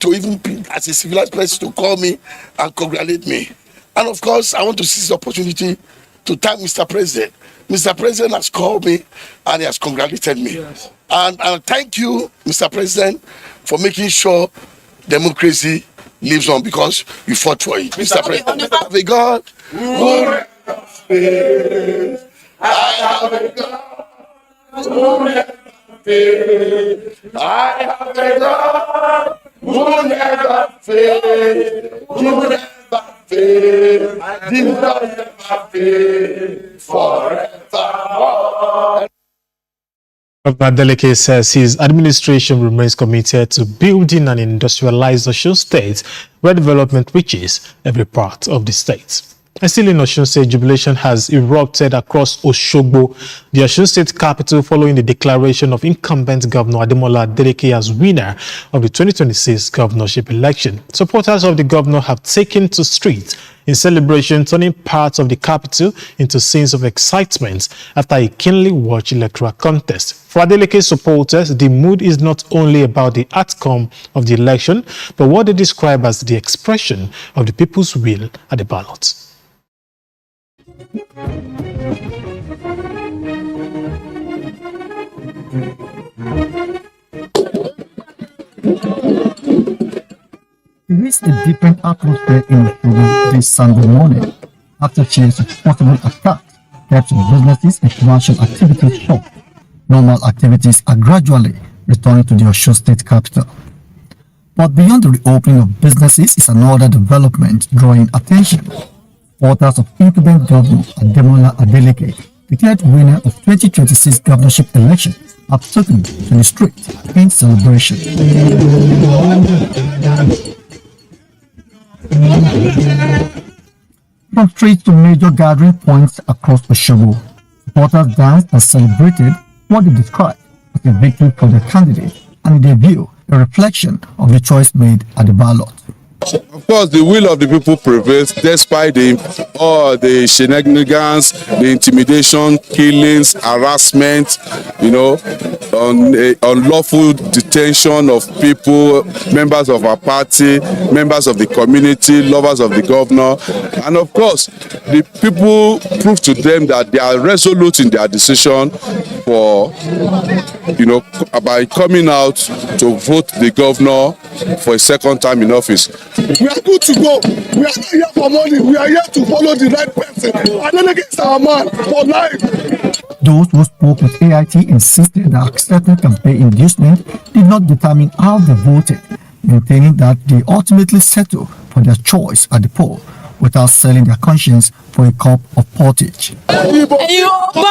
to even be as a civilized person to call me and congratulate me. And of course, I want to seize the opportunity to thank Mr. President. Mr. President has called me and he has congratulated me. Yes. And thank you, Mr. President, for making sure democracy lives on, because you fought for it. Mr. President, I have a God. I have a God. I have a God who never fails, who never fails, never fails, forever. Governor Adeleke says his administration remains committed to building an industrialized Osun State where development reaches every part of the state. And still in Osun State, jubilation has erupted across Osogbo, the Osun State capital, following the declaration of incumbent Governor Ademola Adeleke as winner of the 2026 governorship election. Supporters of the governor have taken to streets in celebration, turning parts of the capital into scenes of excitement after a keenly watched electoral contest. For Adeleke supporters, the mood is not only about the outcome of the election, but what they describe as the expression of the people's will at the ballot. It is a different atmosphere in Osogbo this Sunday morning after fears of possible attacks kept businesses and commercial activities short. Normal activities are gradually returning to the Osun State capital. But beyond the reopening of businesses is another development drawing attention. Supporters of incumbent Governor Ademola Adeleke, declared winner of 2026 governorship election, have taken to the street in celebration. From streets to major gathering points across Osogbo, supporters danced and celebrated what they described as a victory for their candidate, and in their view, a reflection of the choice made at the ballot. Of course, the will of the people prevails despite all the shenanigans, the intimidation, killings, harassment, unlawful detention of people, members of our party, members of the community, lovers of the governor. And of course, the people prove to them that they are resolute in their decision by coming out to vote the governor for a second time in office. We are good to go. We are not here for money. We are here to follow the right person. Adeleke is our man for life. Those who spoke with AIT insisted that certain campaign inducement did not determine how they voted, maintaining that they ultimately settled for their choice at the poll without selling their conscience for a cup of pottage. For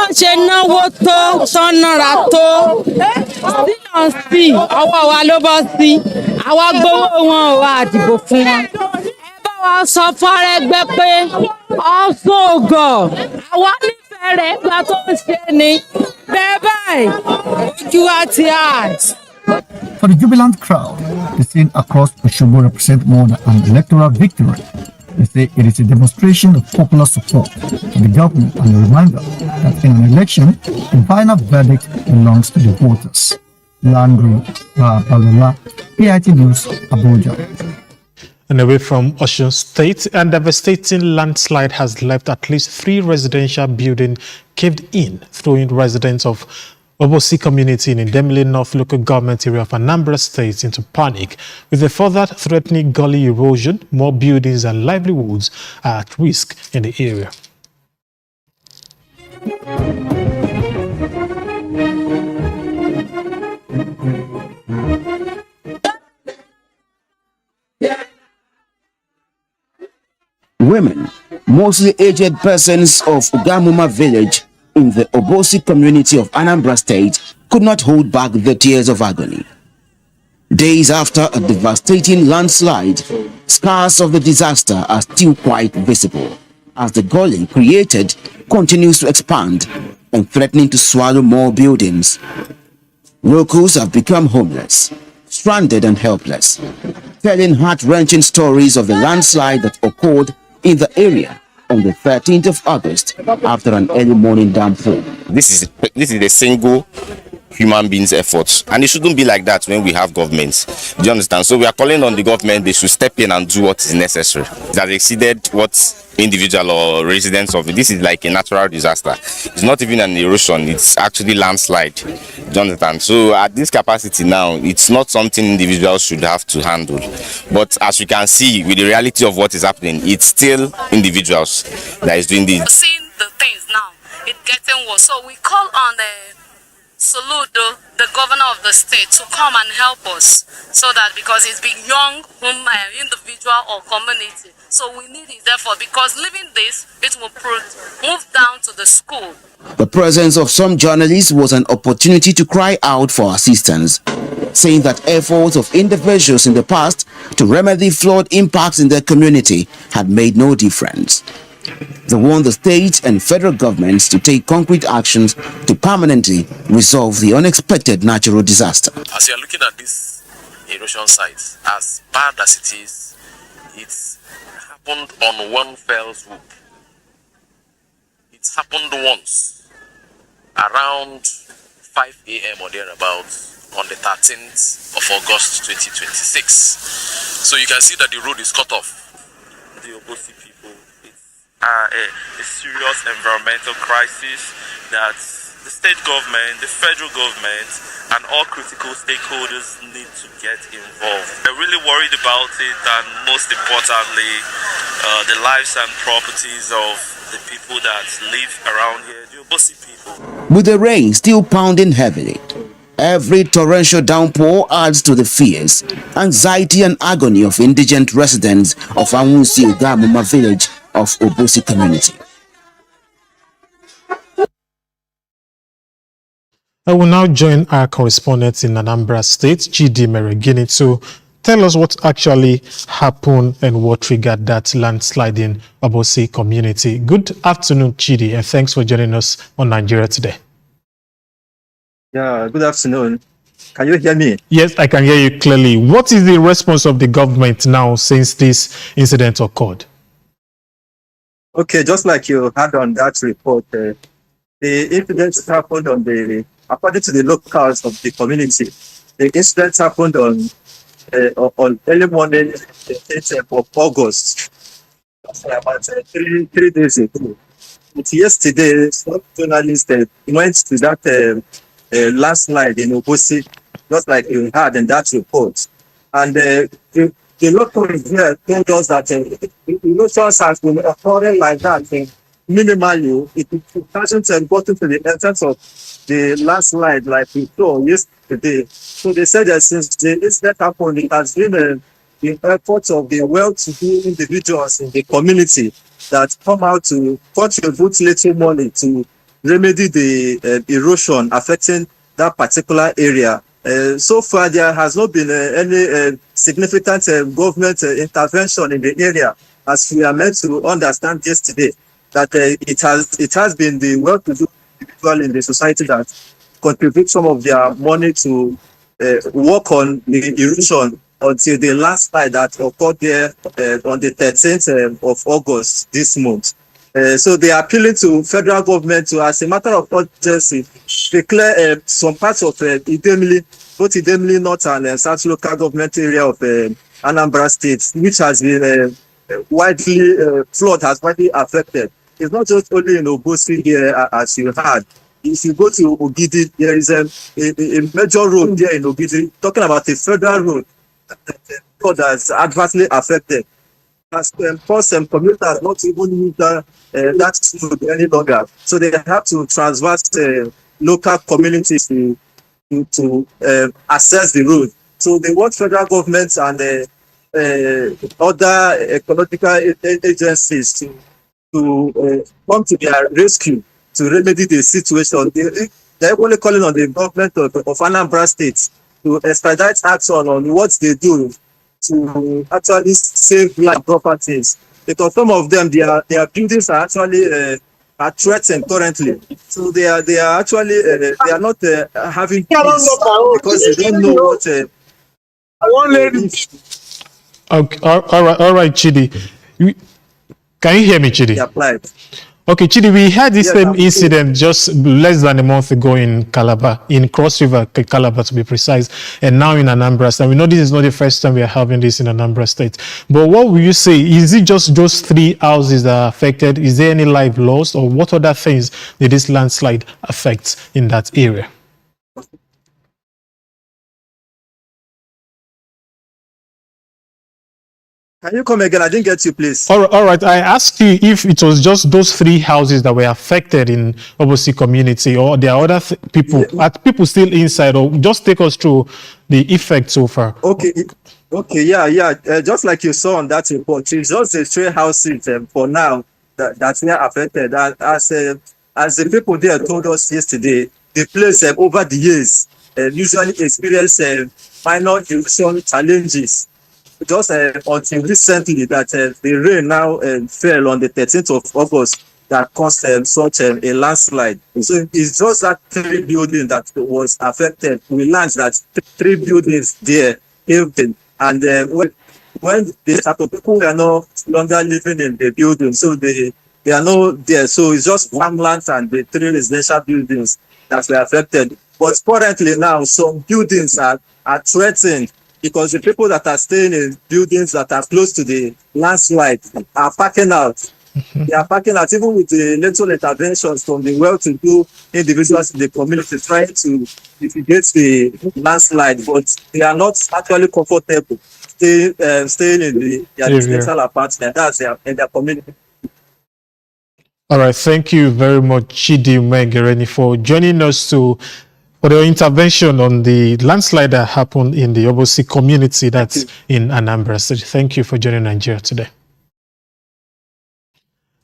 the jubilant crowd, the scene across Osogbo represents more than an electoral victory. They say it is a demonstration of popular support for the government and a reminder that in an election, the final verdict belongs to the voters. Landry Balola, AIT News, Abuja. And away from Osun State, a devastating landslide has left at least 3 residential buildings caved in, throwing residents of Obosi community in Idemili North local government area of Anambra State into panic. With a further threatening gully erosion, more buildings and livelihoods are at risk in the area. Women, mostly aged persons of Ugamuma village in the Obosi community of Anambra State, could not hold back the tears of agony. Days after a devastating landslide, scars of the disaster are still quite visible as the gully created continues to expand and threatening to swallow more buildings. Locals have become homeless, stranded and helpless, telling heart-wrenching stories of the landslide that occurred in the area on the 13th of August after an early morning downpour. This is the single human beings' efforts, and it shouldn't be like that when we have governments. Do you understand? So we are calling on the government; they should step in and do what is necessary. It has exceeded what individual or residents of it. This is like a natural disaster. It's not even an erosion; it's actually landslide. Do you understand? So at this capacity now, it's not something individuals should have to handle. But as you can see, with the reality of what is happening, it's still individuals that is doing this. Seeing the things now, it's getting worse. So we call on Soludo, the governor of the state, to come and help us, so that because it's been young individual or community, so we need his effort, because leaving this, it will move down to the school. The presence of some journalists was an opportunity to cry out for assistance, saying that efforts of individuals in the past to remedy flood impacts in their community had made no difference. They want the state and federal governments to take concrete actions to permanently resolve the unexpected natural disaster. As you are looking at this erosion site, as bad as it is, it's happened on one fell swoop. It's happened once, around 5 a.m. or thereabouts, on the 13th of August 2026. So you can see that the road is cut off. The Obosi people, it's a serious environmental crisis that the state government, the federal government, and all critical stakeholders need to get involved. We're really worried about it, and most importantly, the lives and properties of the people that live around here, the Obosi people. With the rain still pounding heavily, every torrential downpour adds to the fears, anxiety and agony of indigent residents of Anwusi Ugamuma village of Obosi community. I will now join our correspondent in Anambra State, Chidi Meregini, to tell us what actually happened and what triggered that landslide in Obosi community. Good afternoon, Chidi, and thanks for joining us on Nigeria Today. Yeah, good afternoon. Can you hear me? Yes, I can hear you clearly. What is the response of the government now since this incident occurred? Okay, just like you had on that report, the incident happened according to the locals of the community. The incident happened on early morning, the 8th of August, about 3 days ago. But yesterday, some journalists went to that last slide in Obosi, just like you had in that report. And the locals here told us that erosions has been occurring like that minimally. It hasn't gotten to the essence of the last slide like we saw yesterday. So they said that since the incident happened, it has been the efforts of the well-to-do individuals in the community that come out to contribute little money to remedy the erosion affecting that particular area. So far, there has not been any significant government intervention in the area, as we are meant to understand yesterday, that it has been the well-to-do individual in the society that contribute some of their money to work on the erosion until the last slide that occurred there on the 13th of August this month. So they are appealing to federal government to, as a matter of urgency, declare some parts of Idemili, both Idemili North and South local government area of Anambra State, which has been flood has widely affected. It's not just only in Obosi here, as you had. If you go to Ogidi, there is a major road there in Ogidi, talking about a federal road that is adversely affected. As some commuters not even use that road any longer, so they have to transverse local communities to access the road. So they want federal governments and other ecological agencies to come to their rescue to remedy the situation. They're only calling on the government of Anambra State to expedite action on what they do to actually save land properties, because some of them their buildings are actually are threatened currently. So they are actually they are not having peace because they don't know what. Okay, all right, Chidi. Can you hear me, Chidi? Applied. Okay, Chidi, we had this same incident just less than a month ago in Calabar, in Cross River, Calabar to be precise, and now in Anambra State. We know this is not the first time we are having this in Anambra State. But what will you say? Is it just those 3 houses that are affected? Is there any life lost, or what other things did this landslide affect in that area? Can you come again? I didn't get you, please. All right. I asked you if it was just those 3 houses that were affected in Obosi community, or there are other people, are people still inside, or just take us through the effect so far. Okay, yeah. Just like you saw on that report, it's just the 3 houses for now that were affected. And as the people there told us yesterday, the place over the years usually experience minor erosion challenges. Just until recently that the rain now fell on the 13th of August that caused such a landslide. So it's just that 3 buildings that was affected. We learned that 3 buildings there caved in, and when the type of people are no longer living in the building, so they are not there. So it's just farmlands and the 3 residential buildings that were affected. But currently now, some buildings are threatened, because the people that are staying in buildings that are close to the landslide are packing out. They are packing out, even with the little interventions from the well-to-do individuals in the community trying to mitigate the landslide, but they are not actually comfortable staying in their residential apartment. That's in their community. All right, thank you very much, Chidi Umegereni, for joining us for the intervention on the landslide that happened in the Obosi community that's in Anambra State. Thank you for joining Nigeria Today.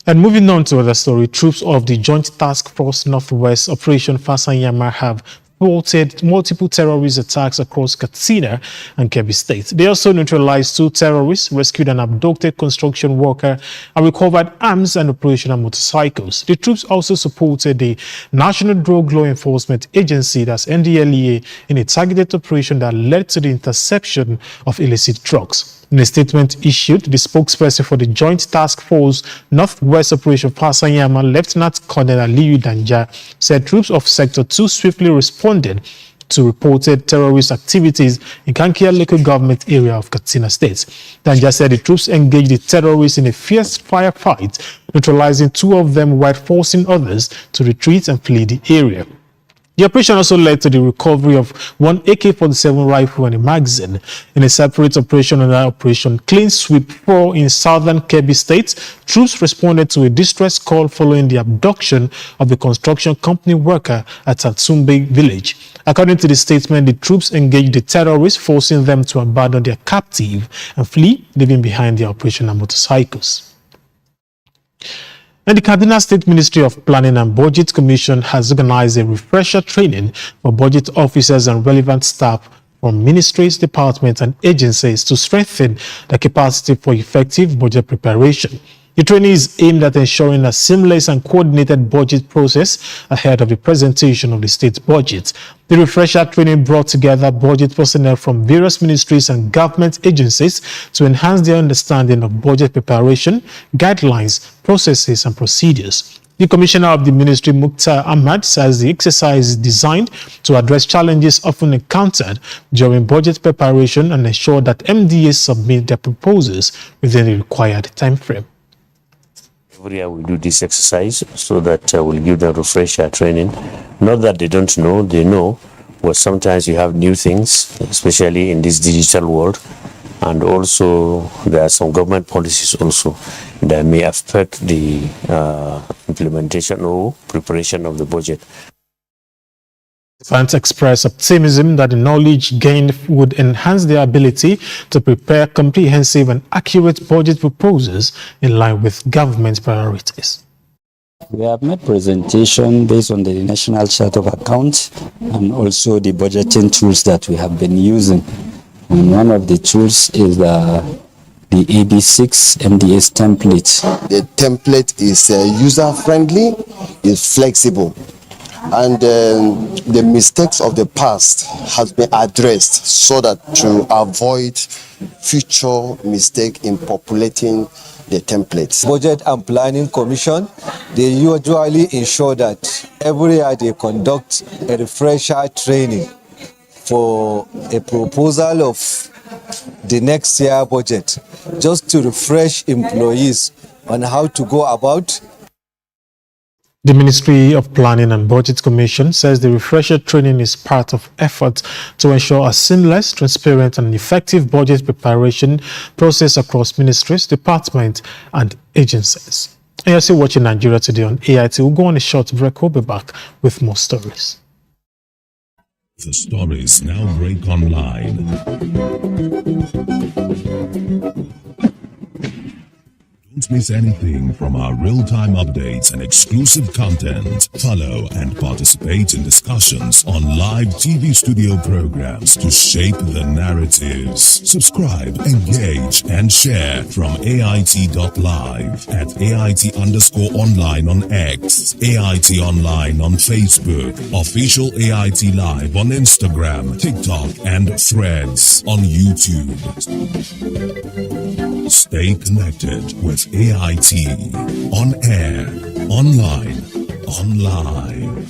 And moving on to another story, troops of the Joint Task Force Northwest Operation Fasanyama have thwarted multiple terrorist attacks across Katsina and Kebbi states. They also neutralized 2 terrorists, rescued an abducted construction worker, and recovered arms and operational motorcycles. The troops also supported the National Drug Law Enforcement Agency, that's NDLEA, in a targeted operation that led to the interception of illicit drugs. In a statement issued, the spokesperson for the Joint Task Force Northwest Operation Fasanyama, Lieutenant Colonel Aliyu Danja, said troops of Sector 2 swiftly responded to reported terrorist activities in Kankia local government area of Katsina State. Danja said the troops engaged the terrorists in a fierce firefight, neutralizing 2 of them while forcing others to retreat and flee the area. The operation also led to the recovery of 1 AK-47 rifle and a magazine. In a separate operation under Operation Clean Sweep 4 in southern Kebbi State, troops responded to a distress call following the abduction of the construction company worker at Atsumbe village. According to the statement, the troops engaged the terrorists, forcing them to abandon their captive and flee, leaving behind their operational motorcycles. And the Kaduna State Ministry of Planning and Budget Commission has organized a refresher training for budget officers and relevant staff from ministries, departments, and agencies to strengthen the capacity for effective budget preparation. The training is aimed at ensuring a seamless and coordinated budget process ahead of the presentation of the state budget. The refresher training brought together budget personnel from various ministries and government agencies to enhance their understanding of budget preparation, guidelines, processes, and procedures. The Commissioner of the Ministry, Mukhtar Ahmad, says the exercise is designed to address challenges often encountered during budget preparation and ensure that MDAs submit their proposals within the required time frame. Every year we do this exercise so that we'll give them refresher training. Not that they don't know, they know, but sometimes you have new things, especially in this digital world. And also there are some government policies also that may affect the implementation or preparation of the budget. Fans express optimism that the knowledge gained would enhance their ability to prepare comprehensive and accurate budget proposals in line with government priorities. We have made presentation based on the National Chart of Accounts and also the budgeting tools that we have been using. And one of the tools is the AB6 MDS template. The template is user-friendly, is flexible, and the mistakes of the past has been addressed so that to avoid future mistake in populating the templates. Budget and Planning Commission, they usually ensure that every year they conduct a refresher training for a proposal of the next year budget, just to refresh employees on how to go about. The Ministry of Planning and Budget Commission says the refresher training is part of efforts to ensure a seamless, transparent and effective budget preparation process across ministries, departments and agencies. And you're still watching Nigeria Today on AIT. We'll go on a short break. We'll be back with more stories. The stories now break online. Don't miss anything from our real-time updates and exclusive content. Follow and participate in discussions on live TV studio programs to shape the narratives. Subscribe, engage, and share from AIT.live at AIT_online on X, AIT Online on Facebook, Official AIT Live on Instagram, TikTok, and Threads on YouTube. Stay connected with AIT on air, online, online.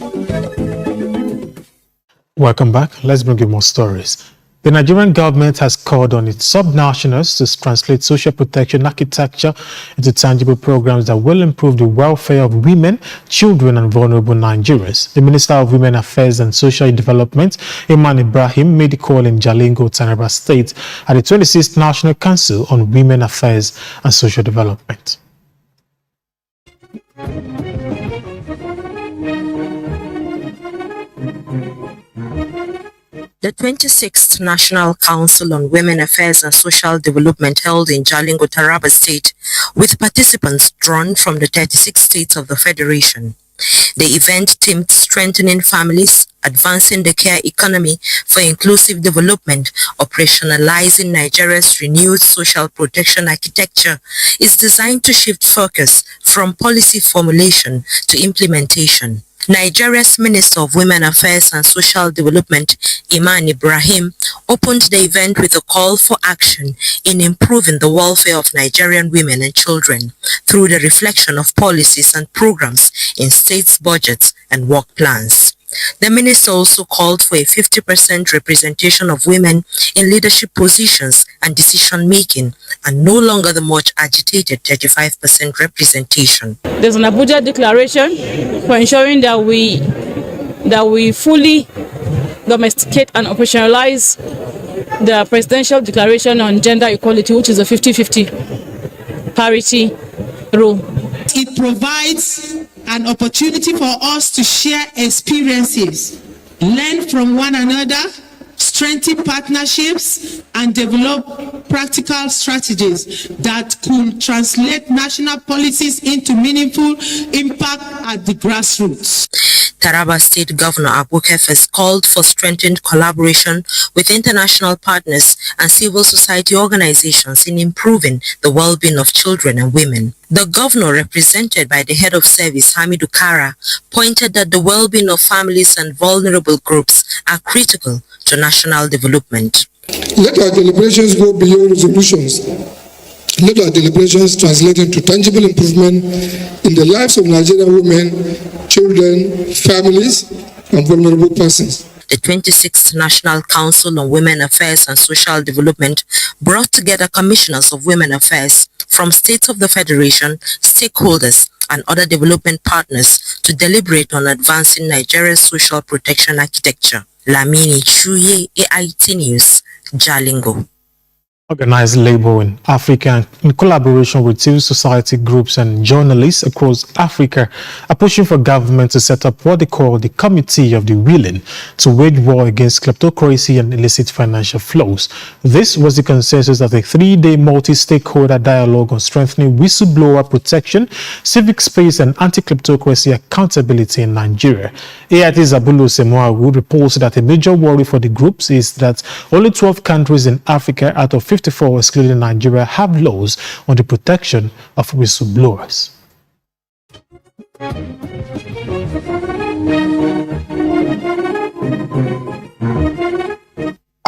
Welcome back. Let's bring you more stories. The Nigerian government has called on its subnationals to translate social protection architecture into tangible programs that will improve the welfare of women, children, and vulnerable Nigerians. The Minister of Women Affairs and Social Development, Iman Ibrahim, made the call in Jalingo, Taraba State at the 26th National Council on Women Affairs and Social Development. The 26th National Council on Women Affairs and Social Development held in Jalingo, Taraba State, with participants drawn from the 36 states of the Federation. The event themed Strengthening Families, Advancing the Care Economy for Inclusive Development, Operationalizing Nigeria's Renewed Social Protection Architecture, is designed to shift focus from policy formulation to implementation. Nigeria's Minister of Women Affairs and Social Development, Iman Ibrahim, opened the event with a call for action in improving the welfare of Nigerian women and children through the reflection of policies and programs in states' budgets and work plans. The minister also called for a 50% representation of women in leadership positions and decision-making, and no longer the much agitated 35% representation. There's an Abuja declaration for ensuring that we fully domesticate and operationalize the presidential declaration on gender equality, which is a 50-50 parity rule. It provides an opportunity for us to share experiences, learn from one another, strengthen partnerships, and develop practical strategies that could translate national policies into meaningful impact at the grassroots. Taraba State Governor Abu Kefes called for strengthened collaboration with international partners and civil society organizations in improving the well-being of children and women. The governor, represented by the head of service, Hamidu Kara, pointed that the well-being of families and vulnerable groups are critical to national development. Let our deliberations go beyond resolutions. Let our deliberations translate into tangible improvement in the lives of Nigerian women, children, families, and vulnerable persons. The 26th National Council on Women Affairs and Social Development brought together commissioners of women affairs from states of the Federation, stakeholders, and other development partners to deliberate on advancing Nigeria's social protection architecture. Lamini Chuye, AIT News, Jalingo. Organized labor in Africa, in collaboration with civil society groups and journalists across Africa, are pushing for government to set up what they call the Committee of the Willing to wage war against kleptocracy and illicit financial flows. This was the consensus of a 3-day multi-stakeholder dialogue on strengthening whistleblower protection, civic space, and anti-kleptocracy accountability in Nigeria. AIT's Zabulu Semoawu reports that a major worry for the groups is that only 12 countries in Africa out of 54, excluding Nigeria, have laws on the protection of whistleblowers.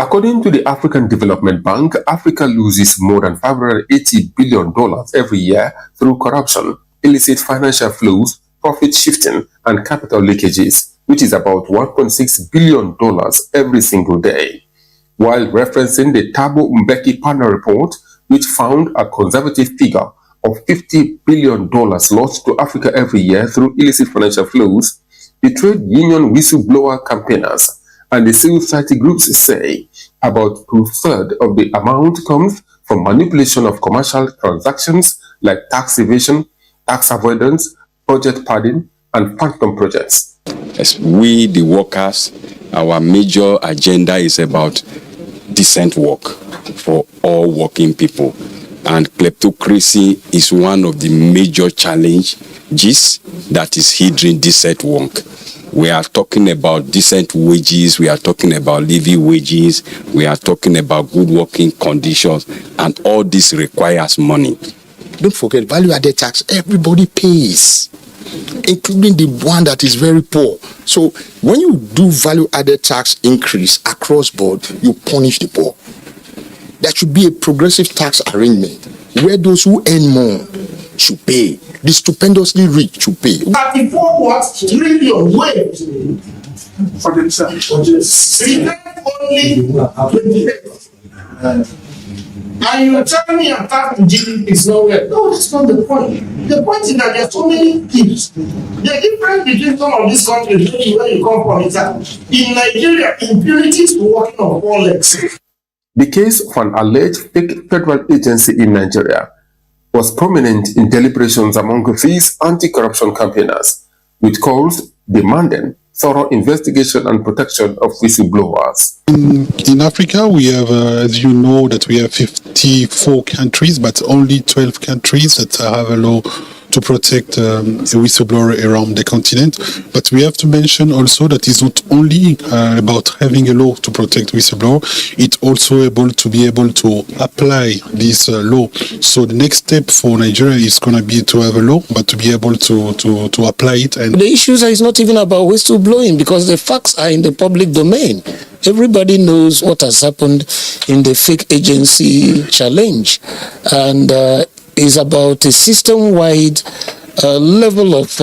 According to the African Development Bank, Africa loses more than $580 billion every year through corruption, illicit financial flows, profit shifting, and capital leakages, which is about $1.6 billion every single day. While referencing the Thabo Mbeki panel report, which found a conservative figure of $50 billion lost to Africa every year through illicit financial flows, the trade union whistleblower campaigners and the civil society groups say about 2/3 of the amount comes from manipulation of commercial transactions like tax evasion, tax avoidance, budget padding, and phantom projects. As we, the workers, our major agenda is about decent work for all working people. And kleptocracy is one of the major challenges that is hindering decent work. We are talking about decent wages, we are talking about living wages, we are talking about good working conditions, and all this requires money. Don't forget, value-added tax, everybody pays, including the one that is very poor. So when you do value-added tax increase across board, you punish the poor. There should be a progressive tax arrangement where those who earn more should pay. The stupendously rich should pay. 34 trillion waves for themselves. Only 28. And you tell me a tax to GDP is nowhere. No, that's not the point. The point is that there are so many things. The difference between some of these countries, where you come from, is that in Nigeria, impunity is working on all legs. The case of an alleged fake federal agency in Nigeria was prominent in deliberations among these anti-corruption campaigners, with calls demanding thorough investigation and protection of whistleblowers. In Africa, we have, as you know, that we have 54 countries, but only 12 countries that have a law to protect a whistleblower around the continent. But we have to mention also that it's not only about having a law to protect whistleblower, it's also able to apply this law. So the next step for Nigeria is going to be to have a law, but to be able to apply it. And the issues is not even about whistleblowing, because the facts are in the public domain. Everybody knows what has happened in the fake agency challenge, and is about a system-wide level of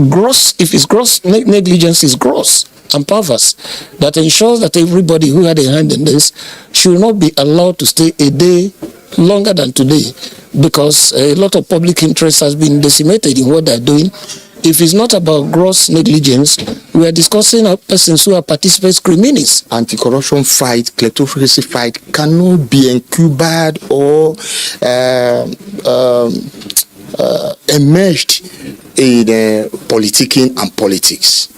gross, if it's gross, negligence is gross and perverse, that ensures that everybody who had a hand in this should not be allowed to stay a day longer than today, because a lot of public interest has been decimated in what they're doing. If it's not about gross negligence, we are discussing persons who are participants criminis. Anti-corruption fight, kleptocracy fight cannot be incubed or emerged in politicking and politics.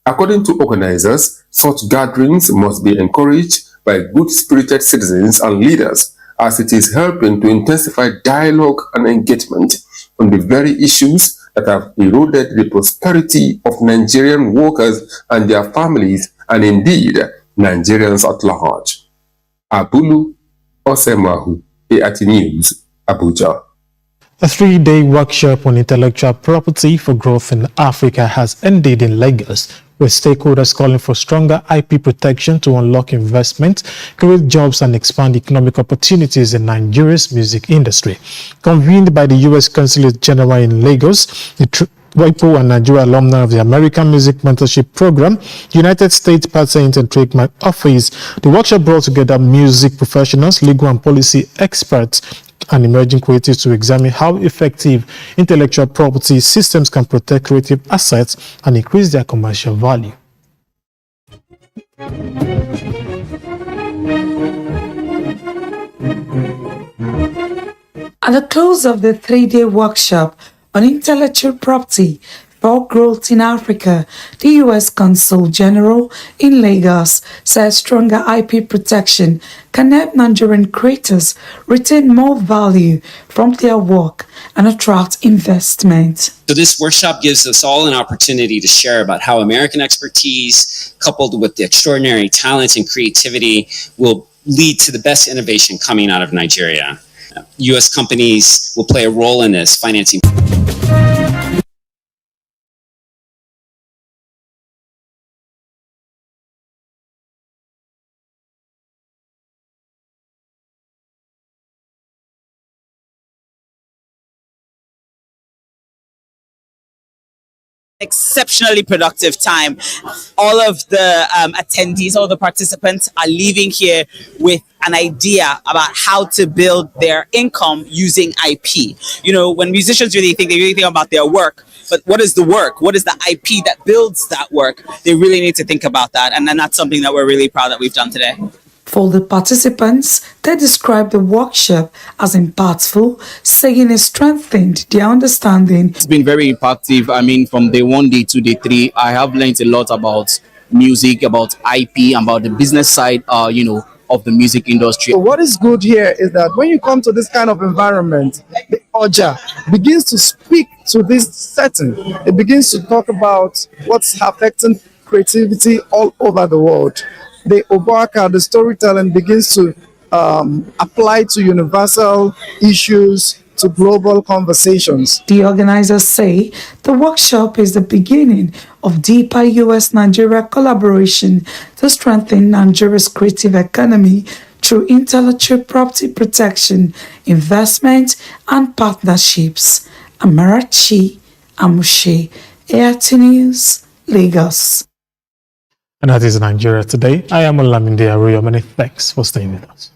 According to organizers, such gatherings must be encouraged by good-spirited citizens and leaders, as it is helping to intensify dialogue and engagement on the very issues that have eroded the prosperity of Nigerian workers and their families, and indeed Nigerians at large. Abulu Osemahu, ART News, Abuja. A 3-day workshop on intellectual property for growth in Africa has ended in Lagos, with stakeholders calling for stronger IP protection to unlock investment, create jobs, and expand economic opportunities in Nigeria's music industry. Convened by the U.S. Consulate General in Lagos, the WIPO and Nigeria alumni of the American Music Mentorship Program, United States Patent and Trademark Office, the workshop brought together music professionals, legal and policy experts, and emerging creatives to examine how effective intellectual property systems can protect creative assets and increase their commercial value. At the close of the 3-day workshop on intellectual property for growth in Africa, the U.S. Consul General in Lagos said stronger IP protection can help Nigerian creators retain more value from their work and attract investment. So this workshop gives us all an opportunity to share about how American expertise, coupled with the extraordinary talent and creativity, will lead to the best innovation coming out of Nigeria. U.S. companies will play a role in this, financing exceptionally productive time. All of the attendees, all the participants are leaving here with an idea about how to build their income using IP. You know, when musicians they really think about their work, but what is the work? What is the IP that builds that work? They really need to think about that. And then that's something that we're really proud that we've done today. For the participants, they described the workshop as impactful, saying it strengthened their understanding. It's been very impactful. I mean, from day 1 day to day 3, I have learned a lot about music, about IP, about the business side, of the music industry. So what is good here is that when you come to this kind of environment, the OJA begins to speak to this setting. It begins to talk about what's affecting creativity all over the world. The Obaka, the storytelling begins to apply to universal issues, to global conversations. The organizers say the workshop is the beginning of deeper US-Nigeria collaboration to strengthen Nigeria's creative economy through intellectual property protection, investment, and partnerships. Amarachi Amushe, AIT News, Lagos. And that is Nigeria Today. I am Olamide Aroyo. Many thanks for staying with us.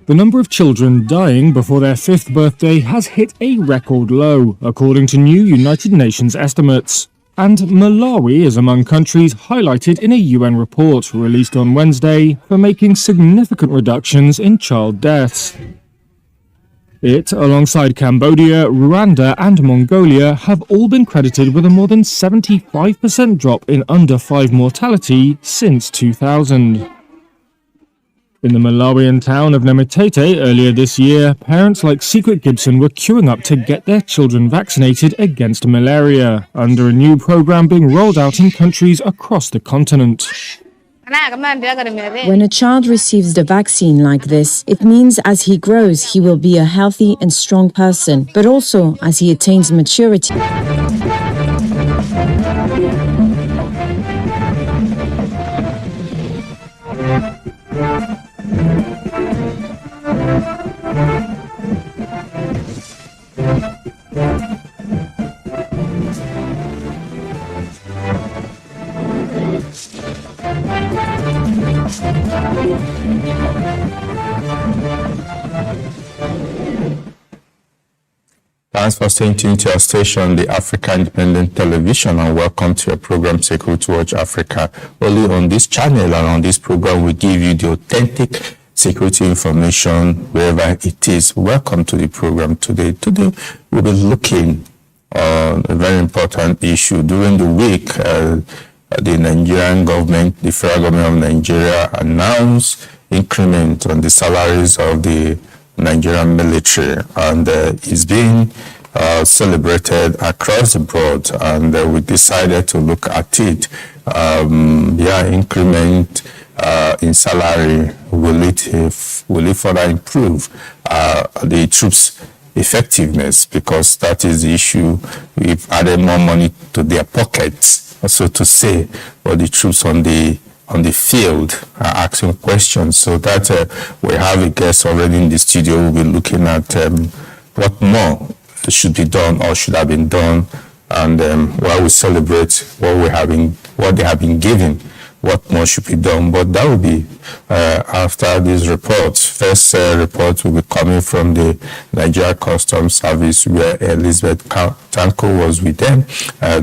The number of children dying before their 5th birthday has hit a record low, according to new United Nations estimates. And Malawi is among countries highlighted in a UN report released on Wednesday for making significant reductions in child deaths. It, alongside Cambodia, Rwanda and Mongolia, have all been credited with a more than 75% drop in under-5 mortality since 2000. In the Malawian town of Nemetete earlier this year, parents like Secret Gibson were queuing up to get their children vaccinated against malaria, under a new program being rolled out in countries across the continent. When a child receives the vaccine like this, it means as he grows, he will be a healthy and strong person, but also as he attains maturity. Thanks for staying tuned to our station, the Africa Independent Television, and welcome to your program, Security Watch Africa. Only on this channel and on this program, we give you the authentic security information wherever it is. Welcome to the program today. Today, we'll be looking on a very important issue. During the week, the Nigerian government, the federal government of Nigeria, announced increment on the salaries of the Nigerian military, and it's being celebrated across the board, and we decided to look at it. Increment in salary, will it further improve the troops' effectiveness? Because that is the issue. We've added more money to their pockets, so to say, but the troops on the field are asking questions. So that we have a guest already in the studio. We'll be looking at what more should be done or should have been done, and while we celebrate what they have been given, what more should be done. But that will be after this report. First report will be coming from the Nigeria Customs Service, where Elizabeth Tanko was with them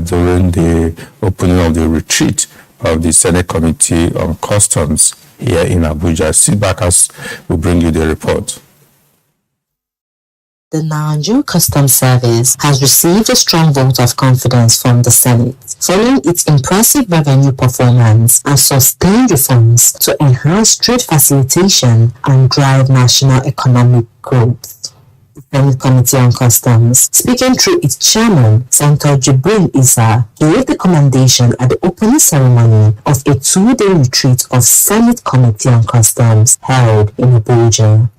during the opening of the retreat of the Senate Committee on Customs here in Abuja. Sit back as we bring you the report. The Nigeria Customs Service has received a strong vote of confidence from the Senate, following its impressive revenue performance and sustained reforms to enhance trade facilitation and drive national economic growth. The Senate Committee on Customs, speaking through its chairman, Senator Jibril Issa, gave the commendation at the opening ceremony of a 2-day retreat of Senate Committee on Customs held in Abuja.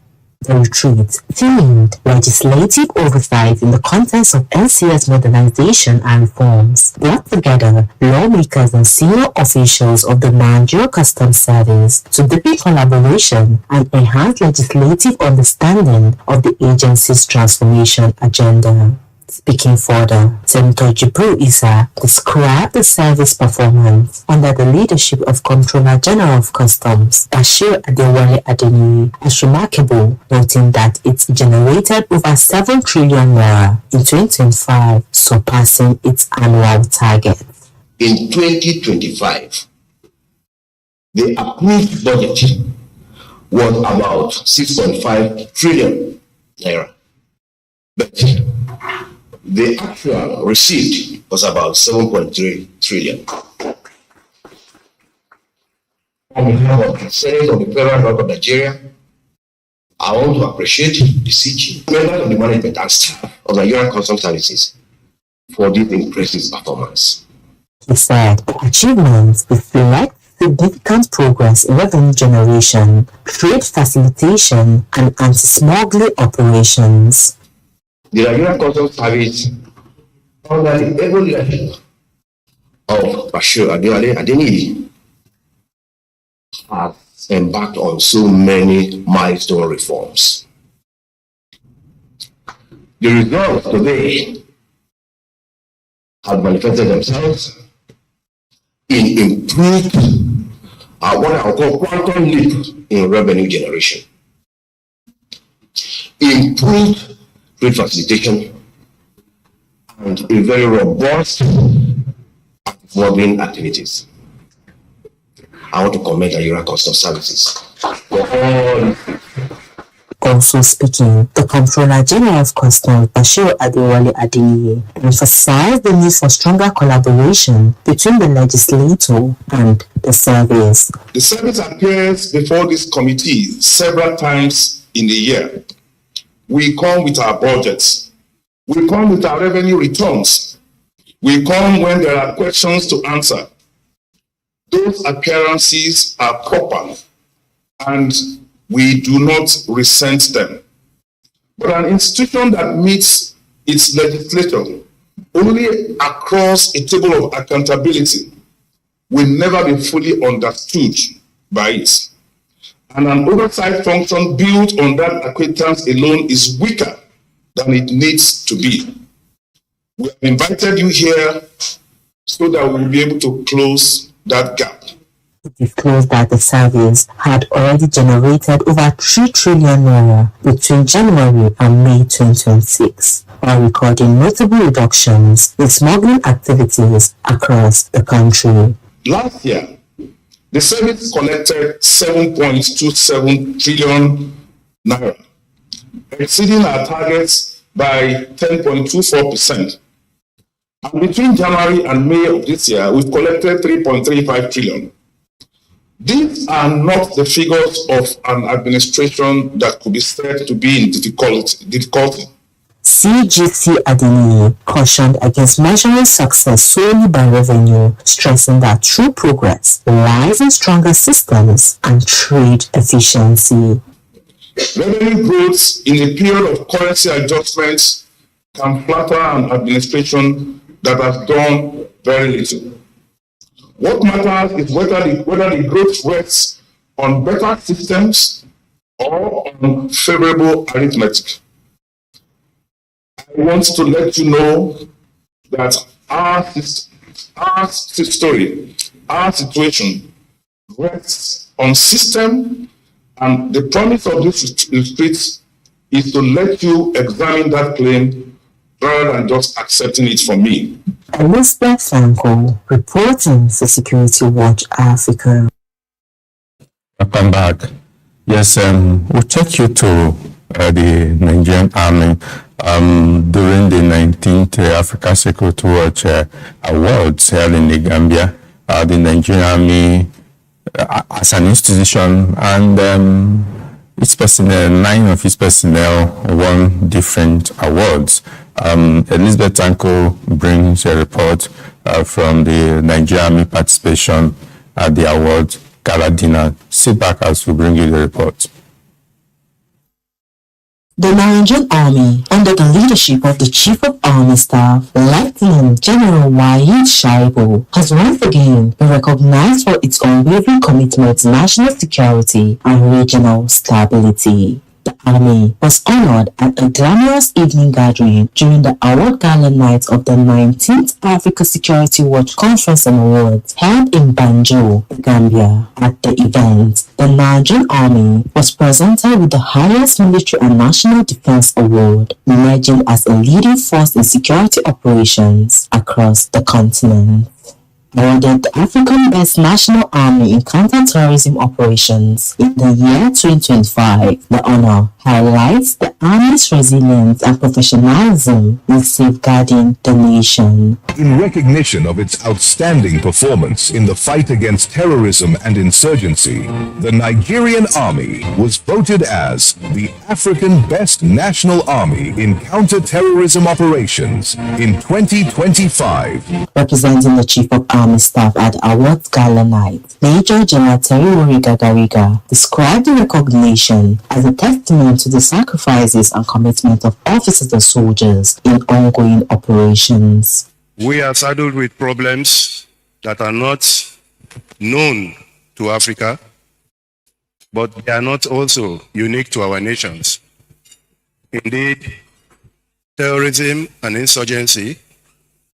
The retreat, themed Legislative Oversight in the Context of NCS Modernization and Reforms, brought together lawmakers and senior officials of the Nigeria Customs Service to deepen collaboration and enhance legislative understanding of the agency's transformation agenda. Speaking further, Senator Jibril Issa described the service performance under the leadership of Comptroller General of Customs, Bashir Adewale Adeniyi, as remarkable, noting that it generated over 7 trillion naira in 2025, surpassing its annual target. In 2025, the approved budget was about 6.5 trillion naira. But the actual received was about 7.3 trillion. On behalf of the Senate of the Federal Bank of Nigeria, I want to appreciate the CG, members of the management and staff of Nigerian Customs Services for this impressive performance. He said the achievements reflect significant progress in revenue generation, trade facilitation, and anti-smuggling operations. The Nigerian Customs Service, under the able leadership of Bashir Adewale Adeniyi, has embarked on so many milestone reforms. The results today have manifested themselves in improved, what I call quantum leap in revenue generation, improved trade facilitation, and a very robust modeling activities. I want to commend Nigerian Customs Services for all. Also speaking, the Comptroller General of Customs, Bashir Adewale Adeniyi, emphasized the need for stronger collaboration between the legislature and the service. The service appears before this committee several times in a year. We come with our budgets. We come with our revenue returns. We come when there are questions to answer. Those appearances are proper, and we do not resent them. But an institution that meets its legislature only across a table of accountability will never be fully understood by it. And an oversight function built on that acquaintance alone is weaker than it needs to be. We have invited you here so that we will be able to close that gap. It disclosed that the service had already generated over 3 trillion naira between January and May 2026, while recording notable reductions in smuggling activities across the country. Last year, the service collected 7.27 trillion naira, exceeding our targets by 10.24%. And between January and May of this year, we've collected 3.35 trillion. These are not the figures of an administration that could be said to be in difficulty. CGC Adeniyi cautioned against measuring success solely by revenue, stressing that true progress lies in stronger systems and trade efficiency. Revenue growth in a period of currency adjustments can flatter an administration that has done very little. What matters is whether the growth rests on better systems or on favorable arithmetic. I want to let you know that our situation rests on system, and the promise of this retreat is to let you examine that claim rather than just accepting it from me. Elizabeth Franco, reporting for Security Watch Africa. Welcome back. Yes, we'll take you to the Nigerian Army during the 19th Africa Security Watch Awards held in the Gambia. The Nigerian Army, as an institution, and its personnel, 9 of its personnel won different awards. Elizabeth Tanko brings a report from the Nigerian Army participation at the award gala dinner. Sit back as we bring you the report. The Nigerian Army, under the leadership of the Chief of Army Staff, Lieutenant General Wahid Shaibu, has once again been recognized for its unwavering commitment to national security and regional stability. The Army was honored at a glamorous evening gathering during the award gala night of the 19th Africa Security Watch Conference and Awards held in Banjul, Gambia. At the event, the Nigerian Army was presented with the highest military and national defense award, emerging as a leading force in security operations across the continent. Awarded the African Best National Army in Counter-Terrorism Operations in the year 2025, the honor highlights the Army's resilience and professionalism in safeguarding the nation. In recognition of its outstanding performance in the fight against terrorism and insurgency, the Nigerian Army was voted as the African Best National Army in Counter-Terrorism Operations in 2025. Representing the Chief of Army Staff at the Awards Gala Night, Major General Terry Wariga Gariga described the recognition as a testament to the sacrifices and commitment of officers and soldiers in ongoing operations. We are saddled with problems that are not known to Africa, but they are not also unique to our nations. Indeed, terrorism and insurgency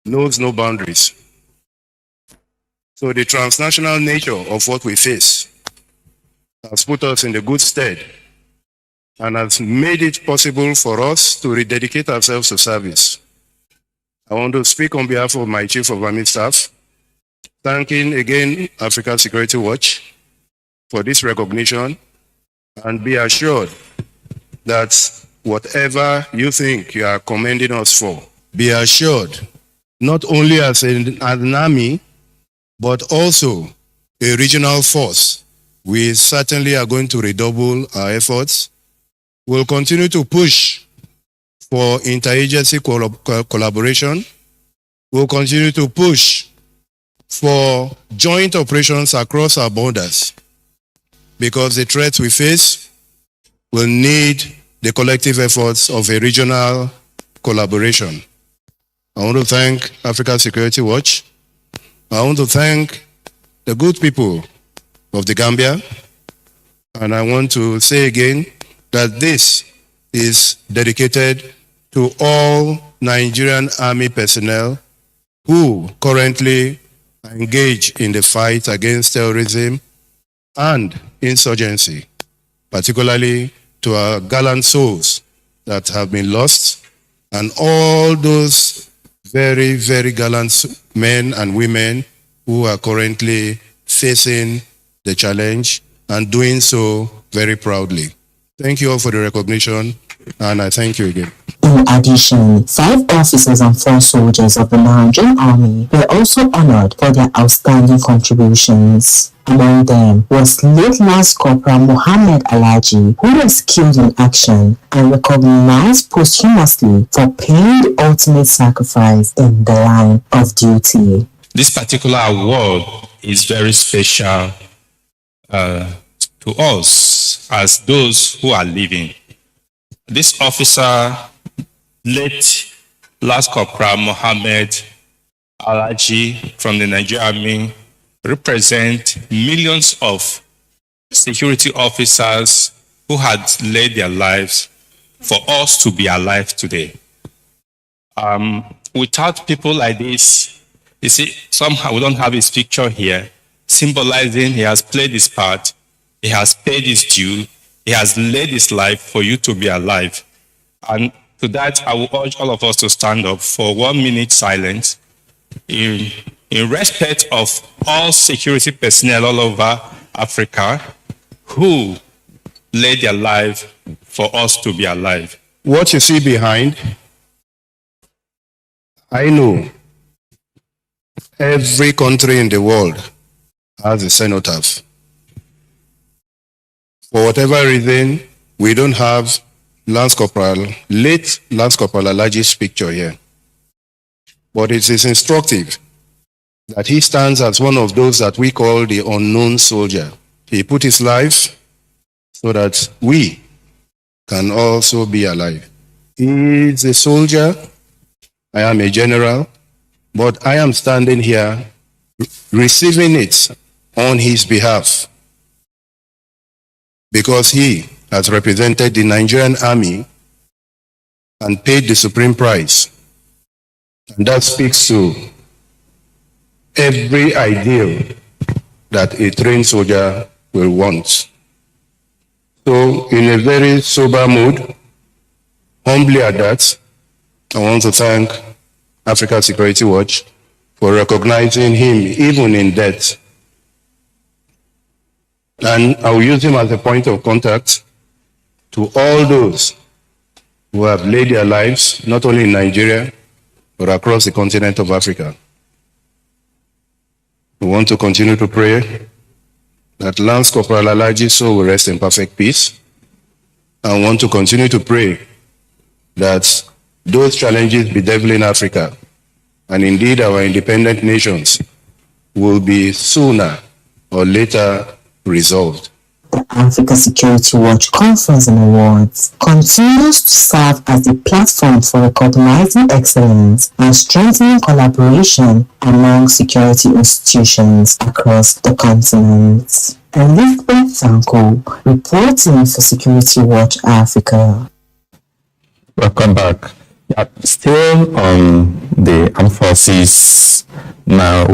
knows no boundaries. So the transnational nature of what we face has put us in the good stead and has made it possible for us to rededicate ourselves to service. I want to speak on behalf of my Chief of Army Staff, thanking again Africa Security Watch for this recognition, and be assured that whatever you think you are commending us for, be assured not only as an army, but also a regional force. We certainly are going to redouble our efforts. We'll continue to push for interagency collaboration. We'll continue to push for joint operations across our borders, because the threats we face will need the collective efforts of a regional collaboration. I want to thank Africa Security Watch. I want to thank the good people of the Gambia. And I want to say again that this is dedicated to all Nigerian Army personnel who currently engage in the fight against terrorism and insurgency, particularly to our gallant souls that have been lost, and all those very, very gallant men and women who are currently facing the challenge and doing so very proudly. Thank you all for the recognition, and I thank you again. In addition, 5 officers and 4 soldiers of the Nigerian Army were also honored for their outstanding contributions. Among them was late Lance Corporal Mohammed Alaji, who was killed in action and recognized posthumously for paying the ultimate sacrifice in the line of duty. This particular award is very special to us as those who are living. This officer, late Last Corporal Mohammed Alaji from the Nigerian Army, represent millions of security officers who had laid their lives for us to be alive today. Without people like this, you see, somehow we don't have his picture here, symbolizing he has played his part, he has paid his due, he has laid his life for you to be alive. And to that, I will urge all of us to stand up for 1 minute silence in respect of all security personnel all over Africa who laid their life for us to be alive. What you see behind, I know every country in the world has a cenotaph. For whatever reason, we don't have late Lance Corporal Alaji's picture here. But it is instructive that he stands as one of those that we call the unknown soldier. He put his life so that we can also be alive. He is a soldier, I am a general, but I am standing here receiving it on his behalf because he has represented the Nigerian army and paid the supreme price. And that speaks to every ideal that a trained soldier will want. So in a very sober mood, humbly at that, I want to thank Africa Security Watch for recognizing him even in death. And I will use him as a point of contact to all those who have laid their lives, not only in Nigeria, but across the continent of Africa. We want to continue to pray that Lance Corporal Alaji's soul will rest in perfect peace. And want to continue to pray that those challenges bedeviling Africa, and indeed our independent nations, will be sooner or later resolved. The Africa Security Watch Conference and Awards continues to serve as a platform for recognizing excellence and strengthening collaboration among security institutions across the continent. Elizabeth Sanko, reporting for Security Watch Africa. Welcome back. Yeah, still on the armed forces, now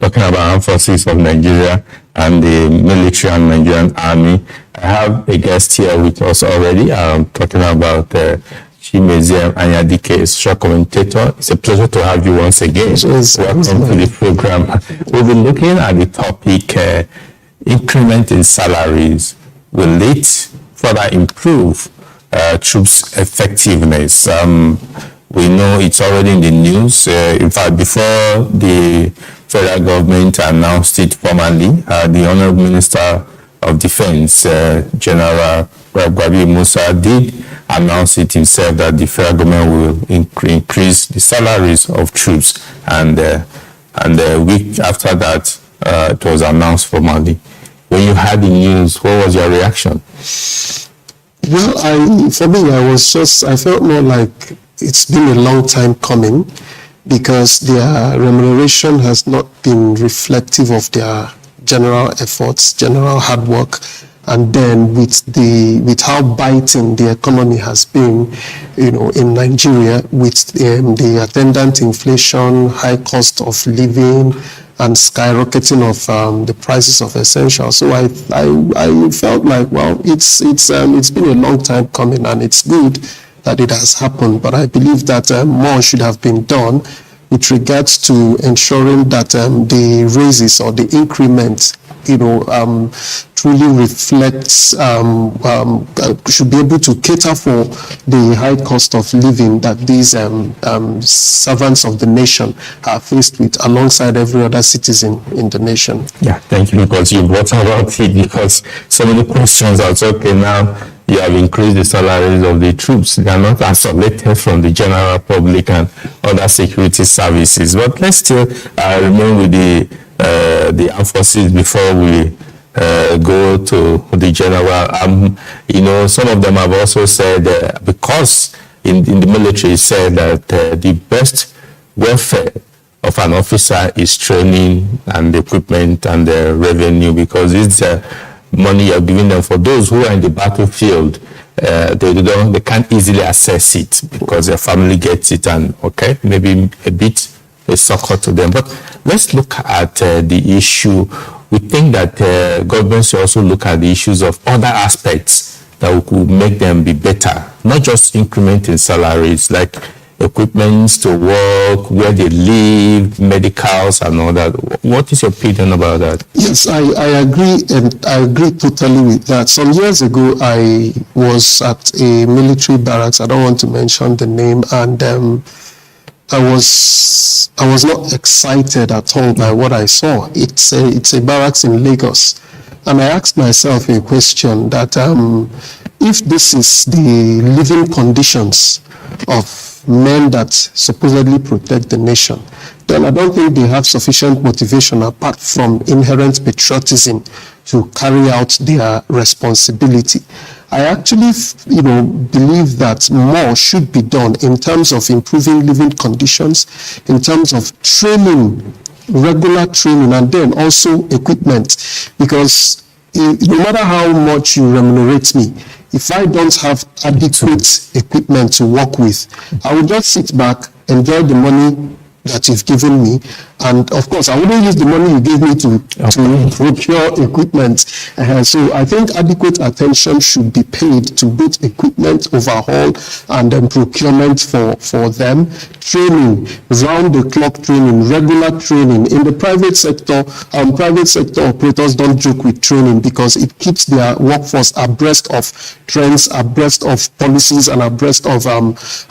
talking about armed forces of Nigeria and the military and Nigerian army. I have a guest here with us already. I'm talking about Chimezie Anyadike, social commentator. It's a pleasure to have you once again. Welcome to the program. We'll be looking at the topic, increment in salaries. Will it further improve troops' effectiveness? We know it's already in the news. In fact, before the federal government announced it formally, the Honorable Minister of Defense, General Gwabi Musa, did announce it himself that the federal government will increase the salaries of troops. And a week after that, it was announced formally. When you heard the news, what was your reaction? Well, I felt more like it's been a long time coming, because their remuneration has not been reflective of their general efforts, general hard work, and then with how biting the economy has been, in Nigeria, with the attendant inflation, high cost of living, and skyrocketing of the prices of essentials. So I felt like, well, it's been a long time coming, and it's good that it has happened. But I believe that more should have been done with regards to ensuring that the raises or the increment, truly reflects, should be able to cater for the high cost of living that these servants of the nation are faced with, alongside every other citizen in the nation. Yeah, thank you, because you brought about it, because so many questions are okay now. You have increased the salaries of the troops. They are not isolated from the general public and other security services. But let's still remain with the armed forces before we go to the general. Some of them have also said, because in the military, said that the best welfare of an officer is training and equipment and revenue, because it's money you're giving them. For those who are in the battlefield, they can't easily access it because their family gets it, and maybe a bit a succor to them. But let's look at the issue. We think that governments should also look at the issues of other aspects that could make them be better, not just incrementing salaries. Like equipments to work, where they live, medicals and all that. What is your opinion about that? Yes, I agree, and I agree totally with that. Some years ago, I was at a military barracks. I don't want to mention the name, and I was not excited at all by what I saw. It's a barracks in Lagos, and I asked myself a question that if this is the living conditions of men that supposedly protect the nation, then I don't think they have sufficient motivation apart from inherent patriotism to carry out their responsibility. I actually, believe that more should be done in terms of improving living conditions, in terms of training, regular training, and then also equipment. Because no matter how much you remunerate me, if I don't have adequate equipment to work with, I will just sit back, enjoy the money that you've given me, and of course I wouldn't use the money you gave me to procure equipment. So I think adequate attention should be paid to both equipment overhaul and then procurement for them. Training, round the clock training, regular training. In the private sector operators don't joke with training because it keeps their workforce abreast of trends, abreast of policies, and abreast of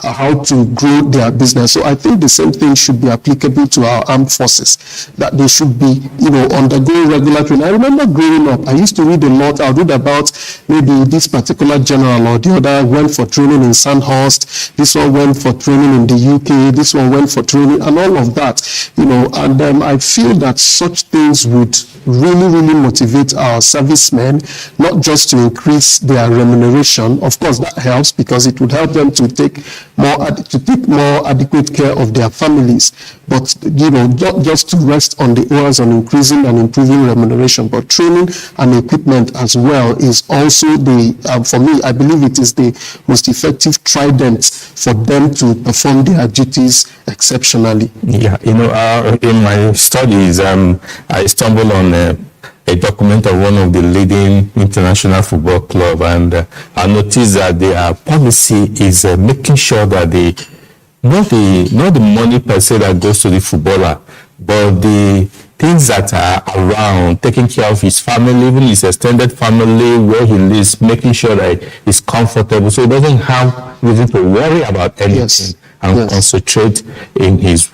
how to grow their business. So I think the same thing should be applicable to our armed forces, that they should be, undergoing regular training. I remember growing up, I used to read a lot. I read about maybe this particular general or the other went for training in Sandhurst, this one went for training in the UK, this one went for training, and all of that, and I feel that such things would really motivate our servicemen, not just to increase their remuneration. Of course, that helps because it would help them to take more adequate care of their families, but not just to rest on the oars on increasing and improving remuneration, but training and equipment as well is also for me, I believe it is the most effective trident for them to perform their duties exceptionally. Yeah, in my studies, I stumbled on a document of one of the leading international football club, and I noticed that their policy is making sure that not the money per se that goes to the footballer, but the things that are around, taking care of his family, even his extended family, where he lives, making sure that he's comfortable, so he doesn't have reason to worry about anything. Yes. And concentrate in his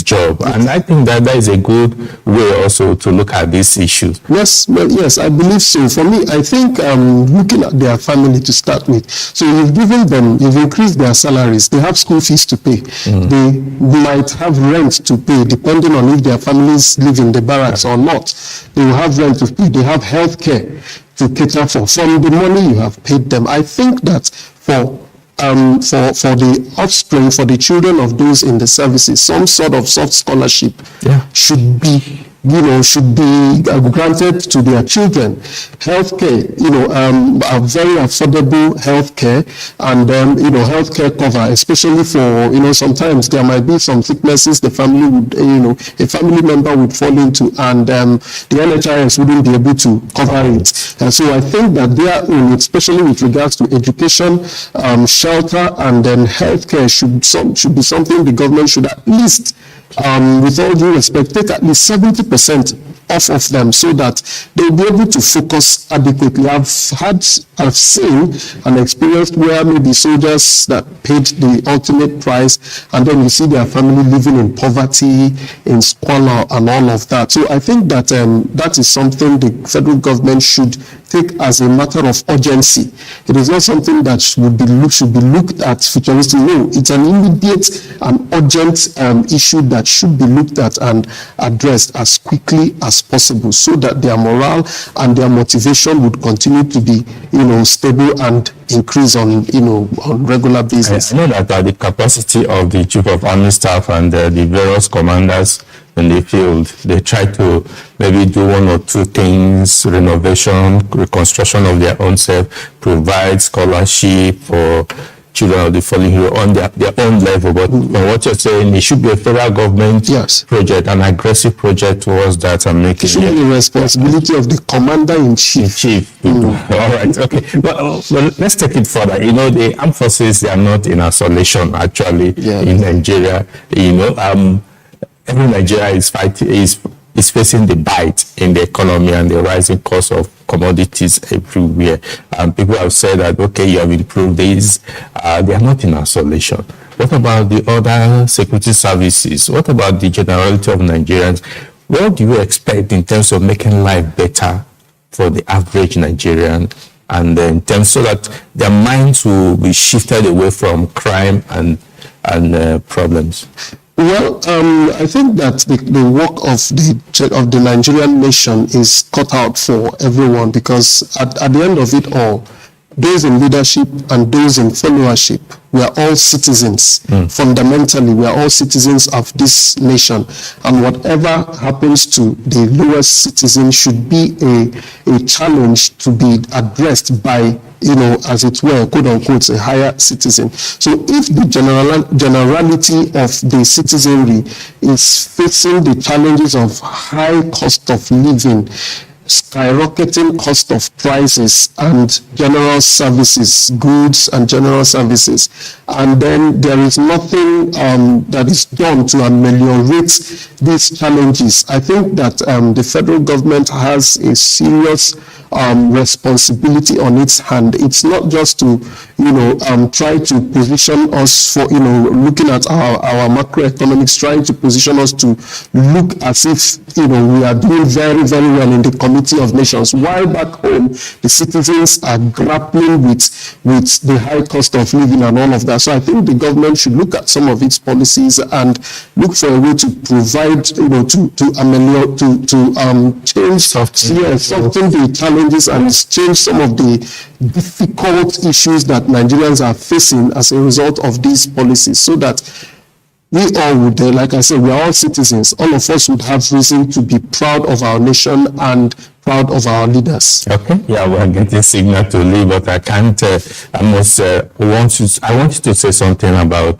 job. Yes. And I think that is a good way also to look at these issues. Yes, I believe so. For me, I think looking at their family to start with. So you've increased their salaries. They have school fees to pay. They might have rent to pay, depending on if their families live in the barracks or not. They will have rent to pay. They have health care to cater for from the money you have paid them. I think that for the offspring, for the children of those in the services, some sort of soft scholarship should be granted to their children. Healthcare, a very affordable healthcare, and healthcare cover, especially for sometimes there might be some sicknesses the family would, a family member would fall into, and the NHIS wouldn't be able to cover it. And so I think that their own, especially with regards to education, shelter, and then healthcare should be something the government should at least, with all due respect, take at least 70% off of them so that they'll be able to focus adequately. I've seen and experienced where maybe soldiers that paid the ultimate price, and then you see their family living in poverty, in squalor, and all of that. So I think that that is something the federal government should take as a matter of urgency. It is not something that should be looked at futuristically. No, it's an immediate and urgent issue that should be looked at and addressed as quickly as possible, so that their morale and their motivation would continue to be, stable and increase on regular basis. I know that the capacity of the Chief of Army Staff and the various commanders in the field, they try to maybe do one or two things: renovation, reconstruction of their own self, provide scholarship for children of the fallen hero on their own level. But what you're saying, it should be a federal government project, an aggressive project towards that and making it should be the responsibility of the commander-in-chief. All right, okay. Well, let's take it further. You know, the armed forces, they are not in isolation, actually, in Nigeria. You know, every Nigeria is facing the bite in the economy and the rising cost of commodities everywhere. People have said that, okay, you have improved these. They are not in isolation. What about the other security services? What about the generality of Nigerians? What do you expect in terms of making life better for the average Nigerian, and in terms so that their minds will be shifted away from crime and problems? Well, I think that the work of the Nigerian nation is cut out for everyone, because at the end of it all, those in leadership and those in followership, we are all citizens. Fundamentally, we are all citizens of this nation, and whatever happens to the lowest citizen should be a challenge to be addressed by, you know, as it were, quote unquote, a higher citizen. So if the generality of the citizenry is facing the challenges of high cost of living, skyrocketing cost of prices and general services, goods and general services, and then there is nothing that is done to ameliorate these challenges, I think that the federal government has a serious responsibility on its hand. It's not just to, you know, try to position us for, you know, looking at our macroeconomics, trying to position us to look as if, you know, we are doing very, very well in the Committee of Nations, while back home the citizens are grappling with the high cost of living and all of that. So I think the government should look at some of its policies and look for a way to provide, you know, to ameliorate, to change, soften the challenges and change some of the difficult issues that Nigerians are facing as a result of these policies, so that we all would, like I said, we are all citizens. All of us would have reason to be proud of our nation and proud of our leaders. Okay, yeah, we're getting signal to leave, but I can't. I want you to say something about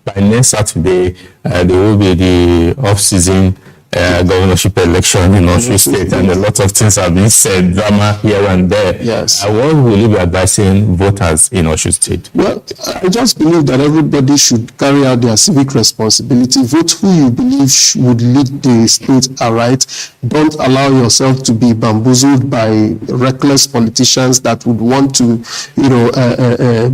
by next Saturday there will be the off-season governorship election in Osun State, and a lot of things have been said, drama here and there. Yes. What will you be advising voters in Osun State? Well, I just believe that everybody should carry out their civic responsibility. Vote who you believe would lead the state aright. Don't allow yourself to be bamboozled by reckless politicians that would want to, you know,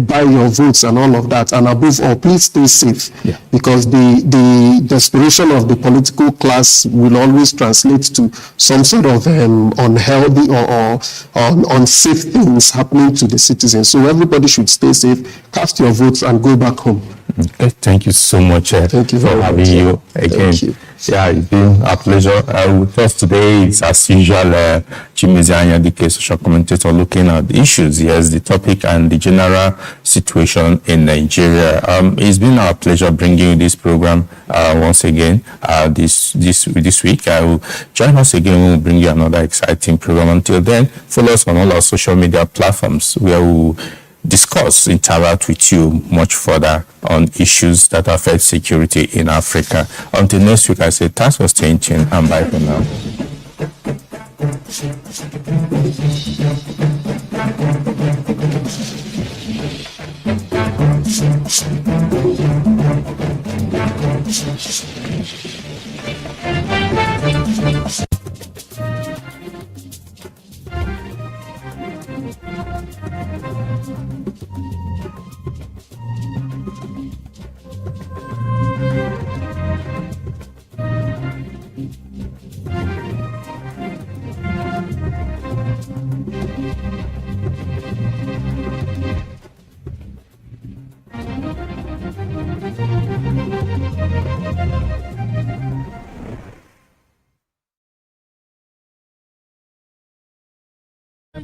buy your votes and all of that. And above all, please stay safe, because the desperation of the political class will always translate to some sort of unhealthy or unsafe things happening to the citizens. So everybody should stay safe, cast your votes, and go back home. Okay, thank you so much thank you for having you again. Thank you. Yeah, it's been a pleasure. With us today, it's as usual, Chimeze Anyadike, social commentator, looking at the issues, yes, the topic and the general situation in Nigeria. It's been our pleasure bringing you this program once again this week. Join us again when we bring you another exciting program. Until then, follow us on all our social media platforms where we'll discuss, interact with you much further on issues that affect security in Africa. Until next week, I say thanks for staying tuned and bye for now.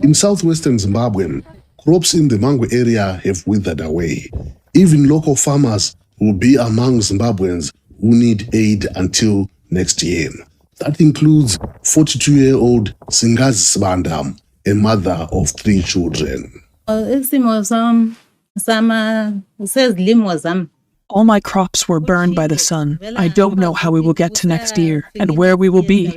In southwestern Zimbabwe, crops in the mango area have withered away. Even local farmers will be among Zimbabweans who need aid until next year. That includes 42-year-old Singazi Sibanda, a mother of 3 children. Isimo All my crops were burned by the sun. I don't know how we will get to next year and where we will be.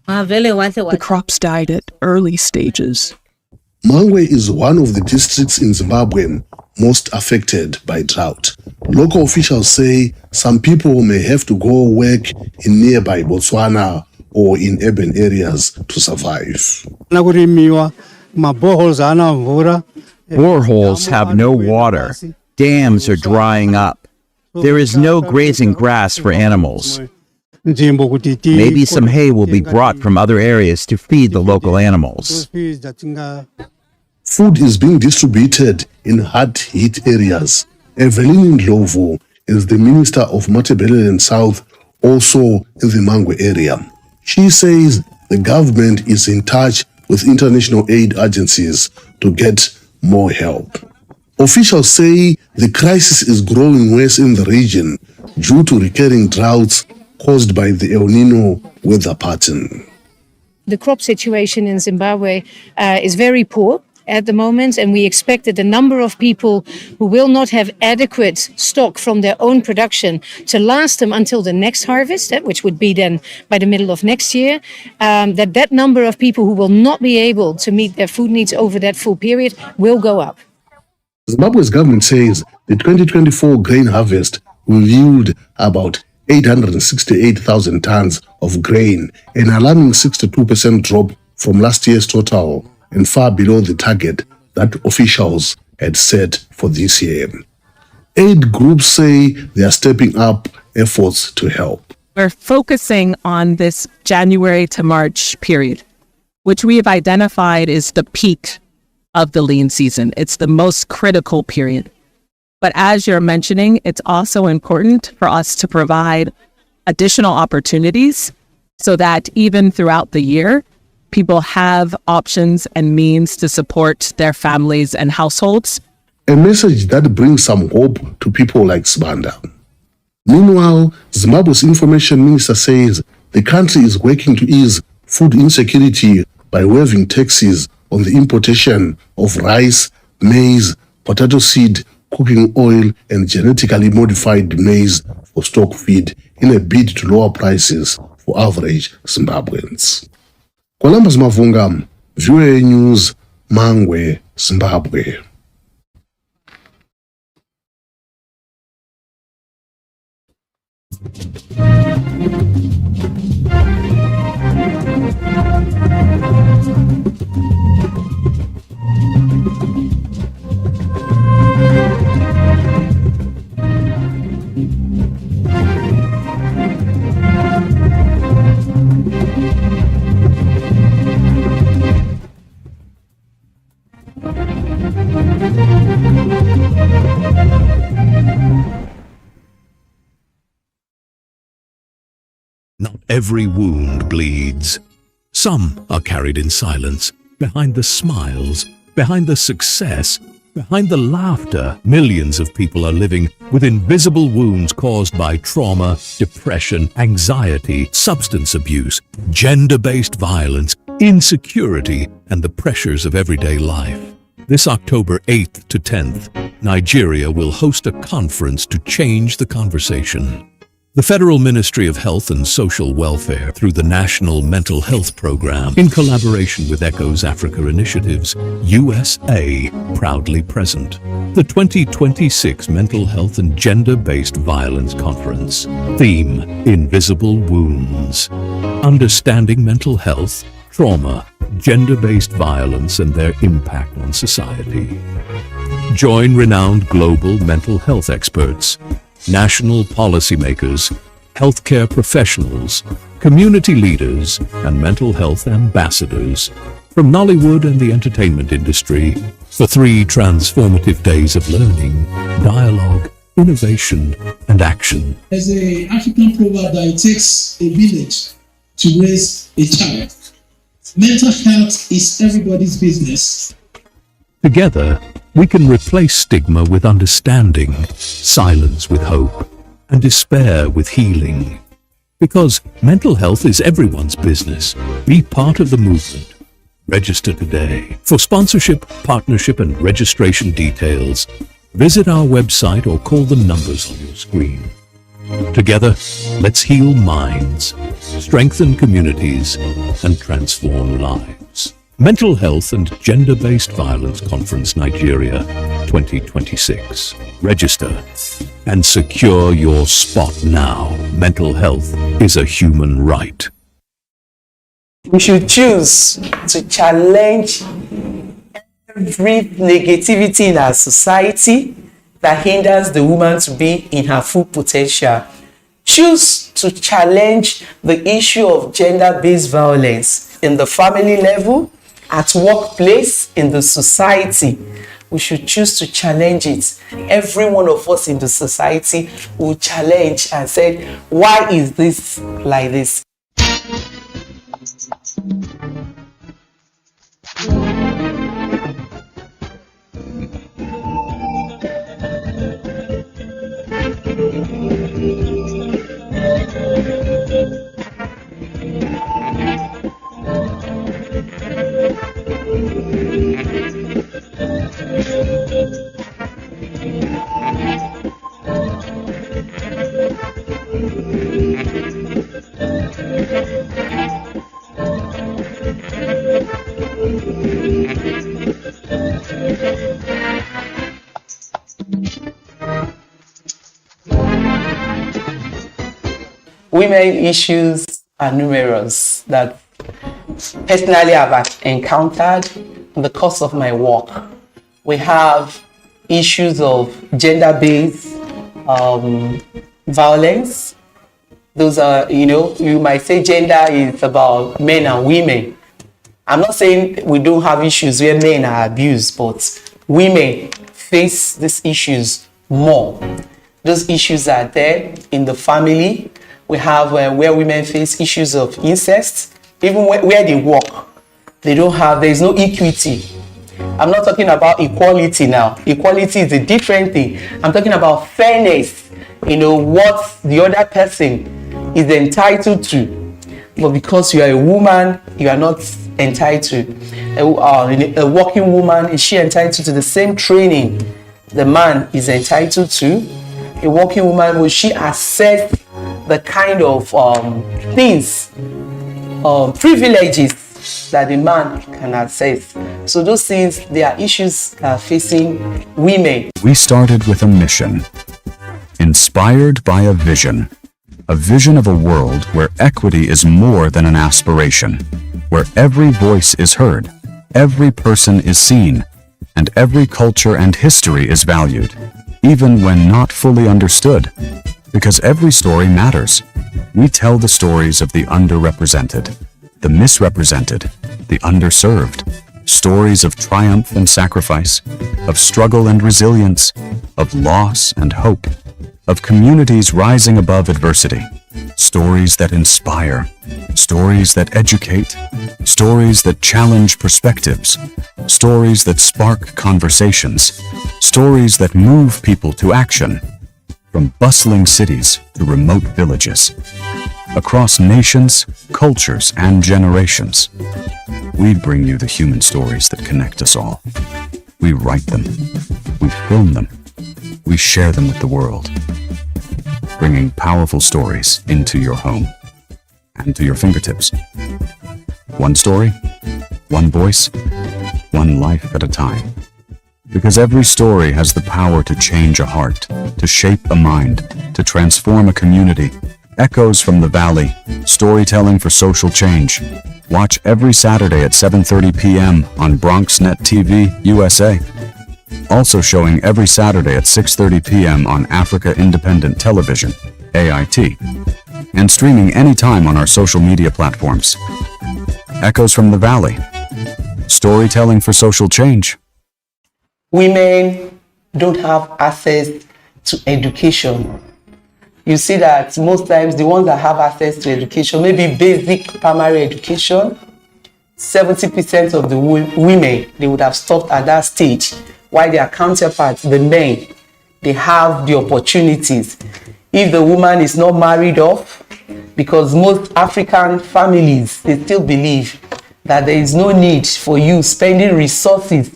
The crops died at early stages. Mangwe is one of the districts in Zimbabwe most affected by drought. Local officials say some people may have to go work in nearby Botswana or in urban areas to survive. Boreholes have no water. Dams are drying up. There is no grazing grass for animals. Maybe some hay will be brought from other areas to feed the local animals. Food is being distributed in hard-hit areas. Evelyn Ndlovu is the Minister of Matabeleland South, also in the Mangwe area. She says the government is in touch with international aid agencies to get more help. Officials say the crisis is growing worse in the region due to recurring droughts caused by the El Nino weather pattern. The crop situation in Zimbabwe is very poor at the moment, and we expect that the number of people who will not have adequate stock from their own production to last them until the next harvest, which would be then by the middle of next year, that number of people who will not be able to meet their food needs over that full period will go up. Zimbabwe's government says the 2024 grain harvest will yield about 868,000 tons of grain, an alarming 62% drop from last year's total and far below the target that officials had set for this year. Aid groups say they are stepping up efforts to help. We're focusing on this January to March period, which we have identified is the peak of the lean season. It's the most critical period. But as you're mentioning, it's also important for us to provide additional opportunities so that even throughout the year, people have options and means to support their families and households. A message that brings some hope to people like Sibanda. Meanwhile, Zimbabwe's information minister says the country is working to ease food insecurity by waiving taxes on the importation of rice, maize, potato seed, cooking oil, and genetically modified maize for stock feed in a bid to lower prices for average Zimbabweans. Columbus Mavunga, VOA News, Mangwe, Zimbabwe. Not every wound bleeds. Some are carried in silence, behind the smiles, behind the success, behind the laughter. Millions of people are living with invisible wounds caused by trauma, depression, anxiety, substance abuse, gender-based violence, insecurity, and the pressures of everyday life. This October 8th to 10th, Nigeria will host a conference to change the conversation. The Federal Ministry of Health and Social Welfare, through the National Mental Health Program, in collaboration with ECHO's Africa Initiatives, USA, proudly present. The 2026 Mental Health and Gender-Based Violence Conference. Theme: Invisible Wounds. Understanding mental health, trauma, gender-based violence, and their impact on society. Join renowned global mental health experts, national policymakers, healthcare professionals, community leaders, and mental health ambassadors from Nollywood and the entertainment industry for 3 transformative days of learning, dialogue, innovation, and action. There's an African proverb that it takes a village to raise a child. Mental health is everybody's business. Together, we can replace stigma with understanding, silence with hope, and despair with healing. Because mental health is everyone's business. Be part of the movement. Register today. For sponsorship, partnership, and registration details, visit our website or call the numbers on your screen. Together, let's heal minds, strengthen communities, and transform lives. Mental Health and Gender-Based Violence Conference Nigeria 2026. Register and secure your spot now. Mental health is a human right. We should choose to challenge every negativity in our society that hinders the woman to be in her full potential. Choose to challenge the issue of gender-based violence in the family level, at workplace, in the society. We should choose to challenge it. Every one of us in the society will challenge and say, why is this like this? Women issues are numerous that personally I've encountered in the course of my work. We have issues of gender-based violence. Those are, you might say gender is about men and women. I'm not saying we don't have issues where men are abused, but women face these issues more. Those issues are there in the family. We have where women face issues of incest, even where they work. There is no equity. I'm not talking about equality now. Equality is a different thing. I'm talking about fairness. What the other person is entitled to. But because you are a woman, you are not entitled. A working woman, is she entitled to the same training the man is entitled to? A working woman, will she access the kind of things, privileges that the man can access? So those things, they are issues facing women. We started with a mission, inspired by a vision of a world where equity is more than an aspiration, where every voice is heard, every person is seen, and every culture and history is valued, even when not fully understood. Because every story matters. We tell the stories of the underrepresented, the misrepresented, the underserved. Stories of triumph and sacrifice, of struggle and resilience, of loss and hope, of communities rising above adversity. Stories that inspire, stories that educate, stories that challenge perspectives, stories that spark conversations, stories that move people to action. From bustling cities to remote villages, across nations, cultures, and generations, we bring you the human stories that connect us all. We write them, we film them, we share them with the world, bringing powerful stories into your home and to your fingertips. One story, one voice, one life at a time. Because every story has the power to change a heart, to shape a mind, to transform a community. Echoes from the Valley, storytelling for social change. Watch every Saturday at 7:30 p.m. on BronxNet TV, USA. Also showing every Saturday at 6:30 p.m. on Africa Independent Television, AIT. And streaming anytime on our social media platforms. Echoes from the Valley, storytelling for social change. Women don't have access to education. You see that most times the ones that have access to education, maybe basic primary education, 70% of the women, they would have stopped at that stage, while their counterparts, the men, they have the opportunities. If the woman is not married off, because most African families, they still believe that there is no need for you spending resources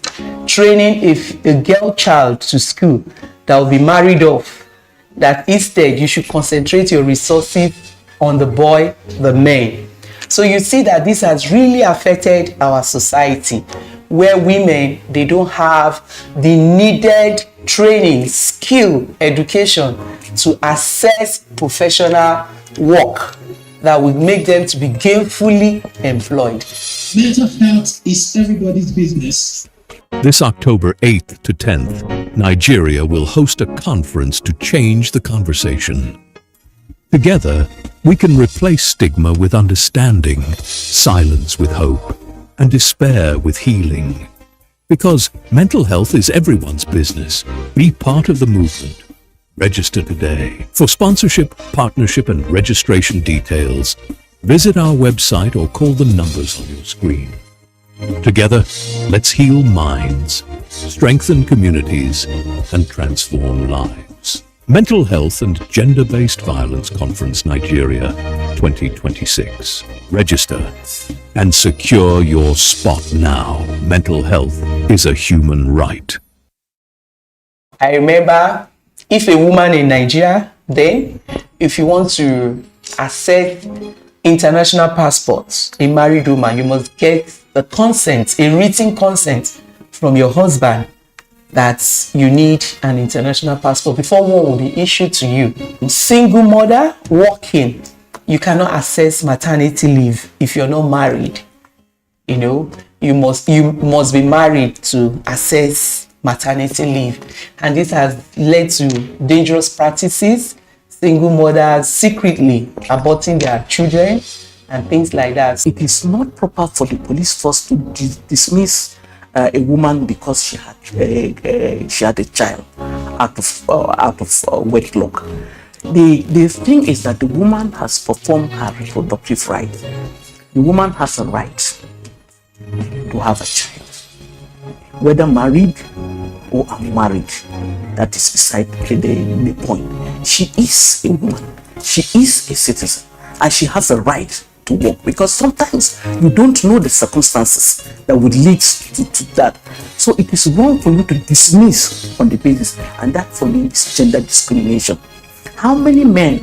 training a girl child to school that will be married off, that instead you should concentrate your resources on the boy, the man. So you see that this has really affected our society, where women, they don't have the needed training, skill, education to access professional work that will make them to be gainfully employed. Mental health is everybody's business. This October 8th to 10th, Nigeria will host a conference to change the conversation. Together, we can replace stigma with understanding, silence with hope, and despair with healing. Because mental health is everyone's business. Be part of the movement. Register today. For sponsorship, partnership, and registration details, visit our website or call the numbers on your screen. Together, let's heal minds, strengthen communities, and transform lives. Mental Health and Gender-Based Violence Conference Nigeria 2026. Register and secure your spot now. Mental health is a human right. I remember, if a woman in Nigeria, then if you want to access international passports, a married woman, you must get the consent, a written consent from your husband that you need an international passport before one will be issued to you. Single mother working, you cannot access maternity leave if you're not married. You know, you must be married to access maternity leave, and this has led to dangerous practices, single mothers secretly aborting their children and things like that. It is not proper for the police force to dismiss a woman because she had a child out of wedlock. The thing is that the woman has performed her reproductive right. The woman has a right to have a child, whether married or unmarried. That is beside the point. She is a woman. She is a citizen, and she has a right to work, because sometimes you don't know the circumstances that would lead to that. So it is wrong for you to dismiss on the basis, and that for me is gender discrimination. How many men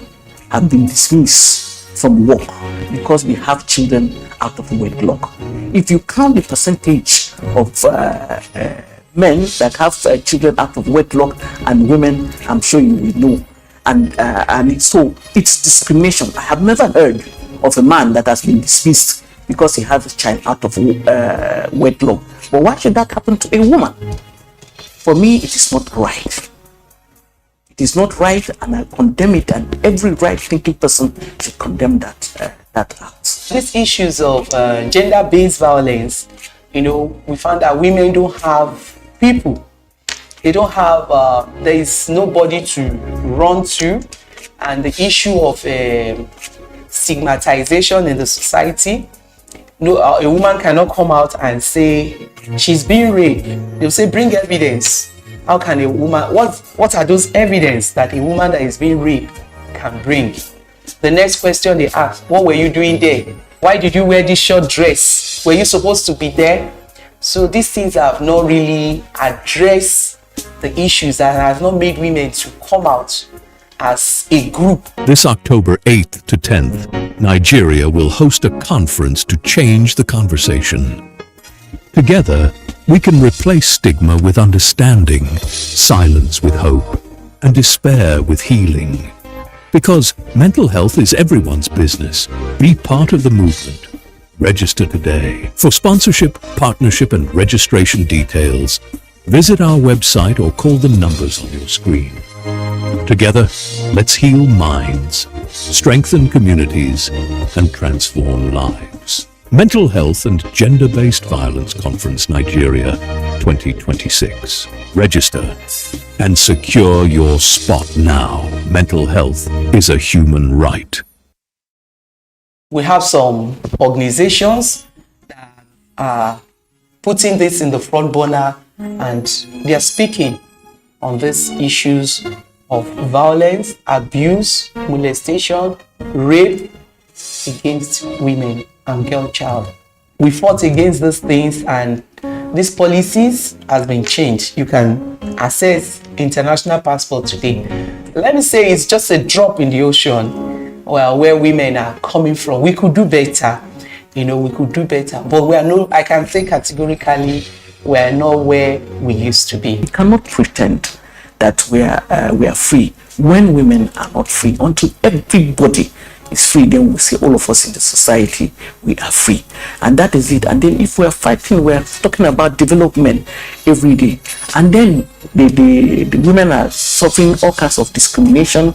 have been dismissed from work because they have children out of wedlock? If you count the percentage of men that have children out of wedlock and women, I'm sure you will know. And so it's discrimination. I have never heard of a man that has been dismissed because he has a child out of wedlock. But why should that happen to a woman? For me, it is not right. It is not right, and I condemn it, and every right-thinking person should condemn that act. These issues of gender-based violence, you know, we found that women don't have people. They don't have, there is nobody to run to, and the issue of stigmatization in the society. No, a woman cannot come out and say she's being raped. They'll say, bring evidence. How can a woman, what are those evidence that a woman that is being raped can bring? The next question they ask, what were you doing there? Why did you wear this short dress? Were you supposed to be there? So these things have not really addressed the issues, that have not made women to come out as a group. This October 8th to 10th, Nigeria will host a conference to change the conversation. Together, we can replace stigma with understanding, silence with hope, and despair with healing. Because mental health is everyone's business. Be part of the movement. Register today. For sponsorship, partnership, and registration details, visit our website or call the numbers on your screen. Together, let's heal minds, strengthen communities, and transform lives. Mental Health and Gender-Based Violence Conference Nigeria 2026. Register and secure your spot now. Mental health is a human right. We have some organizations that are putting this in the front burner, and they are speaking on these issues of violence, abuse, molestation, rape against women and girl child. we fought against these things, and these policies has been changed. You can access international passport today. Let me say it's just a drop in the ocean, well, where women are coming from. We could do better, you know, we could do better, but we are not, I can say categorically, we are not where we used to be. We cannot pretend that we are free when women are not free. Until everybody is free, then we see all of us in the society, we are free. And that is it. And then if we are fighting, we are talking about development every day. And then the women are suffering all kinds of discrimination.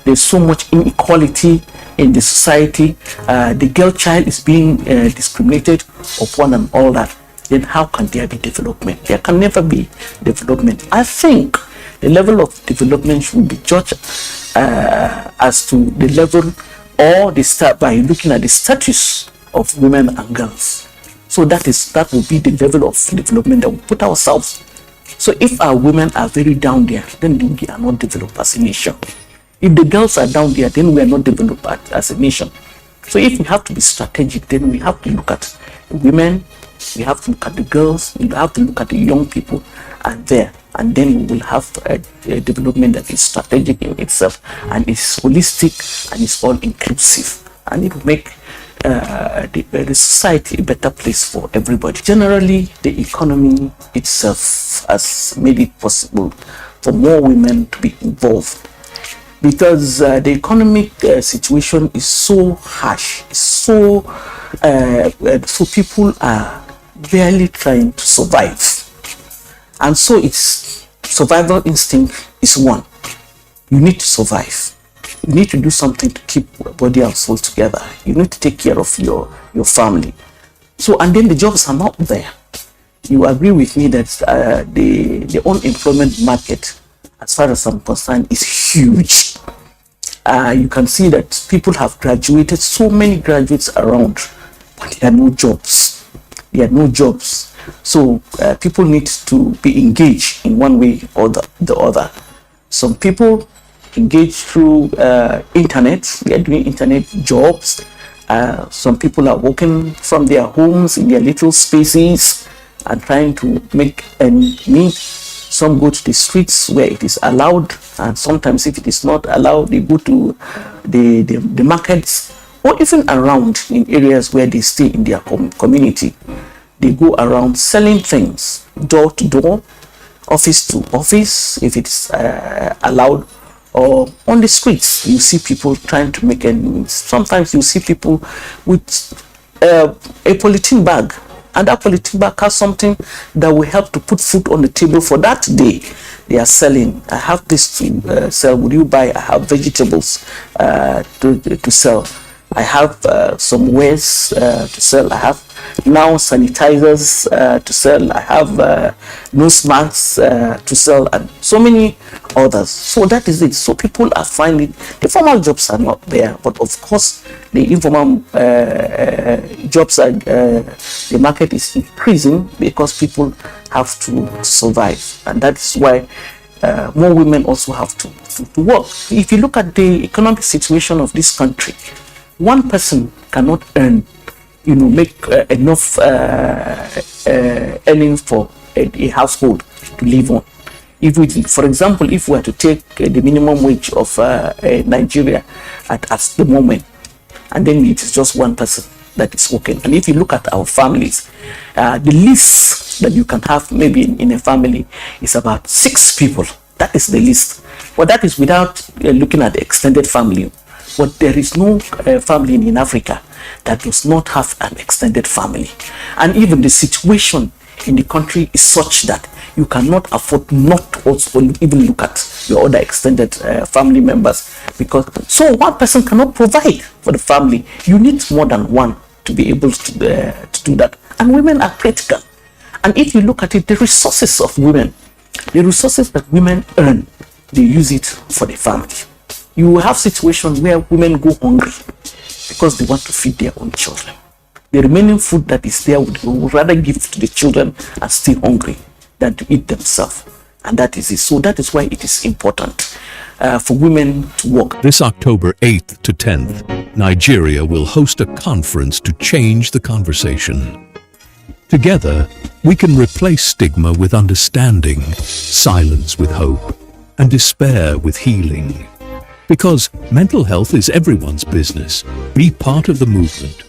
There's so much inequality in the society. The girl child is being discriminated upon and all that. Then how can there be development? There can never be development. I think the level of development should be judged as to the level or the start by looking at the status of women and girls. So that will be the level of development that we put ourselves. So if our women are very down there, then we are not developed as a nation. If the girls are down there, then we are not developed as a nation. So if we have to be strategic, then we have to look at the women, we have to look at the girls, we have to look at the young people and then we will have a development that is strategic in itself and is holistic and is all inclusive, and it will make the society a better place for everybody. Generally, the economy itself has made it possible for more women to be involved, because the economic situation is so harsh, so people are barely trying to survive. And so it's survival instinct is one. You need to survive. You need to do something to keep body and soul together. You need to take care of your family. So, and then the jobs are not there. You agree with me that the unemployment market, as far as I'm concerned, is huge. You can see that people have graduated, so many graduates around, but there are no jobs. There are no jobs. So people need to be engaged in one way or the other. Some people engage through internet. They are doing internet jobs. Some people are working from their homes in their little spaces and trying to make ends meet. Some go to the streets where it is allowed, and sometimes if it is not allowed, they go to the markets, or even around in areas where they stay in their community. They go around selling things door to door, office to office, if it's allowed, or on the streets. You see people trying to make ends meet. Sometimes you see people with a polythene bag, and that polythene bag has something that will help to put food on the table for that day. They are selling. I have this to sell. Would you buy? I have vegetables to sell. I have some wares to sell. I have now sanitizers to sell. I have nose masks to sell, and so many others. So that is it. So people are finding the formal jobs are not there, but of course the informal jobs are, the market is increasing because people have to survive, and that is why more women also have to work. If you look at the economic situation of this country, one person cannot earn, make enough earnings for a household to live on. If we, for example, if we were to take the minimum wage of Nigeria at the moment, and then it is just one person that is working, and if you look at our families, the least that you can have maybe in a family is about 6 people. That is the least. But that is without looking at the extended family. But there is no family in Africa that does not have an extended family. And even the situation in the country is such that you cannot afford not to also even look at your other extended family members. Because so one person cannot provide for the family. You need more than one to be able to do that. And women are critical. And if you look at it, the resources of women, the resources that women earn, they use it for the family. You will have situations where women go hungry because they want to feed their own children. The remaining food that is there would rather give to the children and stay hungry than to eat themselves. And that is it. So that is why it is important for women to work. This October 8th to 10th, Nigeria will host a conference to change the conversation. Together, we can replace stigma with understanding, silence with hope, and despair with healing. Because mental health is everyone's business. Be part of the movement.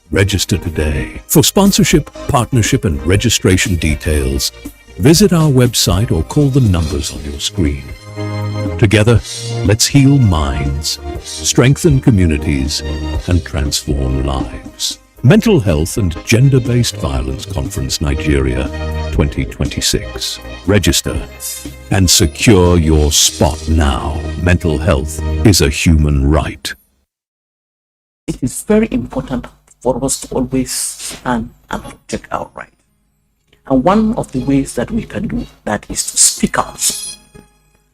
Register today. For sponsorship, partnership, and registration details, visit our website or call the numbers on your screen. Together, let's heal minds, strengthen communities, and transform lives. Mental Health and Gender-Based Violence Conference Nigeria 2026. Register and secure your spot now. Mental health is a human right. It is very important for us to always stand and protect our right. And one of the ways that we can do that is to speak out.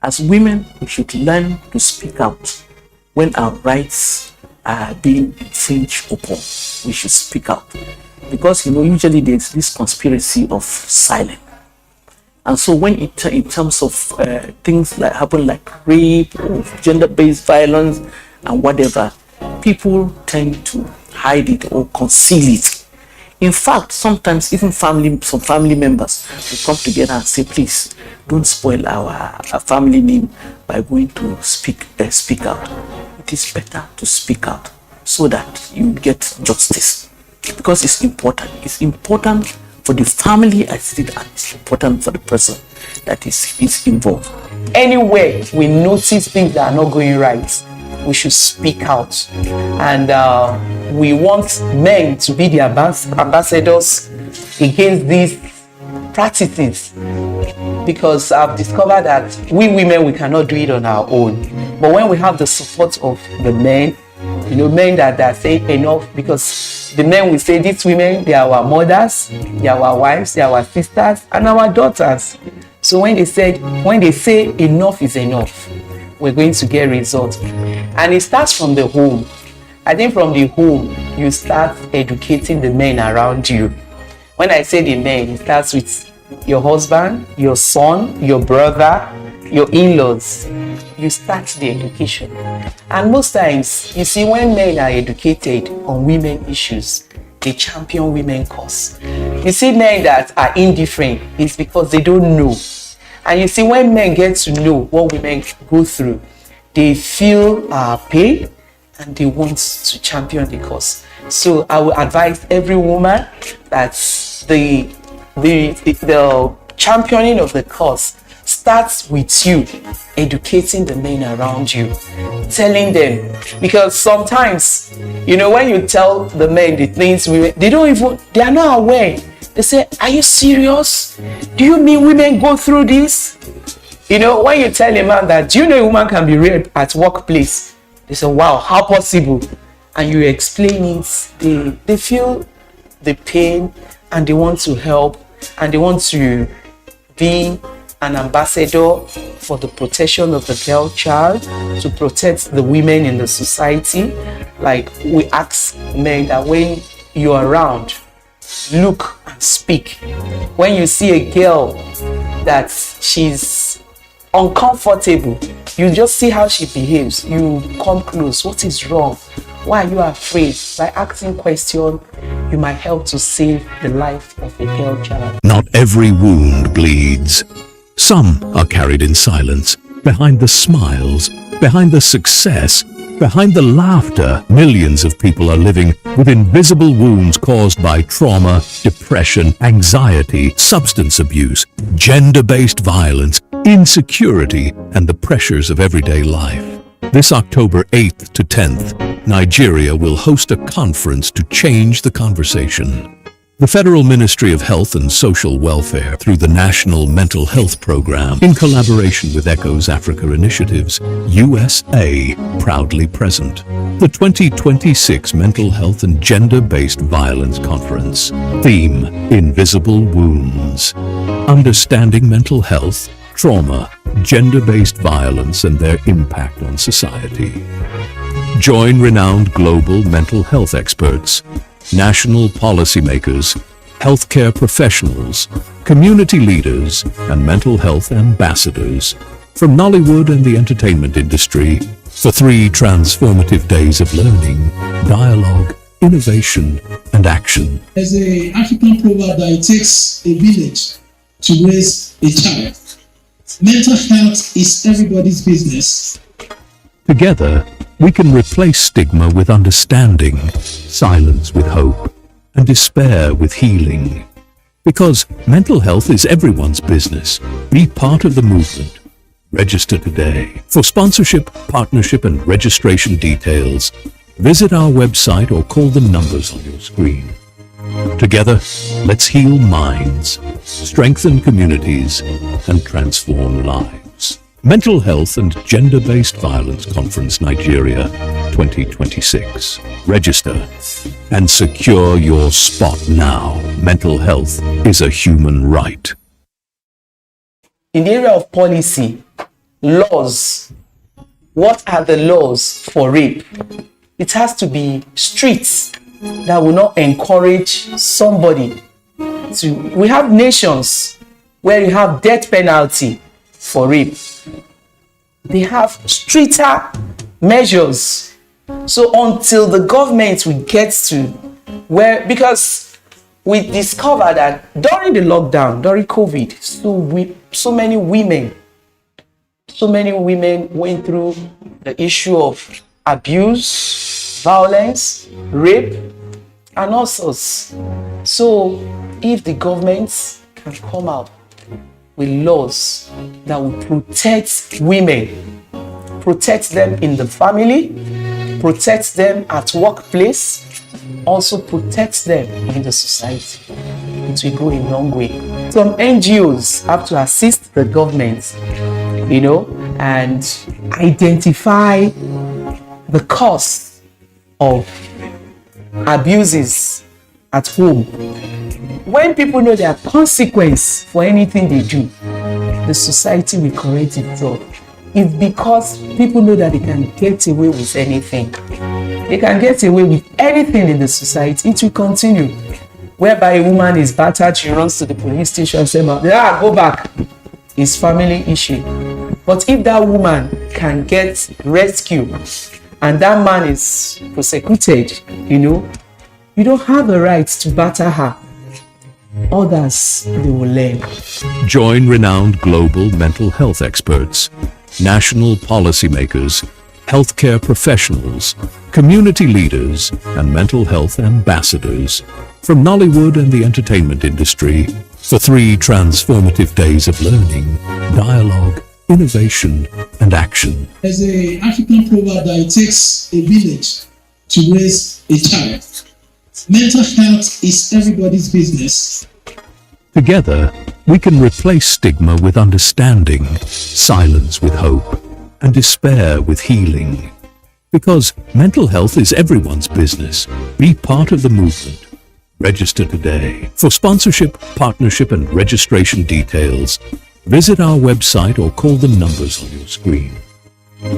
As women, we should learn to speak out when our rights are being infringed upon. We should speak out. Because, usually there's this conspiracy of silence. And so when in terms of things that happen like rape or gender-based violence and whatever, people tend to hide it or conceal it. In fact, sometimes even some family members will come together and say, please, don't spoil our family name by going to speak out. It is better to speak out so that you get justice. Because it's important. It's important for the family as it is, and it's important for the person that is involved. Anywhere we notice things that are not going right, we should speak out. And we want men to be the ambassadors against these practices, because I've discovered that we women, we cannot do it on our own. But when we have the support of the men, men that say enough, because the men will say, these women, they are our mothers, they are our wives, they are our sisters, and our daughters. So when they say enough is enough, we're going to get results. And it starts from the home. I think from the home, you start educating the men around you. When I say the men, it starts with your husband, your son, your brother, your in-laws. You start the education. And most times, you see, when men are educated on women issues, they champion women cause. You see, men that are indifferent, it's because they don't know. And you see, when men get to know what women go through, they feel pain and they want to champion the cause. So I will advise every woman that the championing of the cause starts with you educating the men around you, telling them, because sometimes, when you tell the men the things they are not aware. They say, are you serious? Do you mean women go through this? When you tell a man that, do you know a woman can be raped at workplace? They say, wow, how possible? And you explain it, they feel the pain and they want to help and they want to be an ambassador for the protection of the girl child, to protect the women in the society. Like we ask men that when you're around, look and speak. When you see a girl that she's uncomfortable, you just see how she behaves. You come close. What is wrong? Why are you afraid? By asking questions, you might help to save the life of a girl child. Not every wound bleeds. Some are carried in silence, behind the smiles, behind the success, behind the laughter. Millions of people are living with invisible wounds caused by trauma, depression, anxiety, substance abuse, gender-based violence, insecurity, and the pressures of everyday life. This October 8th to 10th, Nigeria will host a conference to change the conversation. The Federal Ministry of Health and Social Welfare, through the National Mental Health Program, in collaboration with ECHO's Africa Initiatives, USA, proudly present. The 2026 Mental Health and Gender-Based Violence Conference. Theme, Invisible Wounds. Understanding mental health, trauma, gender-based violence, and their impact on society. Join renowned global mental health experts, national policymakers, healthcare professionals, community leaders, and mental health ambassadors from Nollywood and the entertainment industry for 3 transformative days of learning, dialogue, innovation, and action. There's an African proverb that it takes a village to raise a child. Mental health is everybody's business. Together, we can replace stigma with understanding, silence with hope, and despair with healing. Because mental health is everyone's business. Be part of the movement. Register today. For sponsorship, partnership, and registration details, visit our website or call the numbers on your screen. Together, let's heal minds, strengthen communities, and transform lives. Mental Health and Gender-Based Violence Conference Nigeria 2026. Register and secure your spot now. Mental health is a human right. In the area of policy, laws, what are the laws for rape? It has to be strict, that will not encourage somebody to. We have nations where you have death penalty for rape. They have stricter measures. So until the government will get to where, because we discovered that during the lockdown, during COVID, so many women went through the issue of abuse, violence, rape, and all sorts. So if the government can come out with laws that will protect women, protect them in the family, protect them at workplace, also protect them in the society, it will go a long way. Some NGOs have to assist the government, and identify the cause of abuses at home. When people know there are consequences for anything they do, the society will correct itself. It's because people know that they can get away with anything. They can get away with anything in the society. It will continue. Whereby a woman is battered, she runs to the police station and says, go back. It's family issue. But if that woman can get rescued and that man is prosecuted, you don't have the right to batter her. Others, they will learn. Join renowned global mental health experts, national policymakers, healthcare professionals, community leaders, and mental health ambassadors from Nollywood and the entertainment industry for 3 transformative days of learning, dialogue, innovation, and action. There's an African proverb that it takes a village to raise a child. Mental health is everybody's business. Together, we can replace stigma with understanding, silence with hope, and despair with healing. Because mental health is everyone's business. Be part of the movement. Register today. For sponsorship, partnership, and registration details, visit our website or call the numbers on your screen.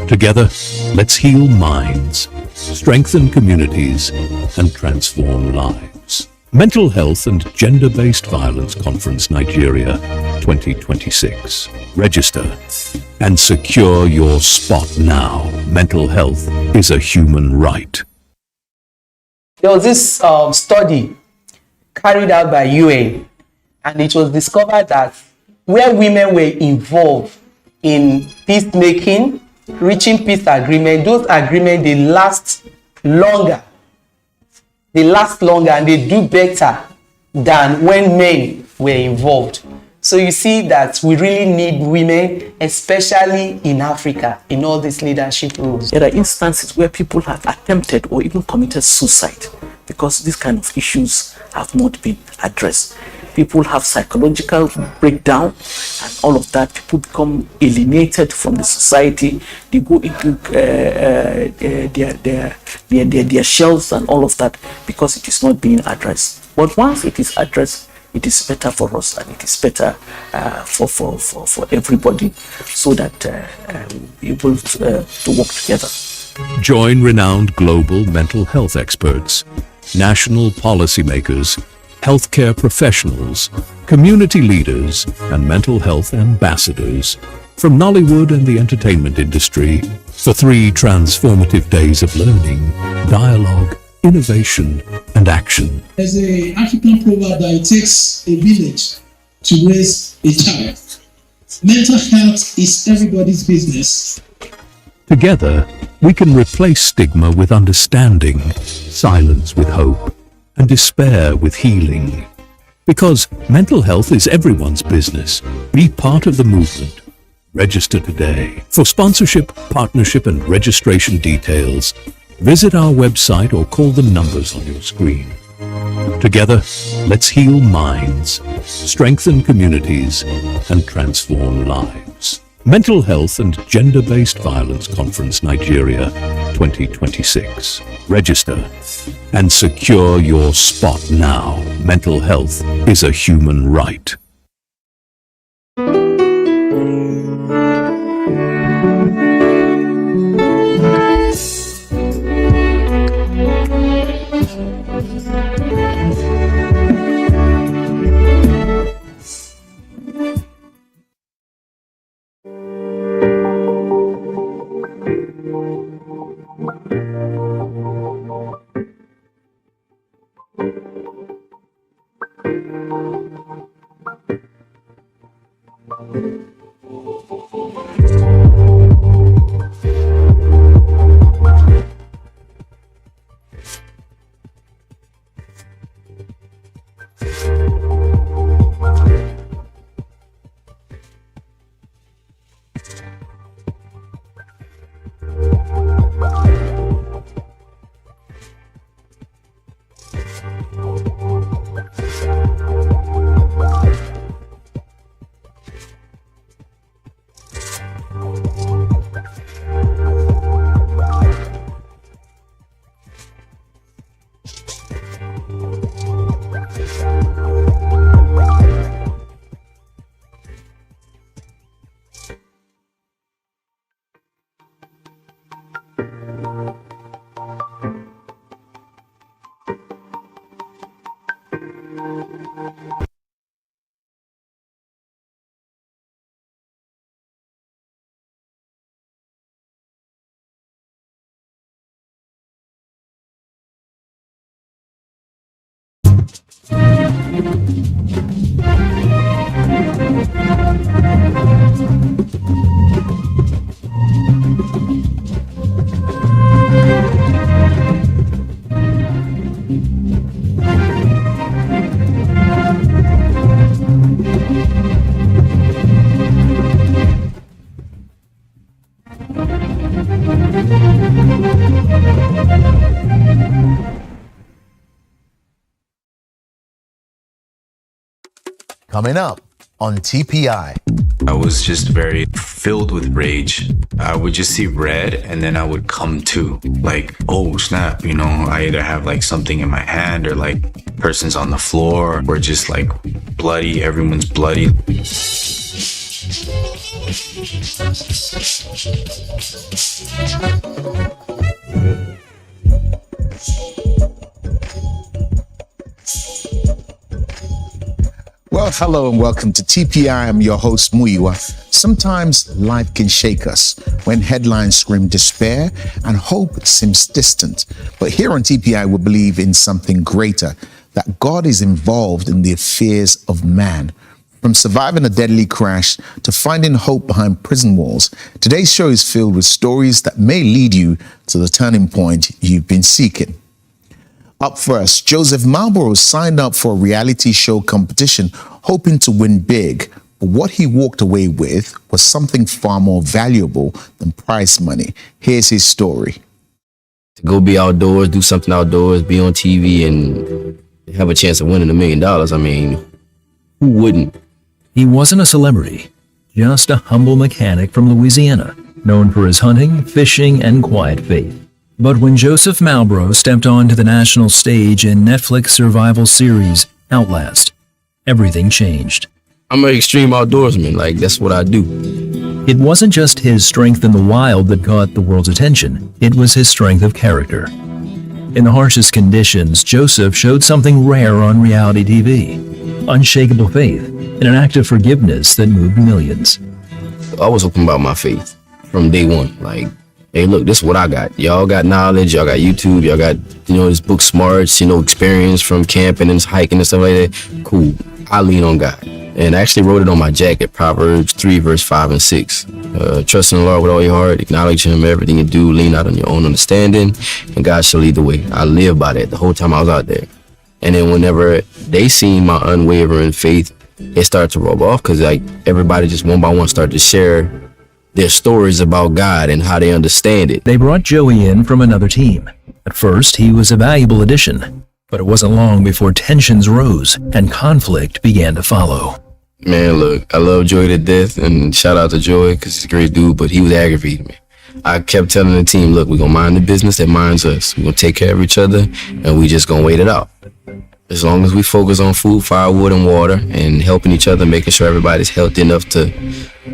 Together, let's heal minds, strengthen communities, and transform lives. Mental Health and Gender-Based Violence Conference Nigeria 2026. Register and secure your spot now. Mental health is a human right. There was this study carried out by UN, and it was discovered that where women were involved in peacemaking, reaching peace agreement, those agreements, they last longer. They last longer and they do better than when men were involved. So you see that we really need women, especially in Africa, in all these leadership roles. There are instances where people have attempted or even committed suicide because these kind of issues have not been addressed. People have psychological breakdown and all of that. People become alienated from the society. They go into their shells and all of that because it is not being addressed. But once it is addressed, it is better for us and it is better for everybody, so that we're able to work together. Join renowned global mental health experts, national policymakers, healthcare professionals, community leaders, and mental health ambassadors from Nollywood and the entertainment industry for 3 transformative days of learning, dialogue, innovation, and action. There's an African proverb that it takes a village to raise a child. Mental health is everybody's business. Together, we can replace stigma with understanding, silence with hope, and despair with healing. Because mental health is everyone's business. Be part of the movement. Register today. For sponsorship, partnership, and registration details, visit our website or call the numbers on your screen. Together, let's heal minds, strengthen communities, and transform lives. Mental Health and Gender-Based Violence Conference Nigeria 2026. Register and secure your spot now. Mental health is a human right. Coming up on TPI. I was just very filled with rage. I would just see red and then I would come to, like, oh snap, you know, I either have like something in my hand or like person's on the floor or just like bloody, everyone's bloody. Well, hello and welcome to TPI. I'm your host, Muyiwa. Sometimes life can shake us when headlines scream despair and hope seems distant. But here on TPI, we believe in something greater, that God is involved in the affairs of man. From surviving a deadly crash to finding hope behind prison walls, today's show is filled with stories that may lead you to the turning point you've been seeking. Up first, Joseph Marlborough signed up for a reality show competition hoping to win big, but what he walked away with was something far more valuable than prize money. Here's his story. To go be outdoors, do something outdoors, be on TV, and have a chance of winning $1 million, I mean, who wouldn't? He wasn't a celebrity, just a humble mechanic from Louisiana, known for his hunting, fishing, and quiet faith. But when Joseph Marlborough stepped onto the national stage in Netflix survival series Outlast, everything changed. I'm an extreme outdoorsman, like that's what I do. It wasn't just his strength in the wild that caught the world's attention, it was his strength of character. In the harshest conditions, Joseph showed something rare on reality TV, unshakable faith, and an act of forgiveness that moved millions. I was open about my faith from day one, like hey, look, this is what I got. Y'all got knowledge, y'all got YouTube, y'all got, this book smarts, experience from camping and hiking and stuff like that. Cool. I lean on God. And I actually wrote it on my jacket, Proverbs 3, verse 5 and 6. Trust in the Lord with all your heart, acknowledge him, everything you do, lean out on your own understanding, and God shall lead the way. I lived by that the whole time I was out there. And then whenever they seen my unwavering faith, it started to rub off because everybody just one by one started to share their stories about God and how they understand it. They brought Joey in from another team. At first, he was a valuable addition, but it wasn't long before tensions rose and conflict began to follow. Man, look, I love Joey to death, and shout out to Joey because he's a great dude, but he was aggravating me. I kept telling the team, look, we're going to mind the business that minds us. We're going to take care of each other, and we just going to wait it out. As long as we focus on food, firewood, and water, and helping each other, making sure everybody's healthy enough to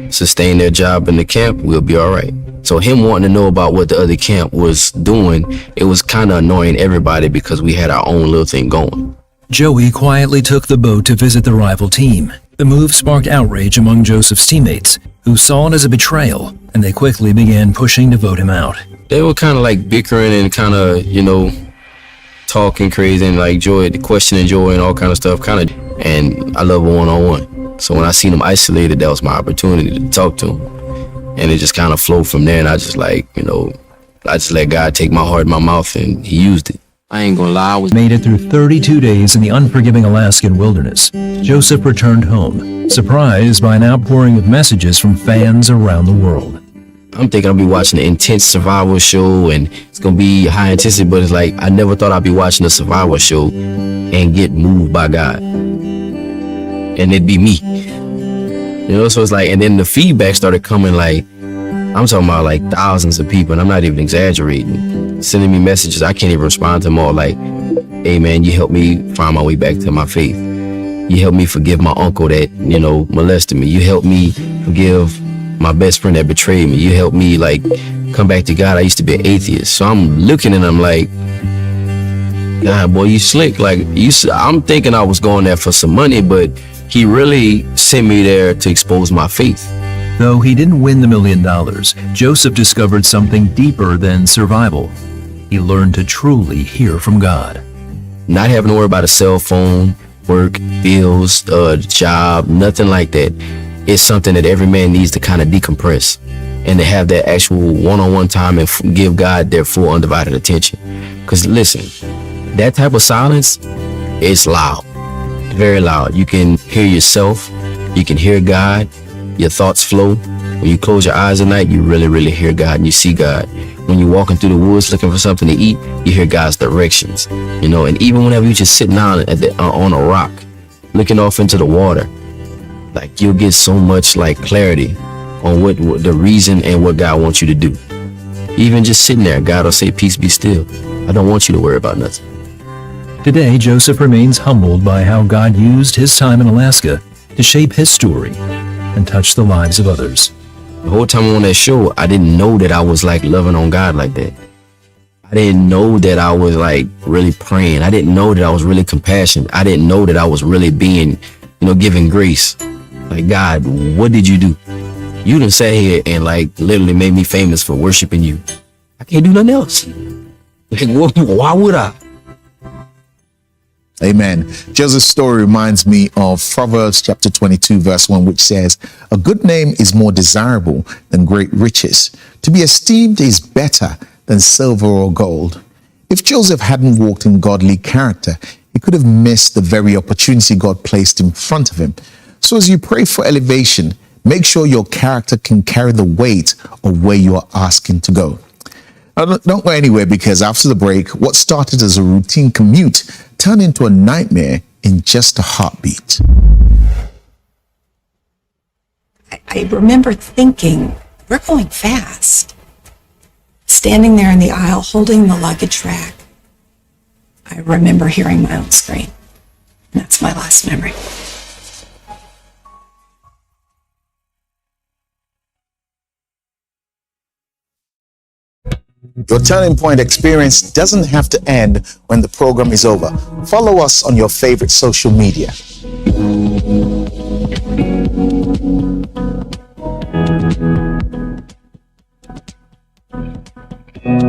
sustain their job in the camp, we'll be all right. So him wanting to know about what the other camp was doing, it was kind of annoying everybody because we had our own little thing going. Joey quietly took the boat to visit the rival team. The move sparked outrage among Joseph's teammates, who saw it as a betrayal, and they quickly began pushing to vote him out. They were kind of bickering and kind of, talking crazy and Joy, questioning Joy and all kind of stuff, and I love a one-on-one. So when I seen him isolated, that was my opportunity to talk to him. And it just kind of flowed from there, and I just I just let God take my heart in my mouth, and he used it. I ain't gonna lie, I was made it through 32 days in the unforgiving Alaskan wilderness. Joseph returned home, surprised by an outpouring of messages from fans around the world. I'm thinking I'll be watching an intense survival show and it's gonna be high intensity, but it's I never thought I'd be watching a survival show and get moved by God. And it'd be me. So it's and then the feedback started coming I'm talking about thousands of people, and I'm not even exaggerating, sending me messages. I can't even respond to them all hey man, you helped me find my way back to my faith. You helped me forgive my uncle that, molested me. You helped me forgive my best friend that betrayed me. You helped me come back to God. I used to be an atheist. So I'm looking and I'm God, boy, you slick. I'm thinking I was going there for some money, but he really sent me there to expose my faith. Though he didn't win the $1 million, Joseph discovered something deeper than survival. He learned to truly hear from God. Not having to worry about a cell phone, work, bills, job, nothing like that. It's something that every man needs to kind of decompress and to have that actual one-on-one time and give God their full undivided attention. Because listen, that type of silence is loud, very loud. You can hear yourself, you can hear God, your thoughts flow. When you close your eyes at night, you really, really hear God and you see God. When you're walking through the woods looking for something to eat, you hear God's directions, and even whenever you're just sitting down on a rock, looking off into the water, you'll get so much clarity on what the reason and what God wants you to do. Even just sitting there, God will say, peace be still. I don't want you to worry about nothing. Today, Joseph remains humbled by how God used his time in Alaska to shape his story and touch the lives of others. The whole time I'm on that show, I didn't know that I was loving on God like that. I didn't know that I was really praying. I didn't know that I was really compassionate. I didn't know that I was really being, giving grace. God, what did you do? You done sat here and literally made me famous for worshiping you. I can't do nothing else. Why would I? Amen. Joseph's story reminds me of Proverbs chapter 22, verse 1, which says, "A good name is more desirable than great riches. To be esteemed is better than silver or gold." If Joseph hadn't walked in godly character, he could have missed the very opportunity God placed in front of him. So as you pray for elevation, make sure your character can carry the weight of where you are asking to go. Now, don't go anywhere, because after the break, what started as a routine commute turned into a nightmare in just a heartbeat. I remember thinking, we're going fast. Standing there in the aisle, holding the luggage rack, I remember hearing my own scream. And that's my last memory. Your Turning Point experience doesn't have to end when the program is over. Follow us on your favorite social media. Welcome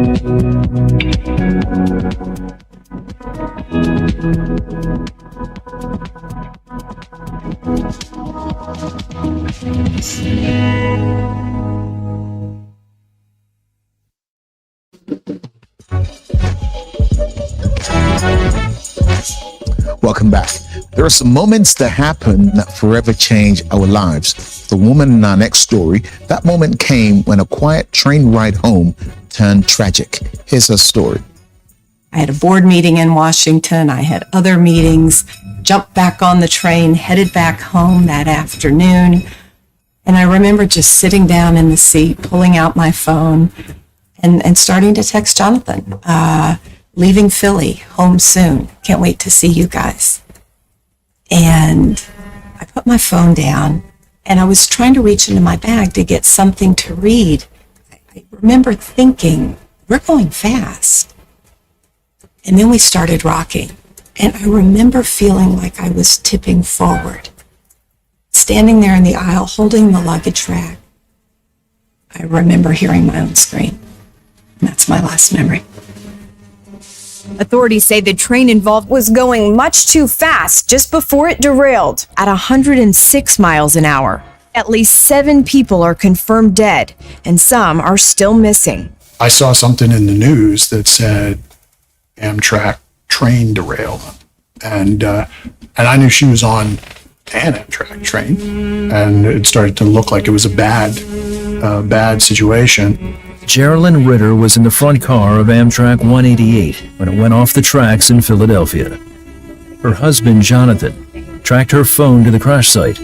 back. There are some moments that happen that forever change our lives. The woman in our next story, that moment came when a quiet train ride home turned tragic. Here's her story. I had a board meeting in Washington. I had other meetings, jumped back on the train, headed back home that afternoon. And I remember just sitting down in the seat, pulling out my phone and starting to text Jonathan, leaving Philly, home soon. Can't wait to see you guys. And I put my phone down and I was trying to reach into my bag to get something to read. I remember thinking, we're going fast. And then we started rocking. And I remember feeling like I was tipping forward, standing there in the aisle, holding the luggage rack. I remember hearing my own scream. And that's my last memory. Authorities say the train involved was going much too fast just before it derailed at 106 miles an hour. At least 7 people are confirmed dead, and some are still missing. I saw something in the news that said Amtrak train derailed, and I knew she was on an Amtrak train, and it started to look like it was a bad situation. Geraldine Ritter was in the front car of Amtrak 188 when it went off the tracks in Philadelphia. Her husband, Jonathan, tracked her phone to the crash site,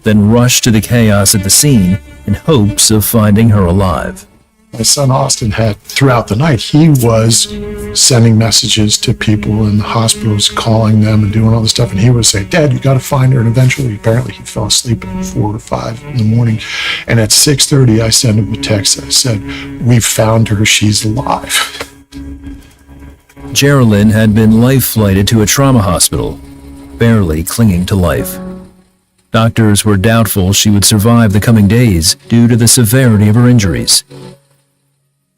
then rushed to the chaos at the scene in hopes of finding her alive. My son Austin had, throughout the night, he was sending messages to people in the hospitals, calling them and doing all this stuff. And he would say, Dad, you got to find her. And eventually, apparently, he fell asleep at 4 or 5 in the morning. And at 6:30, I sent him a text. I said, we've found her. She's alive. Geraldine had been life-flighted to a trauma hospital, barely clinging to life. Doctors were doubtful she would survive the coming days due to the severity of her injuries.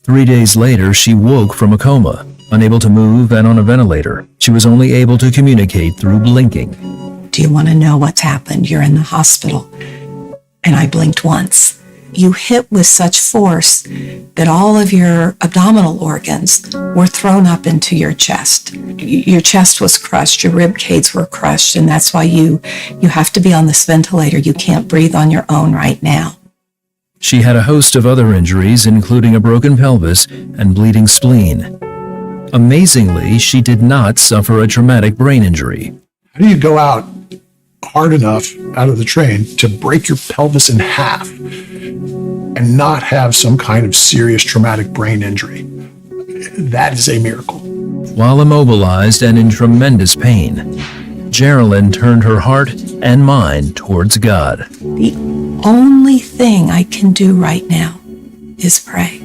3 days later, she woke from a coma, unable to move and on a ventilator. She was only able to communicate through blinking. Do you want to know what's happened? You're in the hospital. And I blinked once. You hit with such force that all of your abdominal organs were thrown up into your chest. Your chest was crushed, your rib cage were crushed, and that's why you have to be on this ventilator. You can't breathe on your own right now. She had a host of other injuries, including a broken pelvis and bleeding spleen. Amazingly, she did not suffer a traumatic brain injury. How do you go out hard enough out of the train to break your pelvis in half and not have some kind of serious traumatic brain injury? That is a miracle. While immobilized and in tremendous pain, Geraldine turned her heart and mind towards God. The only thing I can do right now is pray.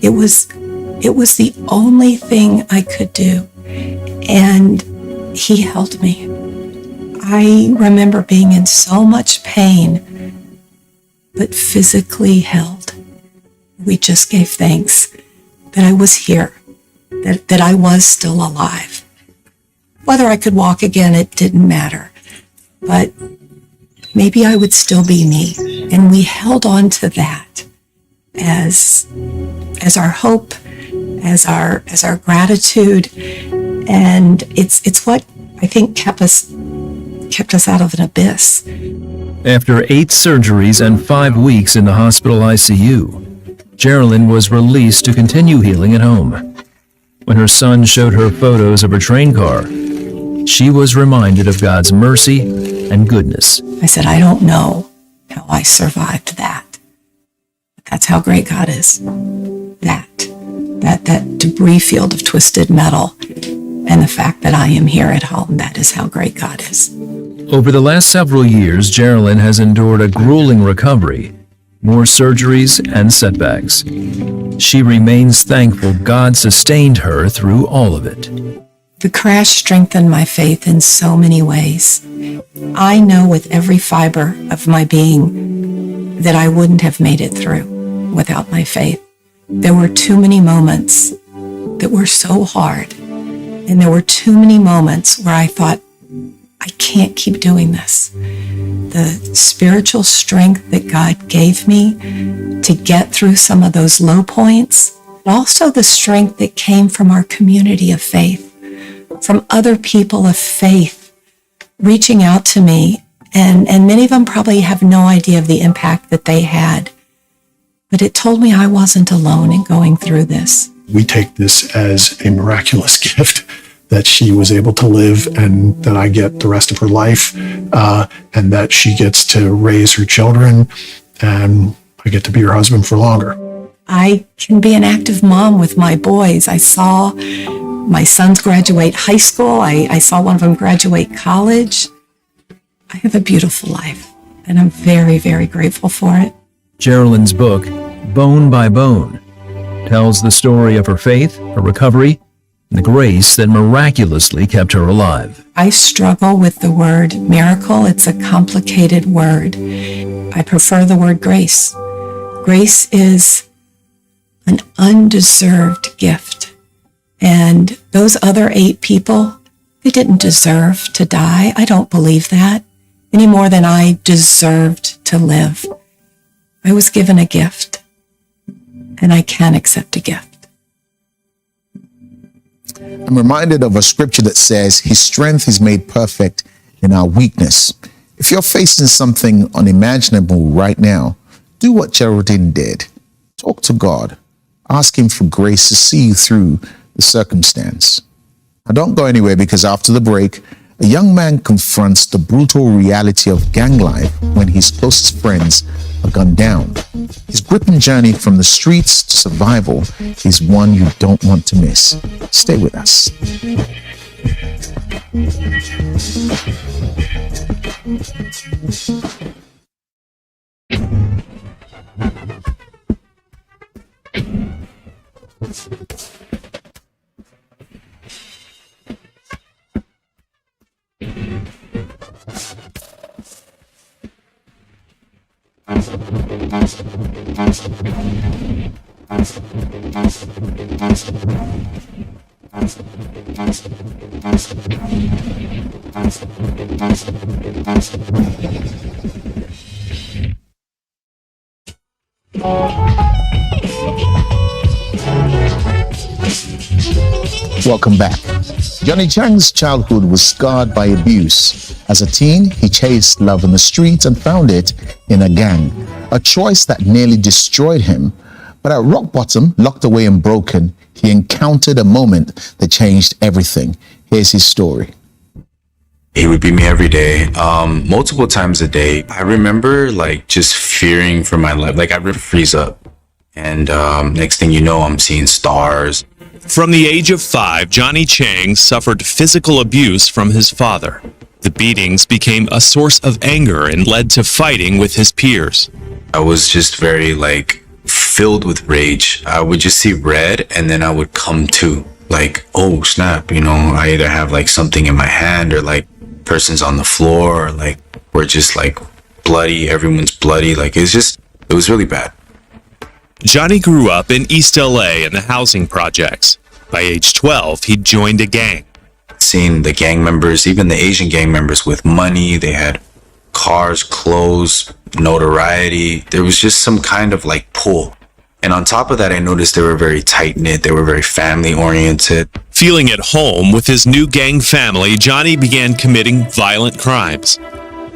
It was the only thing I could do. And he held me. I remember being in so much pain, but physically held. We just gave thanks that I was here, that I was still alive. Whether I could walk again, it didn't matter. But maybe I would still be me. And we held on to that as our hope, as our gratitude. And it's what I think kept us out of an abyss. After 8 surgeries and 5 weeks in the hospital ICU, Geraldine was released to continue healing at home. When her son showed her photos of her train car, she was reminded of God's mercy and goodness. I said, I don't know how I survived that. That's how great God is. That debris field of twisted metal and the fact that I am here at home, that is how great God is. Over the last several years, Geraldine has endured a grueling recovery, more surgeries and setbacks. She remains thankful God sustained her through all of it. The crash strengthened my faith in so many ways. I know with every fiber of my being that I wouldn't have made it through without my faith. There were too many moments that were so hard. And there were too many moments where I thought, I can't keep doing this. The spiritual strength that God gave me to get through some of those low points, but also the strength that came from our community of faith, from other people of faith reaching out to me. And many of them probably have no idea of the impact that they had. But it told me I wasn't alone in going through this. We take this as a miraculous gift that she was able to live and that I get the rest of her life, and that she gets to raise her children and I get to be her husband for longer. I can be an active mom with my boys. I saw my sons graduate high school. I saw one of them graduate college. I have a beautiful life, and I'm very, very grateful for it. Geraldine's book, Bone by Bone, tells the story of her faith, her recovery, and the grace that miraculously kept her alive. I struggle with the word miracle. It's a complicated word. I prefer the word grace. Grace is an undeserved gift. And those other 8 people, they didn't deserve to die. I don't believe that any more than I deserved to live. I was given a gift, and I can accept a gift. I'm reminded of a scripture that says, His strength is made perfect in our weakness. If you're facing something unimaginable right now, do what Geraldine did. Talk to God. Ask Him for grace to see you through the circumstance. Now don't go anywhere, because after the break, a young man confronts the brutal reality of gang life when his closest friends are gunned down. His gripping journey from the streets to survival is one you don't want to miss. Stay with us. Welcome back. Johnny Chang's childhood was scarred by abuse. As a teen, he chased love in the streets and found it in a gang, a choice that nearly destroyed him. But at rock bottom, locked away and broken, he encountered a moment that changed everything. Here's his story. He would beat me every day, multiple times a day. I remember like just fearing for my life. Like I would freeze up. And next thing you know, I'm seeing stars. From the age of 5, Johnny Chang suffered physical abuse from his father. The beatings became a source of anger and led to fighting with his peers. I was just very like filled with rage. I would just see red and then I would come to like, oh snap, you know, I either have like something in my hand or like person's on the floor or like we're just like bloody, everyone's bloody. Like it was really bad. Johnny grew up in East LA in the housing projects. By age 12, he joined a gang. Seeing the gang members, even the Asian gang members with money, they had cars, clothes, notoriety. There was just some kind of like pull. And on top of that, I noticed they were very tight-knit. They were very family-oriented. Feeling at home with his new gang family, Johnny began committing violent crimes.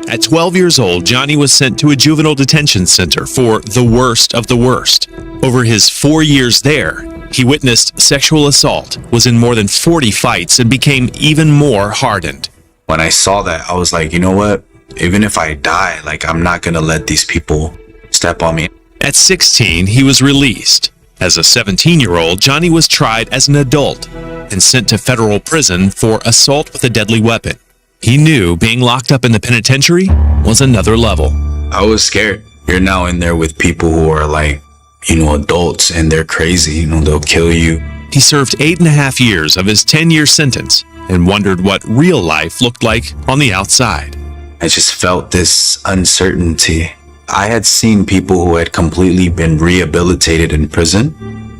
At 12 years old, Johnny was sent to a juvenile detention center for the worst of the worst. Over his 4 years there, he witnessed sexual assault, was in more than 40 fights, and became even more hardened. When I saw that, I was like, you know what? Even if I die, like I'm not going to let these people step on me. At 16, he was released. As a 17-year-old, Johnny was tried as an adult and sent to federal prison for assault with a deadly weapon. He knew being locked up in the penitentiary was another level. I was scared. You're now in there with people who are like, you know, adults, and they're crazy. You know, they'll kill you. He served 8.5 years of his 10-year sentence and wondered what real life looked like on the outside. I just felt this uncertainty. I had seen people who had completely been rehabilitated in prison,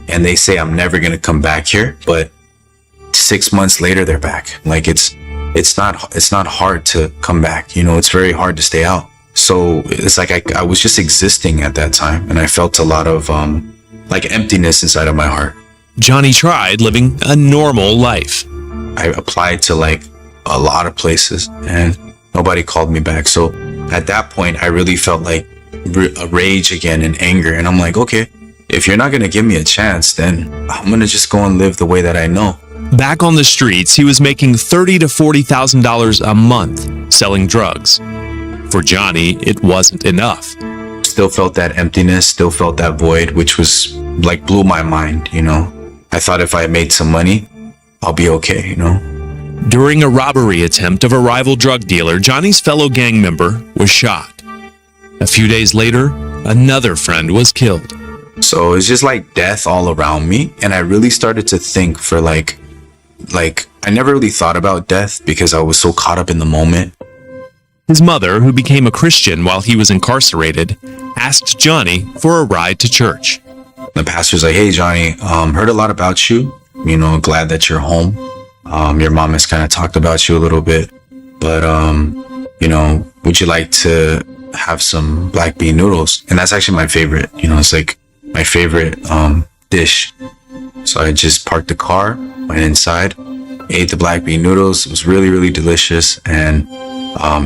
and they say I'm never going to come back here, but 6 months later they're back. Like it's not hard to come back. You know, it's very hard to stay out. So it's like I was just existing at that time, and I felt a lot of like emptiness inside of my heart. Johnny tried living a normal life. I applied to like a lot of places and nobody called me back. So at that point, I really felt like a rage again and anger. And I'm like, okay, if you're not going to give me a chance, then I'm going to just go and live the way that I know. Back on the streets, he was making $30,000 to $40,000 a month selling drugs. For Johnny, it wasn't enough. Still felt that emptiness, still felt that void, which was like blew my mind, you know. I thought if I made some money, I'll be okay, you know. During a robbery attempt of a rival drug dealer, Johnny's fellow gang member was shot. A few days later, another friend was killed. So it's just like death all around me. And I really started to think for like I never really thought about death because I was so caught up in the moment. His mother, who became a Christian while he was incarcerated, asked Johnny for a ride to church. The pastor's like, hey, Johnny, heard a lot about you. You know, glad that you're home. Your mom has kind of talked about you a little bit. But, you know, would you like to have some black bean noodles? And that's actually my favorite. You know, it's like my favorite dish. So I just parked the car, went inside, ate the black bean noodles. It was really, really delicious. And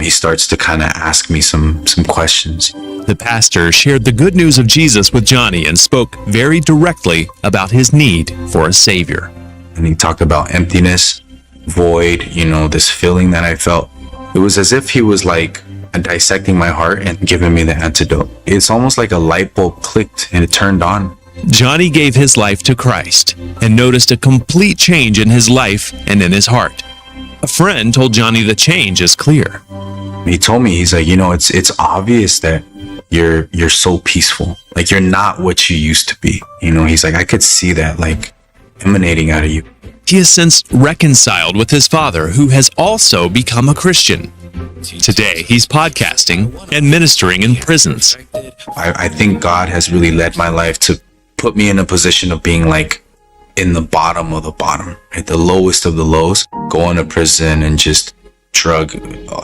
he starts to kind of ask me some questions. The pastor shared the good news of Jesus with Johnny and spoke very directly about his need for a savior. And he talked about emptiness, void, you know, this feeling that I felt. It was as if he was like dissecting my heart and giving me the antidote. It's almost like a light bulb clicked and it turned on. Johnny gave his life to Christ and noticed a complete change in his life and in his heart. A friend told Johnny the change is clear. He told me, he's like, you know, it's obvious that you're so peaceful. Like you're not what you used to be. You know, he's like, I could see that like emanating out of you. He has since reconciled with his father, who has also become a Christian. Today, he's podcasting and ministering in prisons. I think God has really led my life to put me in a position of being like in the bottom of the bottom, right? The lowest of the lows, going to prison and just drug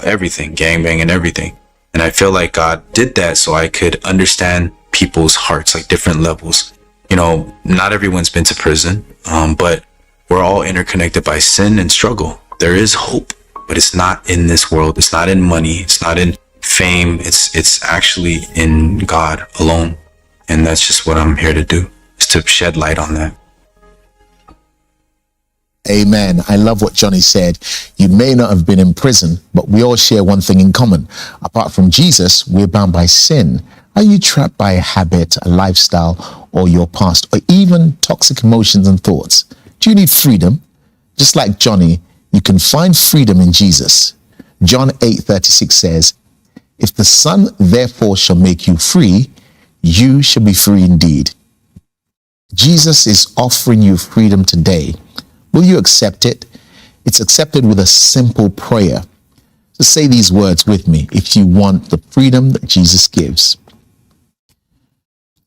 everything, gangbang and everything. And I feel like God did that so I could understand people's hearts, like different levels. You know, not everyone's been to prison, but we're all interconnected by sin and struggle. There is hope, but it's not in this world. It's not in money. It's not in fame. It's actually in God alone. And that's just what I'm here to do, is to shed light on that. Amen. I love what Johnny said. You may not have been in prison, but we all share one thing in common. Apart from Jesus, we're bound by sin. Are you trapped by a habit, a lifestyle, or your past, or even toxic emotions and thoughts? Do you need freedom? Just like Johnny, you can find freedom in Jesus. John 8:36 says, if the Son therefore shall make you free, you shall be free indeed. Jesus is offering you freedom today. Will you accept it? It's accepted with a simple prayer. So say these words with me if you want the freedom that Jesus gives.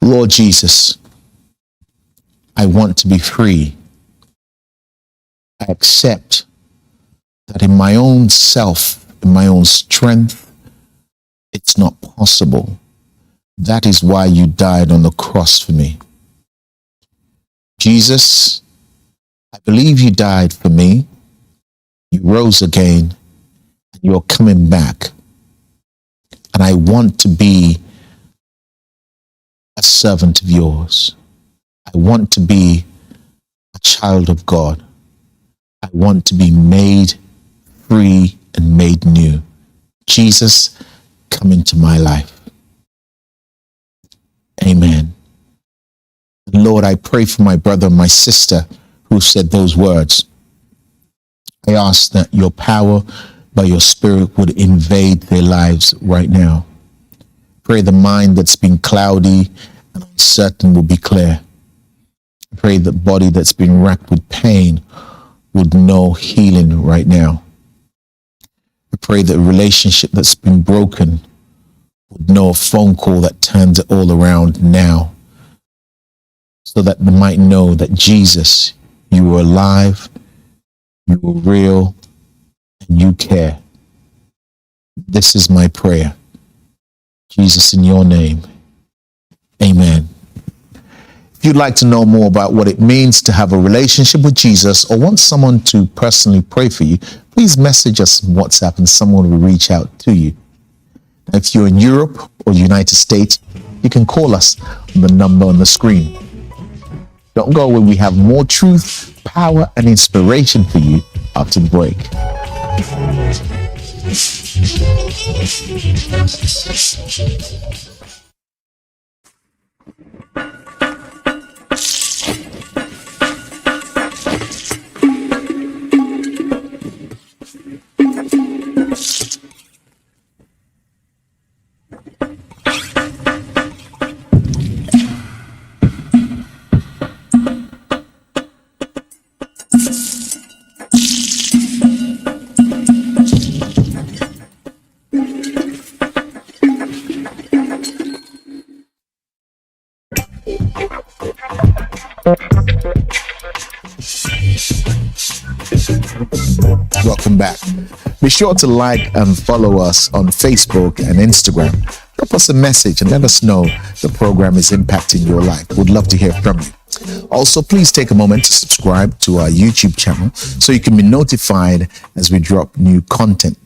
Lord Jesus, I want to be free. I accept that in my own self, in my own strength, it's not possible. That is why you died on the cross for me. Jesus, I believe you died for me. You rose again, and you're coming back. And I want to be a servant of yours. I want to be a child of God. I want to be made free and made new. Jesus, come into my life. Amen. Lord, I pray for my brother and my sister who said those words. I ask that your power by your Spirit would invade their lives right now. Pray the mind that's been cloudy and uncertain will be clear. Pray the body that's been racked with pain would know healing right now. I pray that a relationship that's been broken would know a phone call that turns it all around now. so that they might know that Jesus, you were alive, you were real, and you care. This is my prayer. Jesus, in your name, amen. If you'd like to know more about what it means to have a relationship with Jesus or want someone to personally pray for you, please message us on WhatsApp and someone will reach out to you. Now, if you're in Europe or the United States, you can call us on the number on the screen. Don't go away, we have more truth, power, and inspiration for you after the break. Welcome back. Be sure to like and follow us on Facebook and Instagram. Drop us a message and let us know the program is impacting your life. We'd love to hear from you. Also, please take a moment to subscribe to our YouTube channel so you can be notified as we drop new content.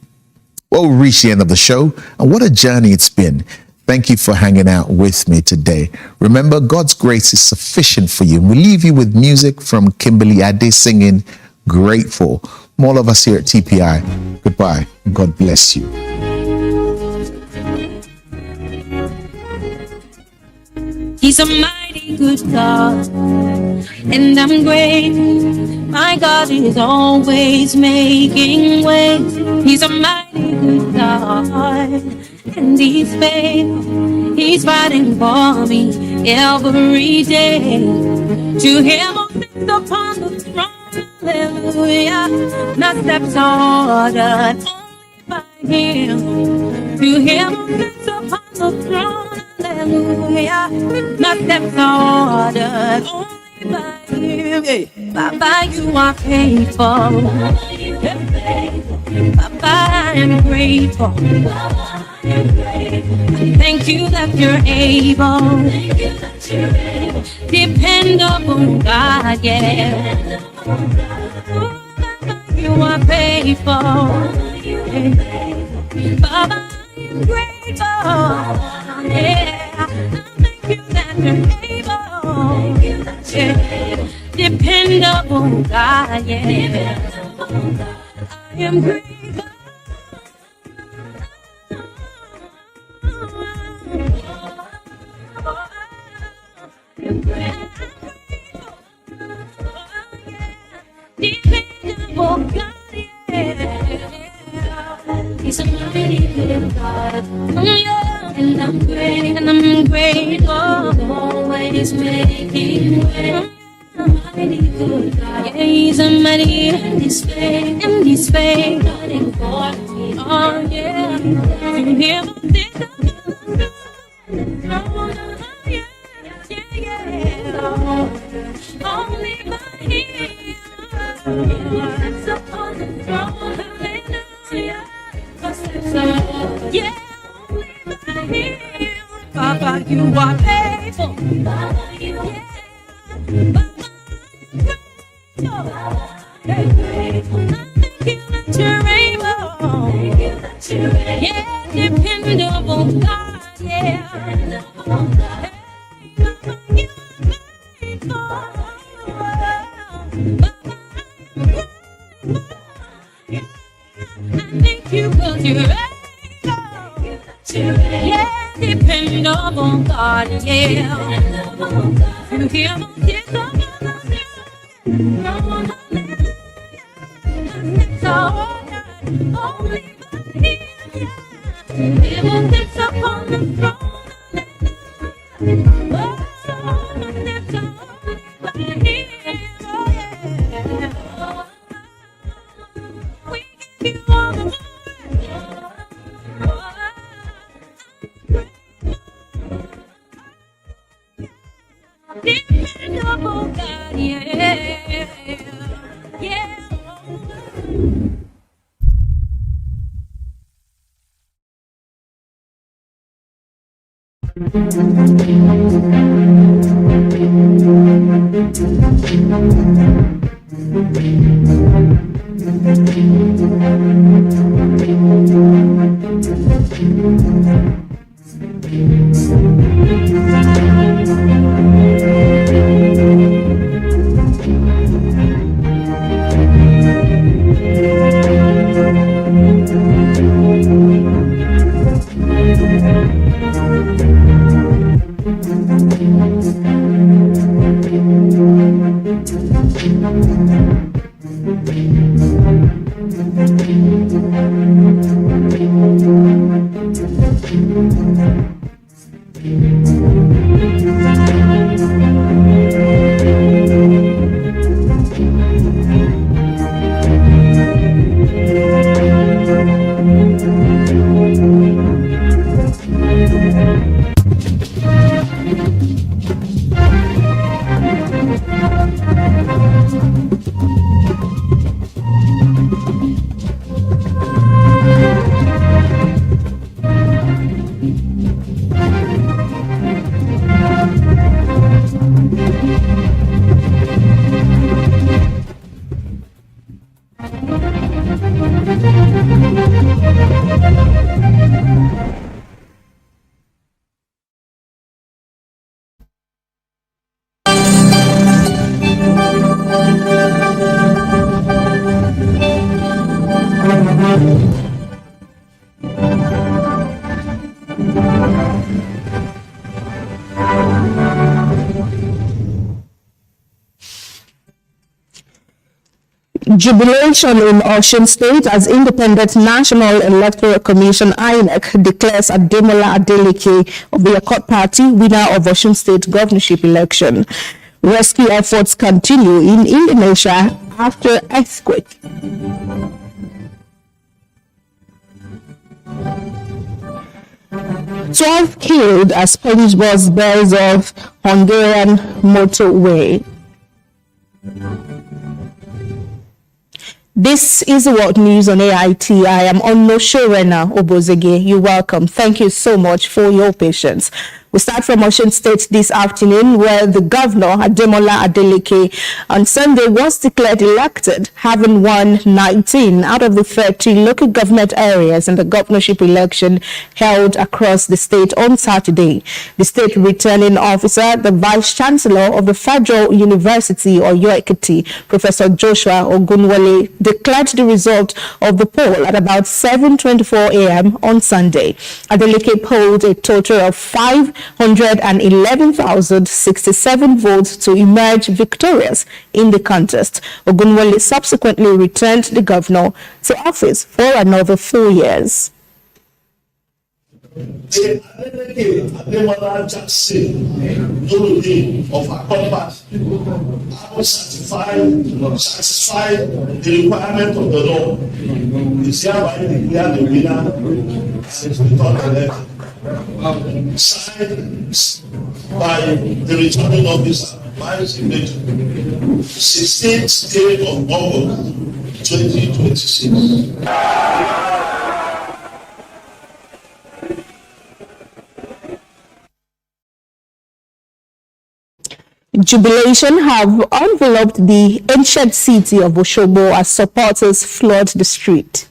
Well, we reached the end of the show, and what a journey it's been. Thank you for hanging out with me today. Remember, God's grace is sufficient for you. We leave you with music from Kimberly Ade singing Grateful. From all of us here at TPI, goodbye and God bless you. He's a mighty good God, and I'm grateful. My God is always making ways. He's a mighty good God, and He's faithful. He's fighting for me every day. To Him who sits upon the throne, hallelujah. My steps are ordered only by Him. To Him who sits upon the throne, hallelujah. My steps are ordered only by Him. Hey. Baba, you are faithful. Baba, I am grateful. Thank you that you're able. Dependable God, yeah. Baba, you are faithful. Baba, I am grateful. Yeah. Thank you that you're able. Yeah. Dependable God, yeah. I am grateful. Dependable God, yeah. He's a mighty good God. Yeah. And I'm grateful. Always making way. Mighty good God. Yeah, He's a mighty and His faith, running for me. Oh yeah, to Him only by Him. It's upon the throne, hallelujah. Yeah, only by Him. Baba, you are faithful. Baba, you are faithful. Yeah, dependable God, yeah. Thank you 'cause you're able. Yeah, dependable God, yeah. You hear my tears of it's all only by Him. Him sits upon the throne. Oh, it's only by Him. Oh, yeah. We give you all the glory. Dependable. oh God, yeah, yeah. Jubilation in Osun State as Independent National Electoral Commission (INEC) declares Ademola Adeleke of the Accord Party winner of Osun State governorship election. Rescue efforts continue in Indonesia after earthquake. "12 killed as police bus bears off Hungarian motorway." This is the World News on AIT. I am Onoshorena Obozege. You're welcome. Thank you so much for your patience. We start from Osun State this afternoon, where the governor, Ademola Adeleke, on Sunday was declared elected, having won 19 out of the 30 local government areas in the governorship election held across the state on Saturday. The state returning officer, the Vice Chancellor of the Federal University, Oyo Ekiti, Professor Joshua Ogunwole, declared the result of the poll at about 7:24 a.m. on Sunday. Adeleke polled a total of 511,067 votes to emerge victorious in the contest. Ogunwole subsequently returned the governor to office for another 4 years. The Ademola Jackson of Accord Party has satisfied the requirement of the law. Is hereby declared the winner since the third election. Signed by the returning officer, Vice Chancellor, 16th day of August 2026. Jubilation have enveloped the ancient city of Osogbo as supporters flood the street.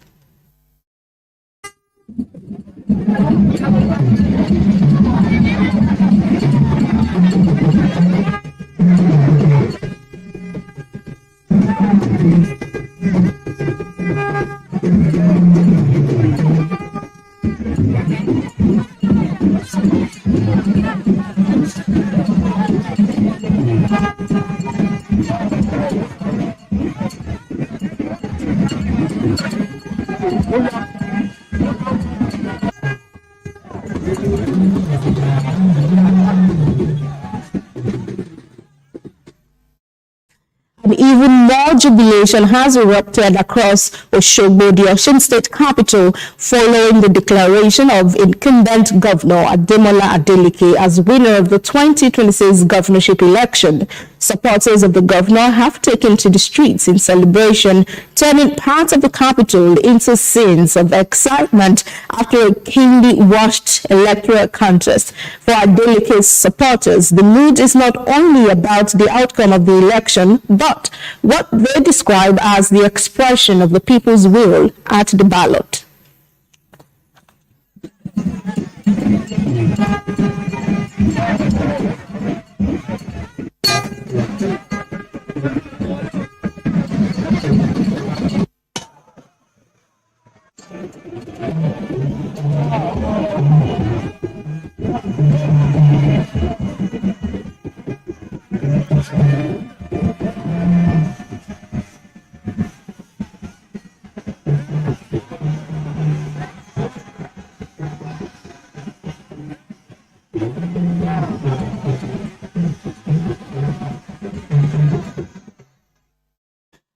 And even more jubilation has erupted across Osogbo, the Osun State capital, following the declaration of incumbent Governor Ademola Adeleke as winner of the 2026 governorship election. Supporters of the governor have taken to the streets in celebration, turning part of the capital into scenes of excitement after a keenly watched electoral contest. For Adelike's supporters, the mood is not only about the outcome of the election, but what they describe as the expression of the people's will at the ballot.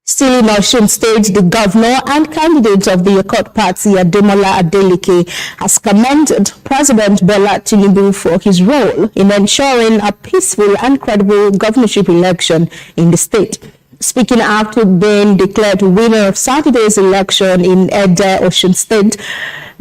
Still in Osun State, the governor and candidate of the Accord Party, Ademola Adeleke, has commended President Bola Tinubu for his role in ensuring a peaceful and credible governorship election in the state. Speaking after being declared winner of Saturday's election in Ede, Osun State,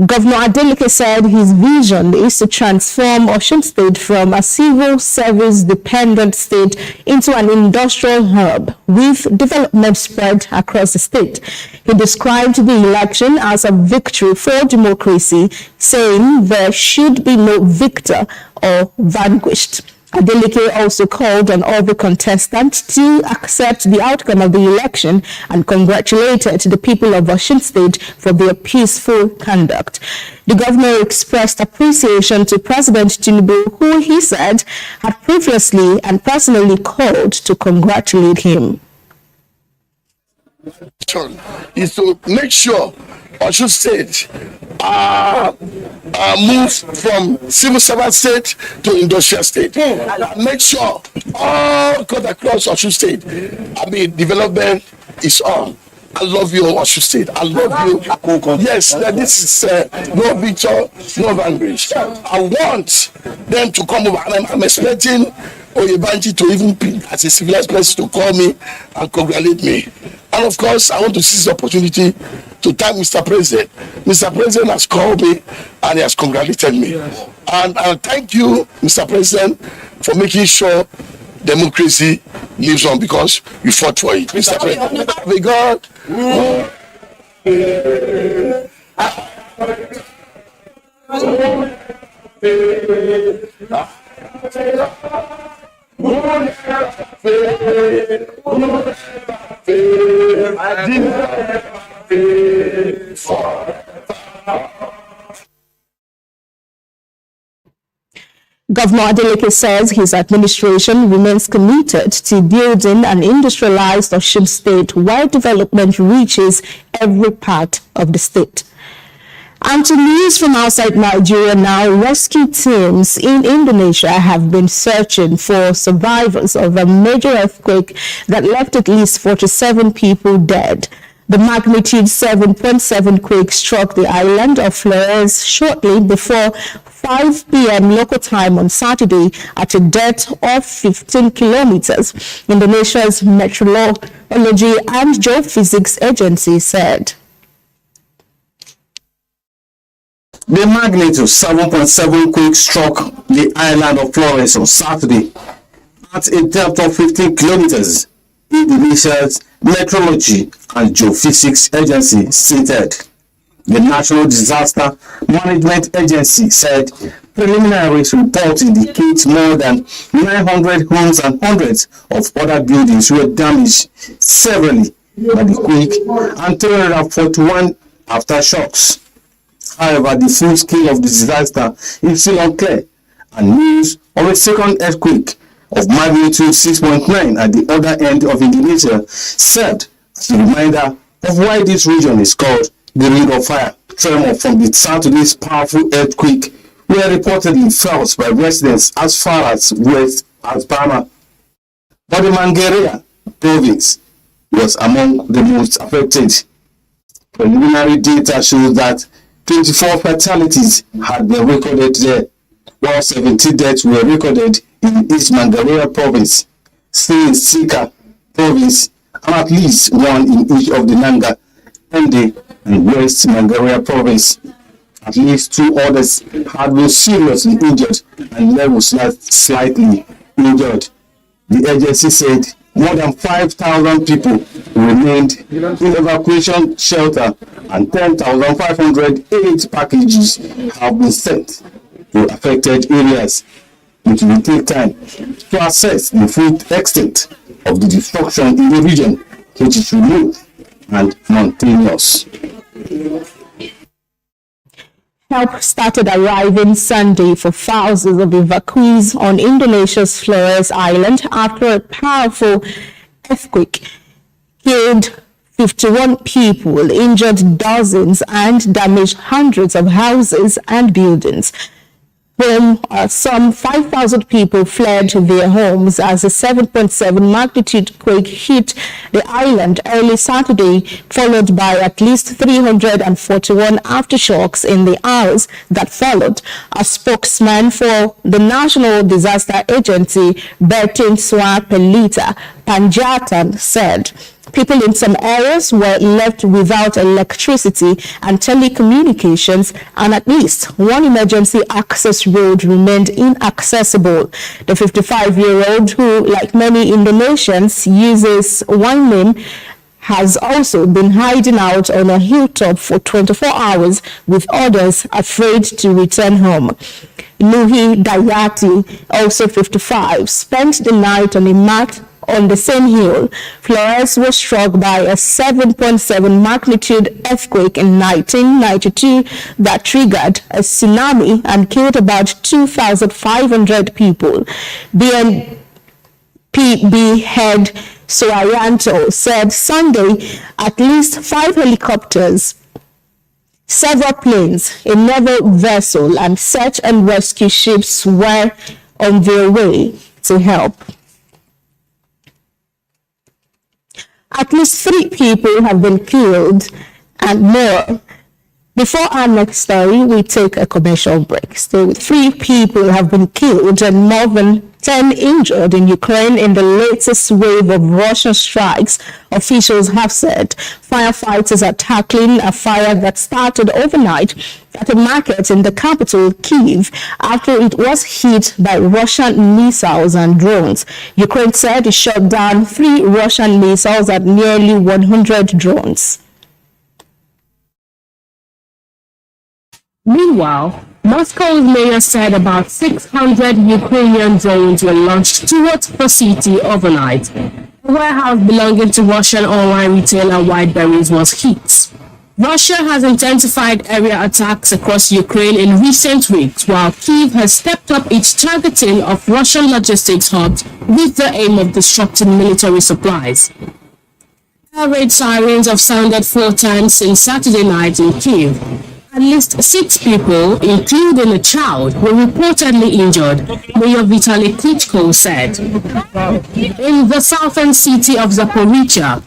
Governor Adeleke said his vision is to transform Osun State from a civil service dependent state into an industrial hub with development spread across the state. He described the election as a victory for democracy, saying there should be no victor or vanquished. Adeleke also called on all the contestants to accept the outcome of the election and congratulated the people of Osun State for their peaceful conduct. The governor expressed appreciation to President Tinubu, who he said had previously and personally called to congratulate him. Is to make sure Osun State move from civil servant state to industrial state. Make sure all cut across Osun State, development is on. I love you, Osun State. I love you. Yes, this is no victor, no vanquish. I want them to come over, and I'm expecting Oyebanji to even pick as a civilized person to call me and congratulate me. And of course, I want to seize the opportunity to thank Mr. President. Mr. President has called me and he has congratulated me. And I thank you, Mr. President, for making sure democracy lives on, because you fought for it. Mr. President, may God. Governor Adeleke says his administration remains committed to building an industrialized Osun State where development reaches every part of the state. And to news from outside Nigeria now, rescue teams in Indonesia have been searching for survivors of a major earthquake that left at least 47 people dead. The magnitude 7.7 quake struck the island of Flores shortly before 5 p.m. local time on Saturday at a depth of 15 kilometers, Indonesia's Meteorology and Geophysics Agency said. The magnitude 7.7 quake struck the island of Flores on Saturday at a depth of 15 kilometers, Indonesia's Meteorology and Geophysics Agency stated. The National Disaster Management Agency said preliminary reports indicate more than 900 homes and hundreds of other buildings were damaged severely by the quake and 341 aftershocks. However, the full scale of the disaster is still unclear, and news of a second earthquake of magnitude 6.9 at the other end of Indonesia served as a reminder of why this region is called the Ring of Fire. Tremors from the Saturday's powerful earthquake were reportedly felt by residents as far as west as Bama, but the Mangareya province was among the most affected. Preliminary data shows that 24 fatalities had been recorded there, while 17 deaths were recorded in East Mangareya province. still in Sika province, and at least one in each of the Nanga, Ende, and West Nigeria province. At least 2 others had been seriously injured and level slightly injured. The agency said more than 5,000 people remained in evacuation shelter and 10,500 aid packages have been sent to affected areas. It will take time to assess the full extent of the destruction in the region, which is remote and mountainous. Help started arriving Sunday for thousands of evacuees on Indonesia's Flores Island after a powerful earthquake killed 51 people, injured dozens, and damaged hundreds of houses and buildings. Some 5,000 people fled their homes as a 7.7 magnitude quake hit the island early Saturday, followed by at least 341 aftershocks in the hours that followed. A spokesman for the National Disaster Agency, Bertin Swapelita Panjatan, said people in some areas were left without electricity and telecommunications, and at least one emergency access road remained inaccessible. The 55-year-old, who, like many Indonesians, uses one name, has also been hiding out on a hilltop for 24 hours, with others afraid to return home. Nuhi Dayati, also 55, spent the night on a mat on the same hill. Flores was struck by a 7.7 magnitude earthquake in 1992 that triggered a tsunami and killed about 2,500 people. BNPB head Suharyanto said Sunday at least 5 helicopters, several planes, a naval vessel, and search and rescue ships were on their way to help. At least 3 people have been killed and more. Before our next story, we take a commercial break. So 3 people have been killed and more than 10 injured in Ukraine in the latest wave of Russian strikes, officials have said. Firefighters are tackling a fire that started overnight at a market in the capital, Kyiv, after it was hit by Russian missiles and drones. Ukraine said it shot down 3 Russian missiles and nearly 100 drones. Meanwhile, Moscow's mayor said about 600 Ukrainian drones were launched towards the city overnight. A warehouse belonging to Russian online retailer Whiteberries was hit. Russia has intensified area attacks across Ukraine in recent weeks, while Kyiv has stepped up its targeting of Russian logistics hubs with the aim of disrupting military supplies. Air raid sirens have sounded 4 times since Saturday night in Kyiv. At least 6 people, including a child, were reportedly injured, Mayor Vitaly Klitschko said. In the southern city of Zaporizhzhia,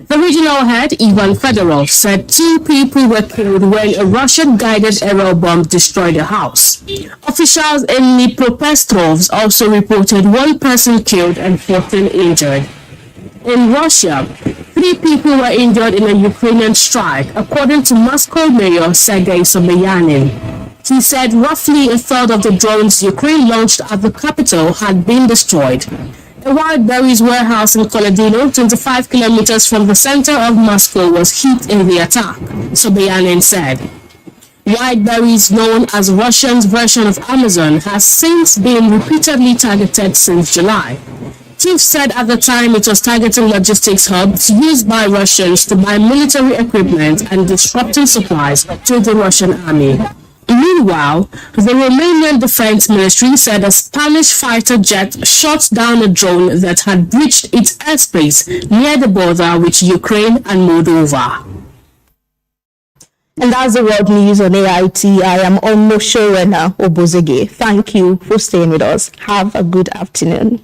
the regional head, Ivan Fedorov, said 2 people were killed when a Russian-guided aerial bomb destroyed a house. Officials in Dnipropetrovsk also reported 1 person killed and 14 injured. In Russia, 3 people were injured in a Ukrainian strike, according to Moscow Mayor Sergei Sobyanin. He said roughly a third of the drones Ukraine launched at the capital had been destroyed. A Whiteberries warehouse in Koledino, 25 kilometers from the center of Moscow, was hit in the attack, Sobyanin said. Whiteberries, known as Russia's version of Amazon, has since been repeatedly targeted since July. Chief said at the time it was targeting logistics hubs used by Russians to buy military equipment and disrupting supplies to the Russian army. Meanwhile, the Romanian Defense Ministry said a Spanish fighter jet shot down a drone that had breached its airspace near the border with Ukraine and Moldova. And that's the world news on AIT. I am Onoshorena Obozege. Thank you for staying with us. Have a good afternoon.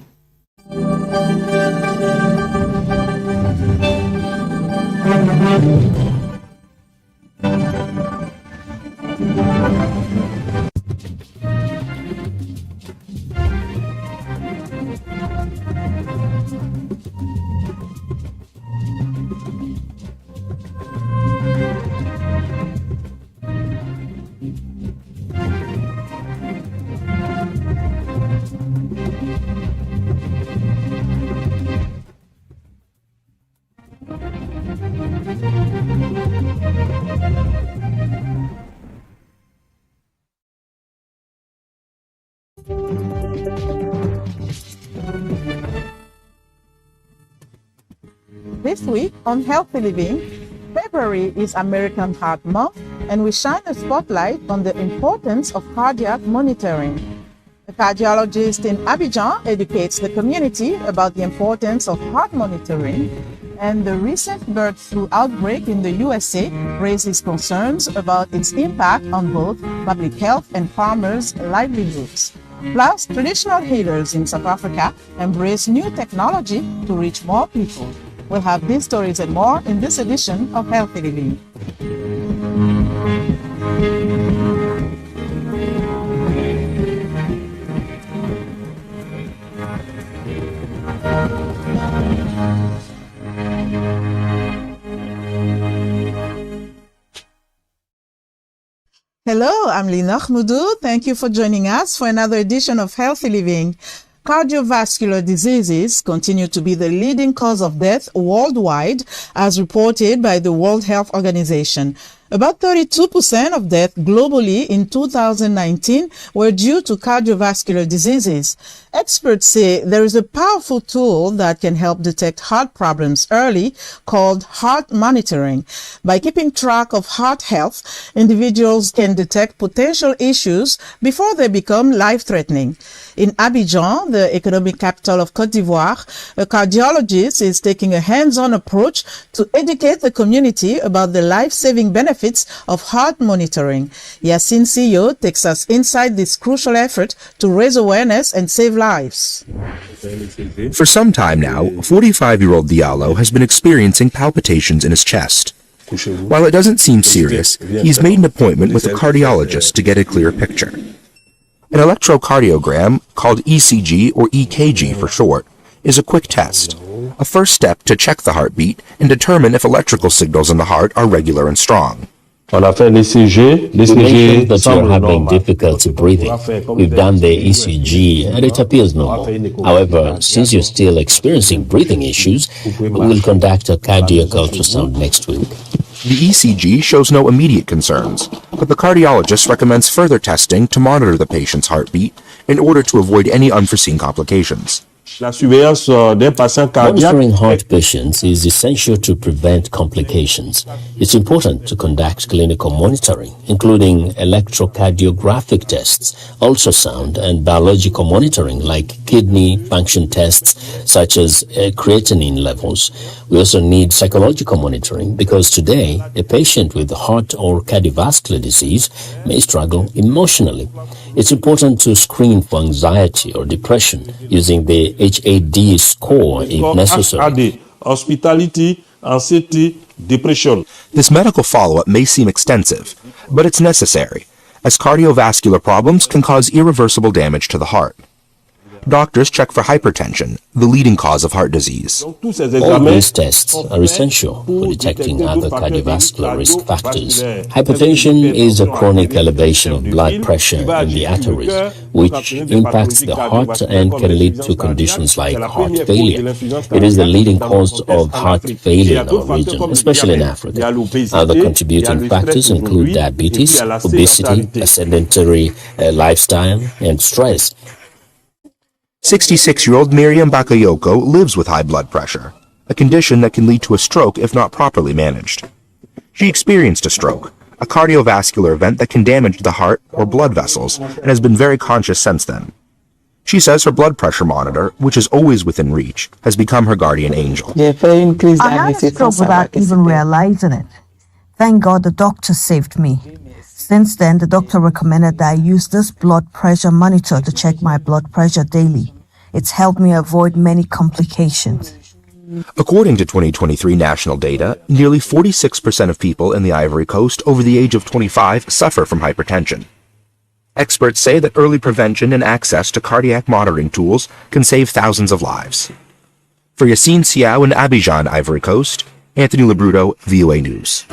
This week on Healthy Living, February is American Heart Month, and we shine a spotlight on the importance of cardiac monitoring. A cardiologist in Abidjan educates the community about the importance of heart monitoring, and the recent bird flu outbreak in the USA raises concerns about its impact on both public health and farmers' livelihoods. Plus, traditional healers in South Africa embrace new technology to reach more people. We'll have these stories and more in this edition of Healthy Living. Hello, I'm Lina Khmoudou. Thank you for joining us for another edition of Healthy Living. Cardiovascular diseases continue to be the leading cause of death worldwide, as reported by the World Health Organization. About 32% of deaths globally in 2019 were due to cardiovascular diseases. Experts say there is a powerful tool that can help detect heart problems early, called heart monitoring. By keeping track of heart health, individuals can detect potential issues before they become life-threatening. In Abidjan, the economic capital of Côte d'Ivoire, a cardiologist is taking a hands-on approach to educate the community about the life-saving benefits of heart monitoring. Yassine Siyo takes us inside this crucial effort to raise awareness and save lives. For some time now, 45-year-old Diallo has been experiencing palpitations in his chest. While it doesn't seem serious, he's made an appointment with a cardiologist to get a clear picture. An electrocardiogram, called ECG or EKG for short, is a quick test, a first step to check the heartbeat and determine if electrical signals in the heart are regular and strong. We mentioned that you're having difficulty breathing. We've done the ECG and it appears normal. However, since you're still experiencing breathing issues, we'll conduct a cardiac ultrasound next week. The ECG shows no immediate concerns, but the cardiologist recommends further testing to monitor the patient's heartbeat in order to avoid any unforeseen complications. Monitoring heart patients is essential to prevent complications. It's important to conduct clinical monitoring, including electrocardiographic tests, ultrasound, and biological monitoring like kidney function tests such as creatinine levels. We also need psychological monitoring because today a patient with heart or cardiovascular disease may struggle emotionally. It's important to screen for anxiety or depression using the HAD score if necessary. Hospitality, anxiety, depression. This medical follow-up may seem extensive, but it's necessary, as cardiovascular problems can cause irreversible damage to the heart. Doctors check for hypertension, the leading cause of heart disease. All these tests are essential for detecting other cardiovascular risk factors. Hypertension is a chronic elevation of blood pressure in the arteries, which impacts the heart and can lead to conditions like heart failure. It is the leading cause of heart failure in our region, especially in Africa. Other contributing factors include diabetes, obesity, a sedentary lifestyle, and stress. 66-year-old Miriam Bakayoko lives with high blood pressure, a condition that can lead to a stroke if not properly managed. She experienced a stroke, a cardiovascular event that can damage the heart or blood vessels, and has been very conscious since then. She says her blood pressure monitor, which is always within reach, has become her guardian angel. I had a stroke without even realizing it. Thank God the doctor saved me. Since then, the doctor recommended that I use this blood pressure monitor to check my blood pressure daily. It's helped me avoid many complications. According to 2023 national data, nearly 46% of people in the Ivory Coast over the age of 25 suffer from hypertension. Experts say that early prevention and access to cardiac monitoring tools can save thousands of lives. For Yassine Siyo in Abidjan, Ivory Coast, Anthony Labruto, VOA News.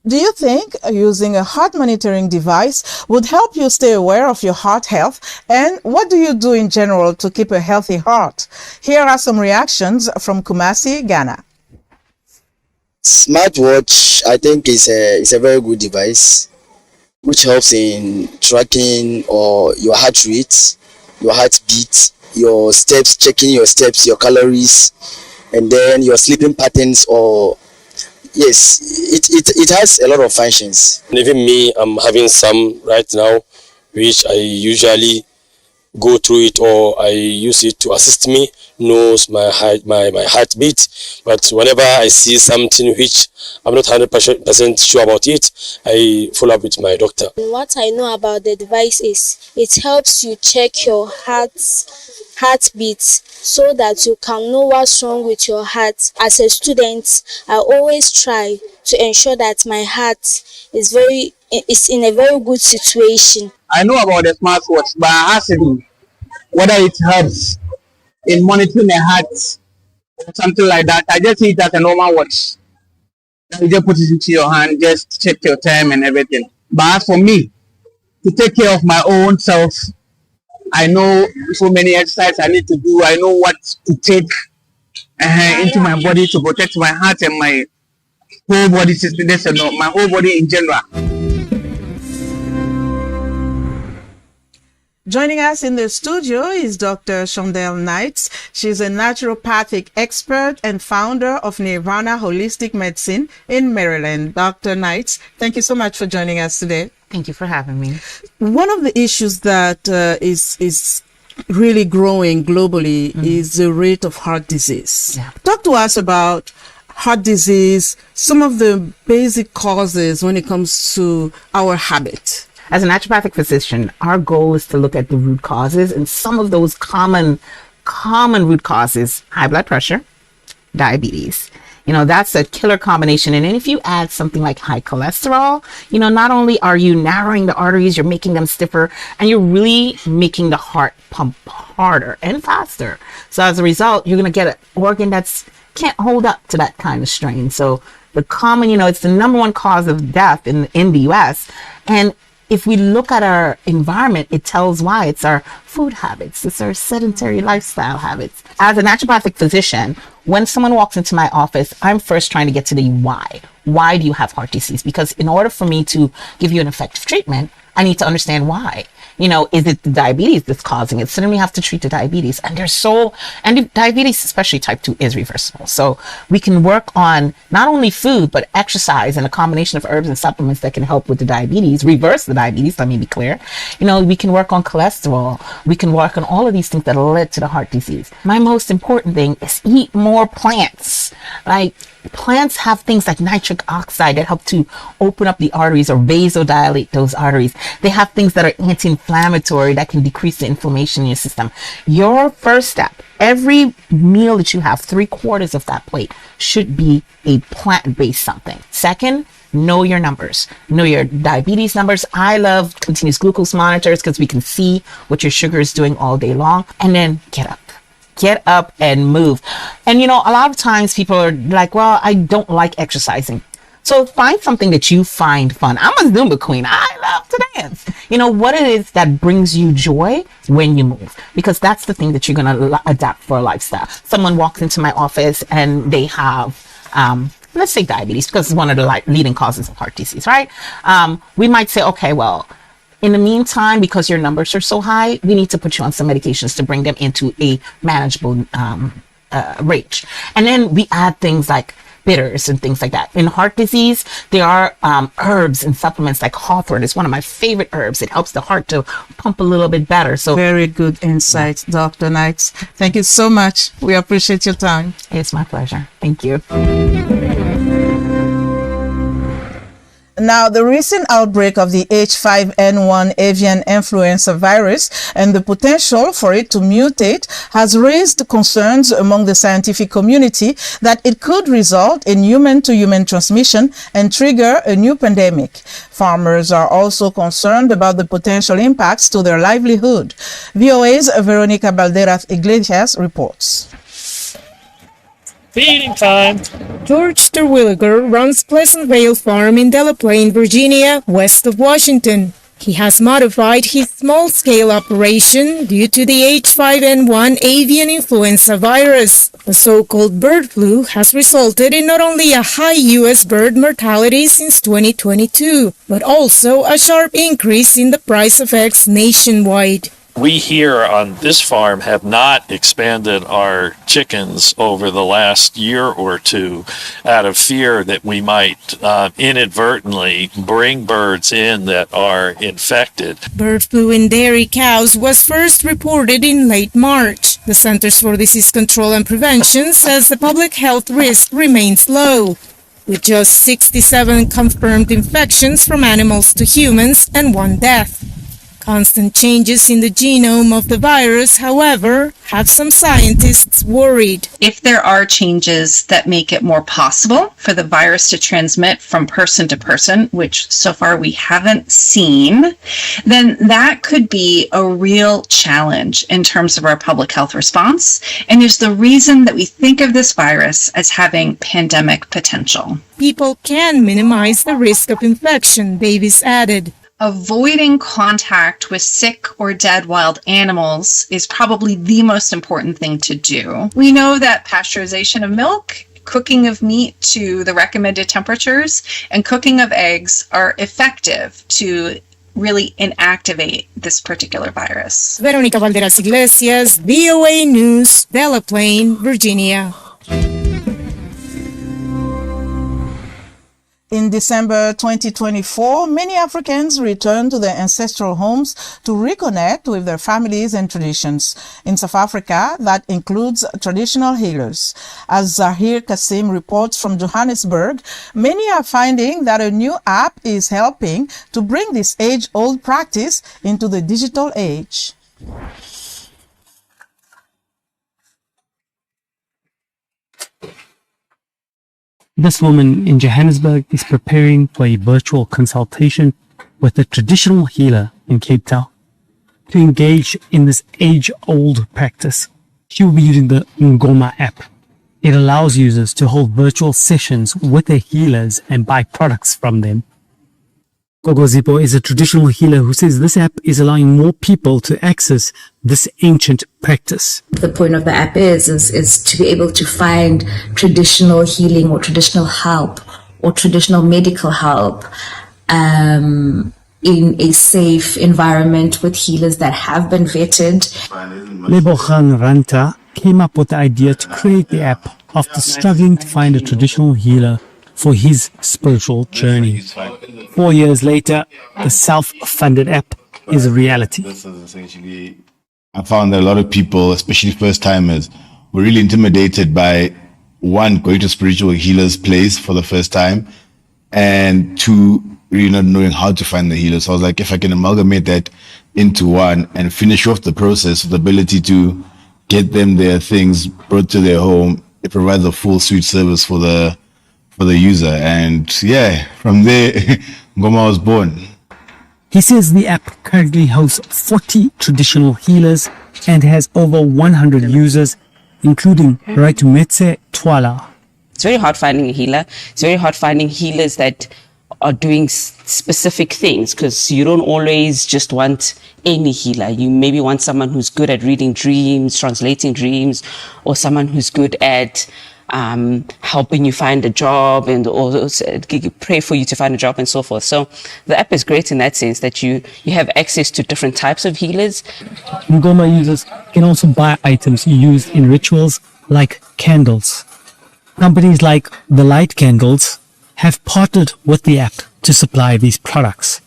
Do you think using a heart monitoring device would help you stay aware of your heart health? And what do you do in general to keep a healthy heart? Here are some reactions from Kumasi, Ghana. Smartwatch, I think, is a very good device which helps in tracking or your heart rate, your heartbeat, your steps, checking your steps, your calories, and then your sleeping patterns. Or yes, it has a lot of functions. And even me, I'm having some right now, which I usually go through it, or I use it to assist me, knows my heartbeat. But whenever I see something which I'm not 100% sure about it, I follow up with my doctor. What I know about the device is it helps you check your heartbeat so that you can know what's wrong with your heart. As a student, I always try to ensure that my heart is in a very good situation. I know about the smartwatch, but I asked him whether it helps in monitoring the heart or something like that. I just see it as a normal watch. You just put it into your hand, just check your time and everything. But as for me, to take care of my own self, I know so many exercises I need to do. I know what to take into my body to protect my heart and my whole body system, my whole body in general. Joining us in the studio is Dr. Shondell Knights. She's a naturopathic expert and founder of Nirvana Holistic Medicine in Maryland. Dr. Knights, thank you so much for joining us today. Thank you for having me. One of the issues that is really growing globally is the rate of heart disease. Yeah. Talk to us about heart disease, some of the basic causes when it comes to our habit. As a naturopathic physician, our goal is to look at the root causes, and some of those common root causes: high blood pressure, diabetes. That's a killer combination. And then if you add something like high cholesterol, not only are you narrowing the arteries, you're making them stiffer, and you're really making the heart pump harder and faster. So as a result, you're going to get an organ that's can't hold up to that kind of strain. So the common, it's the number one cause of death in the U.S. And if we look at our environment, it tells why. It's our food habits. It's our sedentary lifestyle habits. As a naturopathic physician, when someone walks into my office, I'm first trying to get to the why. Why do you have heart disease? Because in order for me to give you an effective treatment, I need to understand why. Is it the diabetes that's causing it? So then we have to treat the diabetes. And diabetes, especially type 2, is reversible. So we can work on not only food, but exercise and a combination of herbs and supplements that can help with the diabetes, reverse the diabetes, let me be clear. We can work on cholesterol. We can work on all of these things that led to the heart disease. My most important thing is eat more plants. Plants have things like nitric oxide that help to open up the arteries or vasodilate those arteries. They have things that are anti-inflammatory that can decrease the inflammation in your system. Your first step, every meal that you have, 3/4 of that plate should be a plant-based something. Second, know your numbers. Know your diabetes numbers. I love continuous glucose monitors because we can see what your sugar is doing all day long. And then get up. Get up and move. And a lot of times people are like, well, I don't like exercising. So find something that you find fun. I'm a Zumba queen. I love to dance. What it is that brings you joy when you move, because that's the thing that you're going to adapt for a lifestyle. Someone walks into my office and they have, let's say diabetes, because it's one of the leading causes of heart disease, right? We might say, okay, well, in the meantime, because your numbers are so high, we need to put you on some medications to bring them into a manageable range. And then we add things like bitters and things like that. In heart disease, there are herbs and supplements like hawthorn. It's one of my favorite herbs. It helps the heart to pump a little bit better. So very good insights, Dr. Knights. Thank you so much. We appreciate your time. It's my pleasure. Thank you. Now, the recent outbreak of the H5N1 avian influenza virus and the potential for it to mutate has raised concerns among the scientific community that it could result in human-to-human transmission and trigger a new pandemic. Farmers are also concerned about the potential impacts to their livelihood. VOA's Veronica Balderas Iglesias reports. Feeding time. George Terwilliger runs Pleasant Vale Farm in Delaplane, Virginia, west of Washington. He has modified his small-scale operation due to the H5N1 avian influenza virus. The so-called bird flu has resulted in not only a high U.S. bird mortality since 2022, but also a sharp increase in the price of eggs nationwide. We here on this farm have not expanded our chickens over the last year or two out of fear that we might inadvertently bring birds in that are infected. Bird flu in dairy cows was first reported in late March. The Centers for Disease Control and Prevention says the public health risk remains low, with just 67 confirmed infections from animals to humans and 1 death. Constant changes in the genome of the virus, however, have some scientists worried. If there are changes that make it more possible for the virus to transmit from person to person, which so far we haven't seen, then that could be a real challenge in terms of our public health response, and is the reason that we think of this virus as having pandemic potential. People can minimize the risk of infection, Davis added. Avoiding contact with sick or dead wild animals is probably the most important thing to do. We know that pasteurization of milk, cooking of meat to the recommended temperatures, and cooking of eggs are effective to really inactivate this particular virus. Veronica Valderas Iglesias, VOA News, Delaplane, Virginia. In December 2024, many Africans returned to their ancestral homes to reconnect with their families and traditions. In South Africa, that includes traditional healers. As Zahir Kasim reports from Johannesburg, many are finding that a new app is helping to bring this age-old practice into the digital age. This woman in Johannesburg is preparing for a virtual consultation with a traditional healer in Cape Town. To engage in this age-old practice, she will be using the Ngoma app. It allows users to hold virtual sessions with their healers and buy products from them. Gogo Zipo is a traditional healer who says this app is allowing more people to access this ancient practice. The point of the app is to be able to find traditional healing or traditional help or traditional medical help in a safe environment with healers that have been vetted. Lebogang Ranta came up with the idea to create the app after struggling to find a traditional healer for his spiritual journey. 4 years later, the self-funded app is a reality. I found that a lot of people, especially first-timers, were really intimidated by, one, going to spiritual healer's place for the first time, and two, really not knowing how to find the healer. So I was like, if I can amalgamate that into one and finish off the process with the ability to get them their things brought to their home, it provides a full suite service for the user. And yeah, from there, Ngoma was born. He says the app currently hosts 40 traditional healers and has over 100 users, including Raitumetse Twala. It's very hard finding a healer. It's very hard finding healers that are doing specific things, because you don't always just want any healer. You maybe want someone who's good at reading dreams, translating dreams, or someone who's good at helping you find a job and also pray for you to find a job and so forth. So the app is great in that sense that you have access to different types of healers. Ngoma users can also buy items used in rituals like candles. Companies like The Light Candles have partnered with the app to supply these products.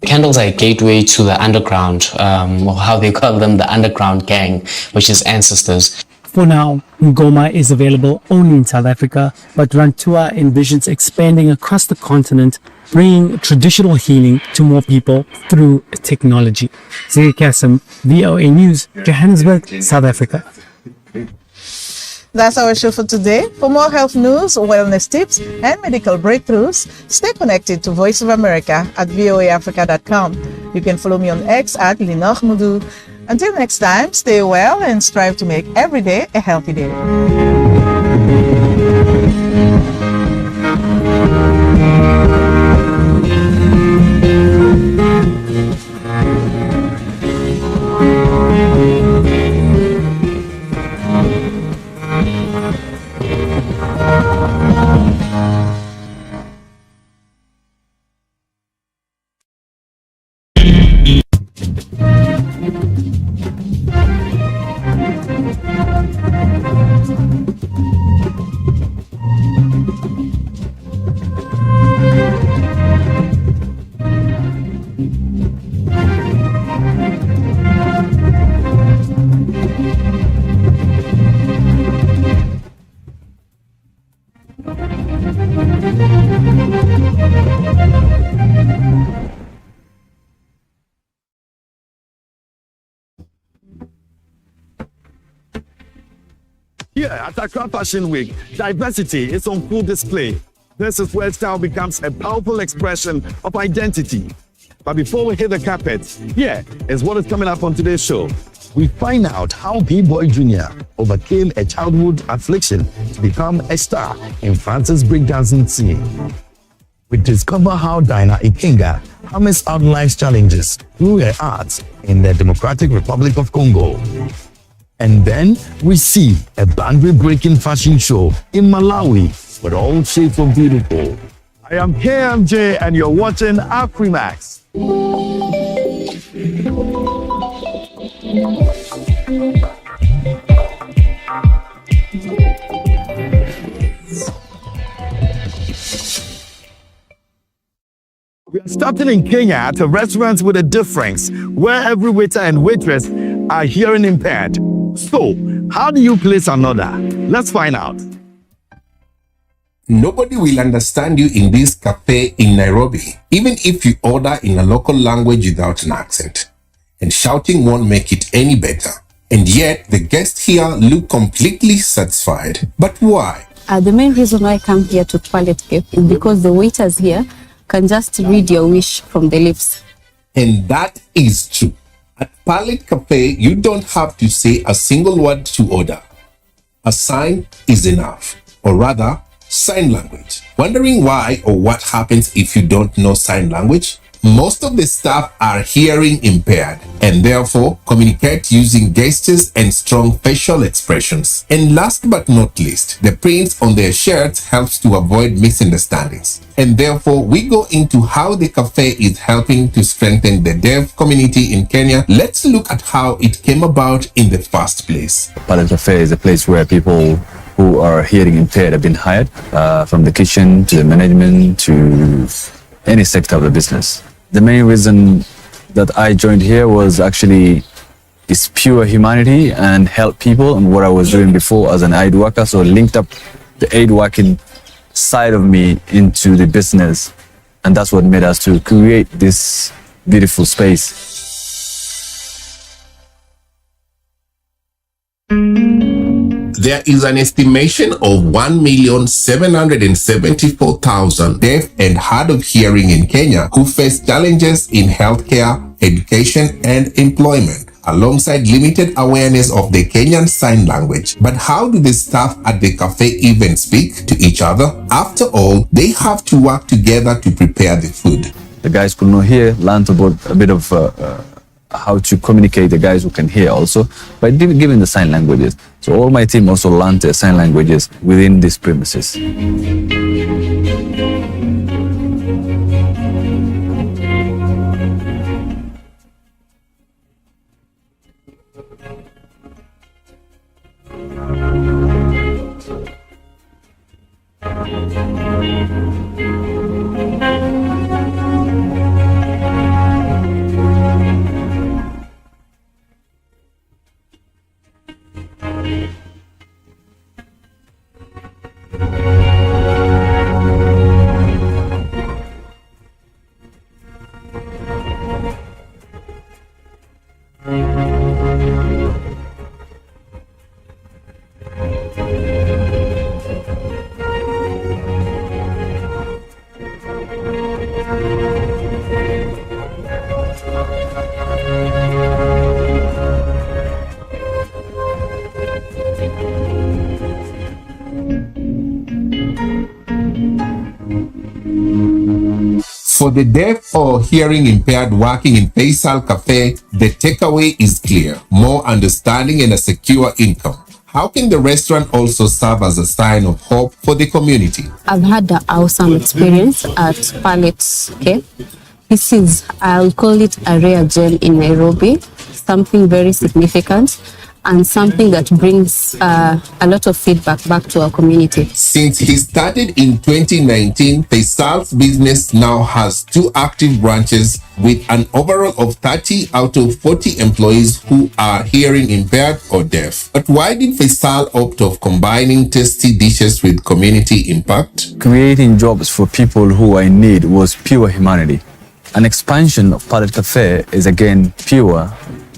Candles are a gateway to the underground, or how they call them, the underground gang, which is ancestors. For now, Ngoma is available only in South Africa, but Rantua envisions expanding across the continent, bringing traditional healing to more people through technology. Zahir Kasim, VOA News, Johannesburg, South Africa. That's our show for today. For more health news, wellness tips, and medical breakthroughs, stay connected to Voice of America at voaafrica.com. You can follow me on X at Linor Mudu. Until next time, stay well and strive to make every day a healthy day. Here at Accra Fashion Week, diversity is on full display. This is where style becomes a powerful expression of identity. But before we hit the carpet, here is what is coming up on today's show. We find out how B-Boy Jr. overcame a childhood affliction to become a star in France's breakdancing scene. We discover how Dinah Ikenga hammers out life's challenges through her art in the Democratic Republic of Congo. And then we see a boundary-breaking fashion show in Malawi with all shades of beautiful. I am KMJ and you're watching Afrimax. We are starting in Kenya at a restaurant with a difference, where every waiter and waitress are hearing impaired. So, how do you place an order? Let's find out. Nobody will understand you in this cafe in Nairobi, even if you order in a local language without an accent. And shouting won't make it any better. And yet, the guests here look completely satisfied. But why? The main reason why I come here to Toilet Cafe is because the waiters here can just read your wish from the lips. And that is true. At Palette Cafe, you don't have to say a single word to order. A sign is enough, or rather, sign language. Wondering why or what happens if you don't know sign language? Most of the staff are hearing impaired and therefore communicate using gestures and strong facial expressions. And last but not least, the prints on their shirts helps to avoid misunderstandings. And therefore, we go into how the cafe is helping to strengthen the deaf community in Kenya. Let's look at how it came about in the first place. Palette Cafe is a place where people who are hearing impaired have been hired, from the kitchen to the management to any sector of the business. The main reason that I joined here was actually it's pure humanity and help people, and what I was doing before as an aid worker, so linked up the aid working side of me into the business, and that's what made us to create this beautiful space. There is an estimation of 1,774,000 deaf and hard of hearing in Kenya who face challenges in healthcare, education, and employment, alongside limited awareness of the Kenyan Sign Language. But how do the staff at the cafe even speak to each other? After all, they have to work together to prepare the food. The guys could not hear, learned about a bit of how to communicate, the guys who can hear also, by giving the sign languages. So all my team also learned the sign languages within these premises. For the deaf or hearing impaired working in Faisal Cafe, the takeaway is clear: more understanding and a secure income. How can the restaurant also serve as a sign of hope for the community? I've had an awesome experience at Palette Cafe. This is, I'll call it a rare gem in Nairobi, something very significant and something that brings a lot of feedback back to our community. Since he started in 2019, Faisal's business now has 2 active branches with an overall of 30 out of 40 employees who are hearing impaired or deaf. But why did Faisal opt of combining tasty dishes with community impact? Creating jobs for people who are in need was pure humanity. An expansion of Palette Cafe is again pure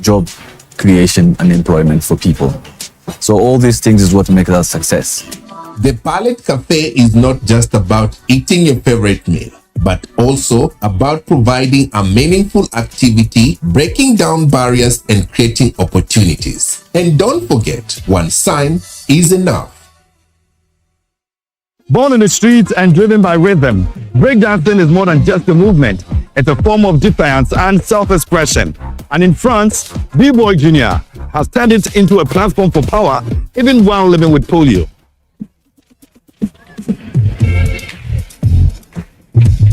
job creation and employment for people. So all these things is what makes us success. The Palette Cafe is not just about eating your favorite meal, but also about providing a meaningful activity, breaking down barriers and creating opportunities. And don't forget, one sign is enough. Born in the streets and driven by rhythm, breakdancing is more than just a movement. It's a form of defiance and self-expression. And in France, B-Boy Jr. has turned it into a platform for power, even while living with polio.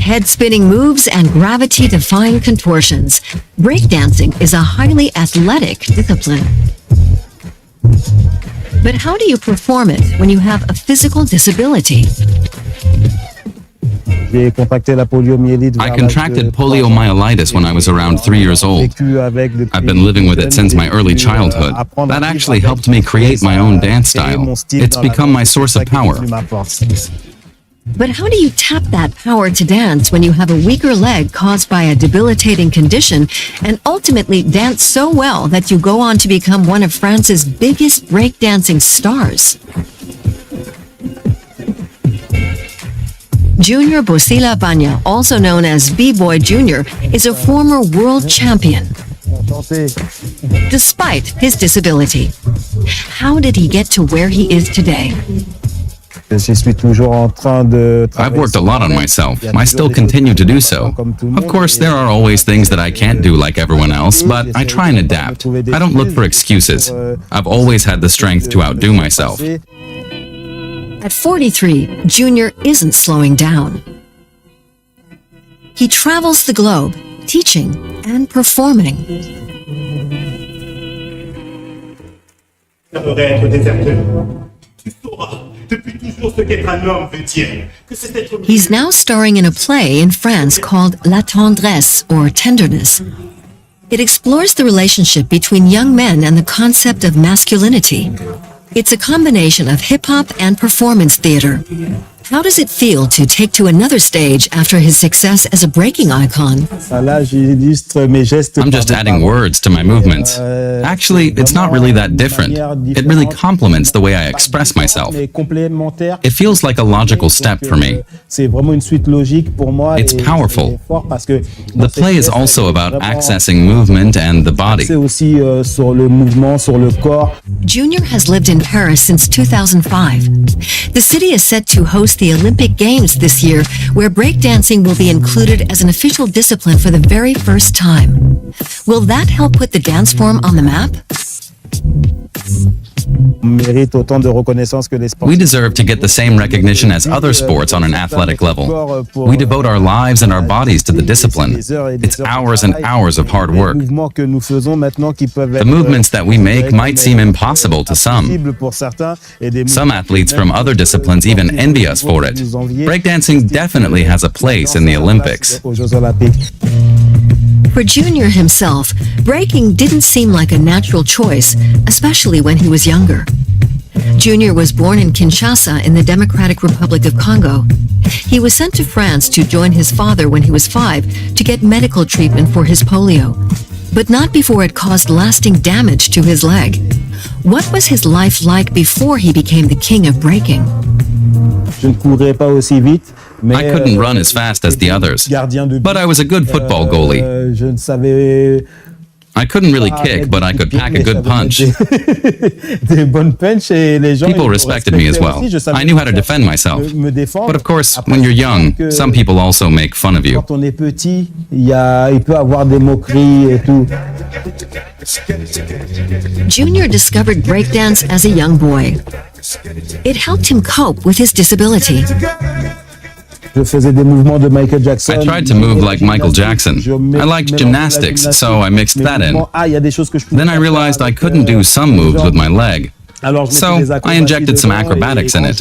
Head-spinning moves and gravity-defying contortions. Breakdancing is a highly athletic discipline. But how do you perform it when you have a physical disability? I contracted poliomyelitis when I was around 3 years old. I've been living with it since my early childhood. That actually helped me create my own dance style. It's become my source of power. But how do you tap that power to dance when you have a weaker leg caused by a debilitating condition and ultimately dance so well that you go on to become one of France's biggest breakdancing stars? Junior Bosila Banya, also known as B-Boy Jr., is a former world champion. Despite his disability, how did he get to where he is today? I've worked a lot on myself. I still continue to do so. Of course, there are always things that I can't do like everyone else, but I try and adapt. I don't look for excuses. I've always had the strength to outdo myself. At 43, Junior isn't slowing down. He travels the globe, teaching and performing. He's now starring in a play in France called La Tendresse, or Tenderness. It explores the relationship between young men and the concept of masculinity. It's a combination of hip-hop and performance theater. How does it feel to take to another stage after his success as a breaking icon? I'm just adding words to my movements. Actually, it's not really that different. It really complements the way I express myself. It feels like a logical step for me. It's powerful. The play is also about accessing movement and the body. Junior has lived in Paris since 2005. The city is set to host the Olympic Games this year, where breakdancing will be included as an official discipline for the very first time. Will that help put the dance form on the map? We deserve to get the same recognition as other sports on an athletic level. We devote our lives and our bodies to the discipline. It's hours and hours of hard work. The movements that we make might seem impossible to some. Some athletes from other disciplines even envy us for it. Breakdancing definitely has a place in the Olympics. For Junior himself, breaking didn't seem like a natural choice, especially when he was younger. Junior was born in Kinshasa in the Democratic Republic of Congo. He was sent to France to join his father when he was 5 to get medical treatment for his polio, but not before it caused lasting damage to his leg. What was his life like before he became the king of breaking? I couldn't run as fast as the others, but I was a good football goalie. I couldn't really kick, but I could pack a good punch. People respected me as well. I knew how to defend myself. But of course, when you're young, some people also make fun of you. Junior discovered breakdance as a young boy. It helped him cope with his disability. I tried to move like Michael Jackson. I liked gymnastics, so I mixed that in. Then I realized I couldn't do some moves with my leg. So I injected some acrobatics in it.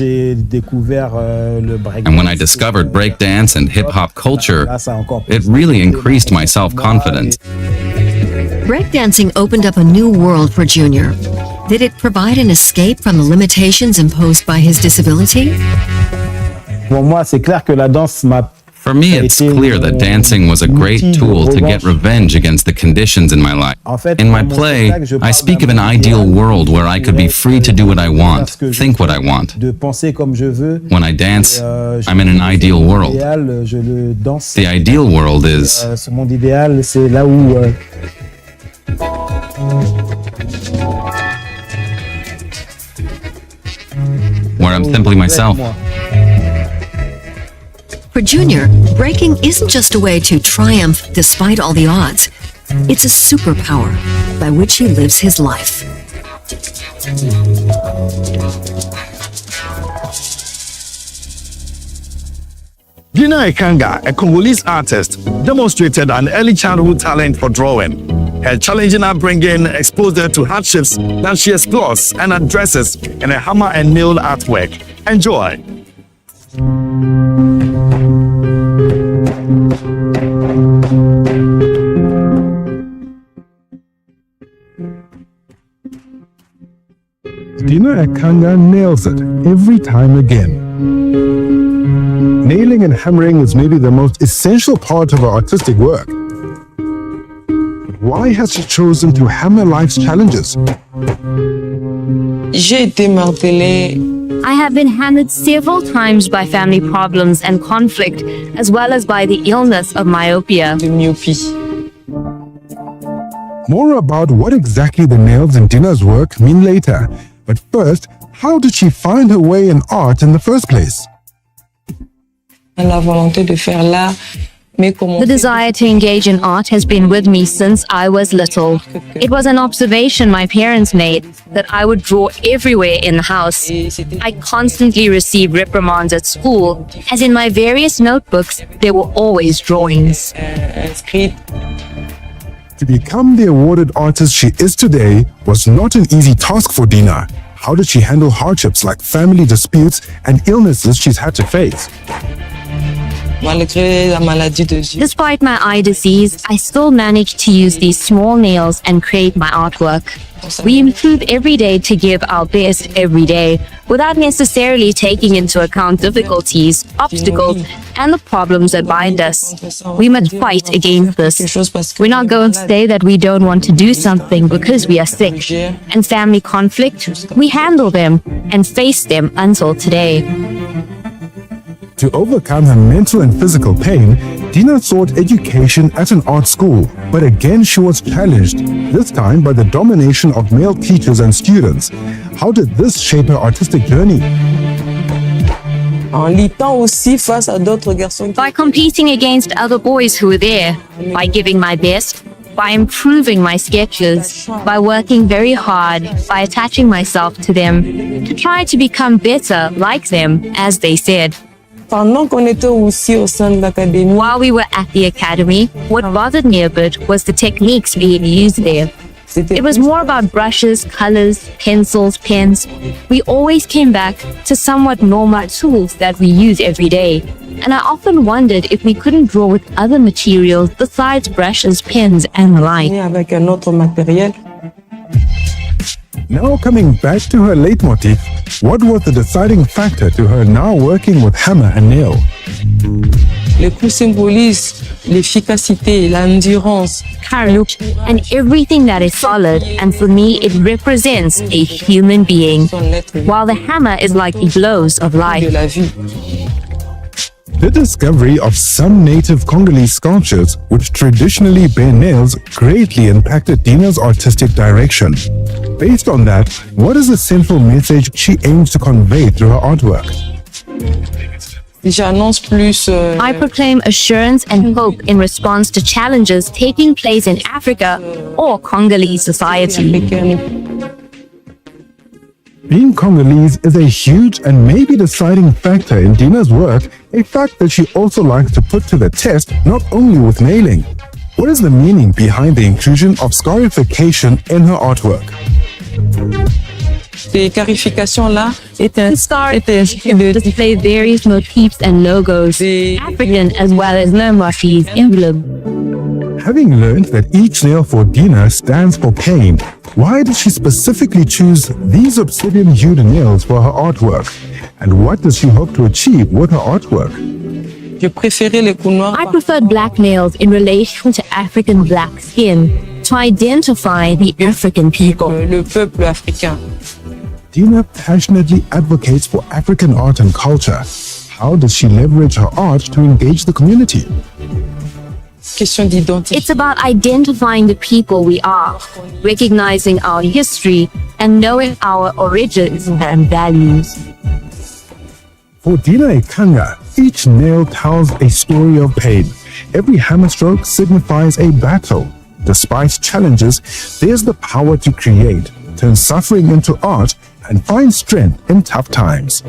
And when I discovered breakdance and hip-hop culture, it really increased my self-confidence. Breakdancing opened up a new world for Junior. Did it provide an escape from the limitations imposed by his disability? For me, it's clear that dancing was a great tool to get revenge against the conditions in my life. In my play, I speak of an ideal world where I could be free to do what I want, think what I want. When I dance, I'm in an ideal world. The ideal world is where I'm simply myself. For Junior, breaking isn't just a way to triumph despite all the odds. It's a superpower by which he lives his life. Dina Ekanga, a Congolese artist, demonstrated an early childhood talent for drawing. Her challenging upbringing exposed her to hardships that she explores and addresses in a hammer and nail artwork. Enjoy. Dina Ekanga nails it every time again. Nailing and hammering is maybe the most essential part of her artistic work. But why has she chosen to hammer life's challenges? I have been hammered several times by family problems and conflict, as well as by the illness of myopia. More about what exactly the nails in Dina's work mean later. But first, how did she find her way in art in the first place? The desire to engage in art has been with me since I was little. It was an observation my parents made that I would draw everywhere in the house. I constantly received reprimands at school, as in my various notebooks there were always drawings. To become the awarded artist she is today was not an easy task for Dina. How did she handle hardships like family disputes and illnesses she's had to face? Despite my eye disease, I still managed to use these small nails and create my artwork. We improve every day to give our best every day, without necessarily taking into account difficulties, obstacles, and the problems that bind us. We must fight against this. We're not going to say that we don't want to do something because we are sick. And family conflict, we handle them and face them until today. To overcome her mental and physical pain, Dina sought education at an art school, but again she was challenged, this time by the domination of male teachers and students. How did this shape her artistic journey? By competing against other boys who were there, by giving my best, by improving my sketches, by working very hard, by attaching myself to them, to try to become better like them, as they said. While we were at the academy, what bothered me a bit was the techniques being used there. It was more about brushes, colors, pencils, pens. We always came back to somewhat normal tools that we use every day. And I often wondered if we couldn't draw with other materials besides brushes, pens, and the like. Now coming back to her leitmotif, what was the deciding factor to her now working with hammer and nail? Courage, and everything that is solid, and for me it represents a human being, while the hammer is like the blows of life. The discovery of some native Congolese sculptures, which traditionally bear nails, greatly impacted Dina's artistic direction. Based on that, what is the central message she aims to convey through her artwork? I proclaim assurance and hope in response to challenges taking place in Africa or Congolese society. Being Congolese is a huge and maybe deciding factor in Dina's work, a fact that she also likes to put to the test not only with nailing. What is the meaning behind the inclusion of scarification in her artwork? Scar display various motifs and logos, African as well as Lermochi's emblem. Having learned that each nail for Dina stands for pain, why did she specifically choose these obsidian-hued nails for her artwork? And what does she hope to achieve with her artwork? I preferred black nails in relation to African black skin to identify the African people. Dina passionately advocates for African art and culture. How does she leverage her art to engage the community? It's about identifying the people we are, recognizing our history, and knowing our origins and values. For Dina Ekanga, each nail tells a story of pain. Every hammer stroke signifies a battle. Despite challenges, there's the power to create, turn suffering into art, and find strength in tough times.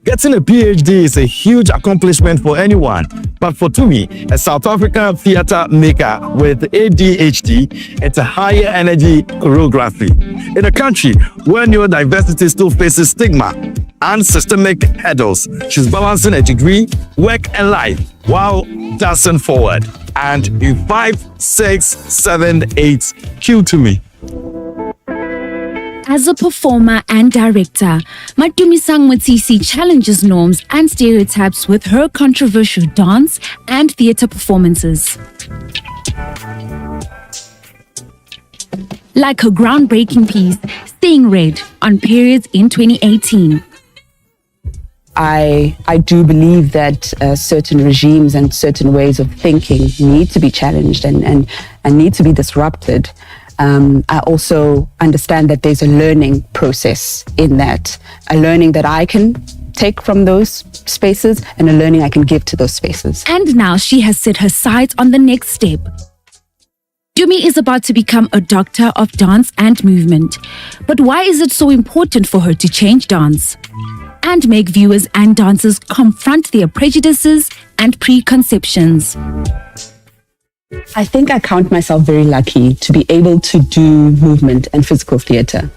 Getting a PhD is a huge accomplishment for anyone, but for Tumi, a South African theater maker with ADHD, it's a higher energy choreography. In a country where neurodiversity still faces stigma and systemic hurdles, she's balancing a degree, work and life while dancing forward. And in 5, 6, 7, 8, cue Tumi. As a performer and director, Matumisang Motisi challenges norms and stereotypes with her controversial dance and theatre performances. Like her groundbreaking piece, Staying Red, on Periods in 2018. I do believe that certain regimes and certain ways of thinking need to be challenged and need to be disrupted. I also understand that there's a learning process in that, a learning that I can take from those spaces and a learning I can give to those spaces. And now she has set her sights on the next step. Tumi is about to become a doctor of dance and movement. But why is it so important for her to change dance and make viewers and dancers confront their prejudices and preconceptions? I think I count myself very lucky to be able to do movement and physical theatre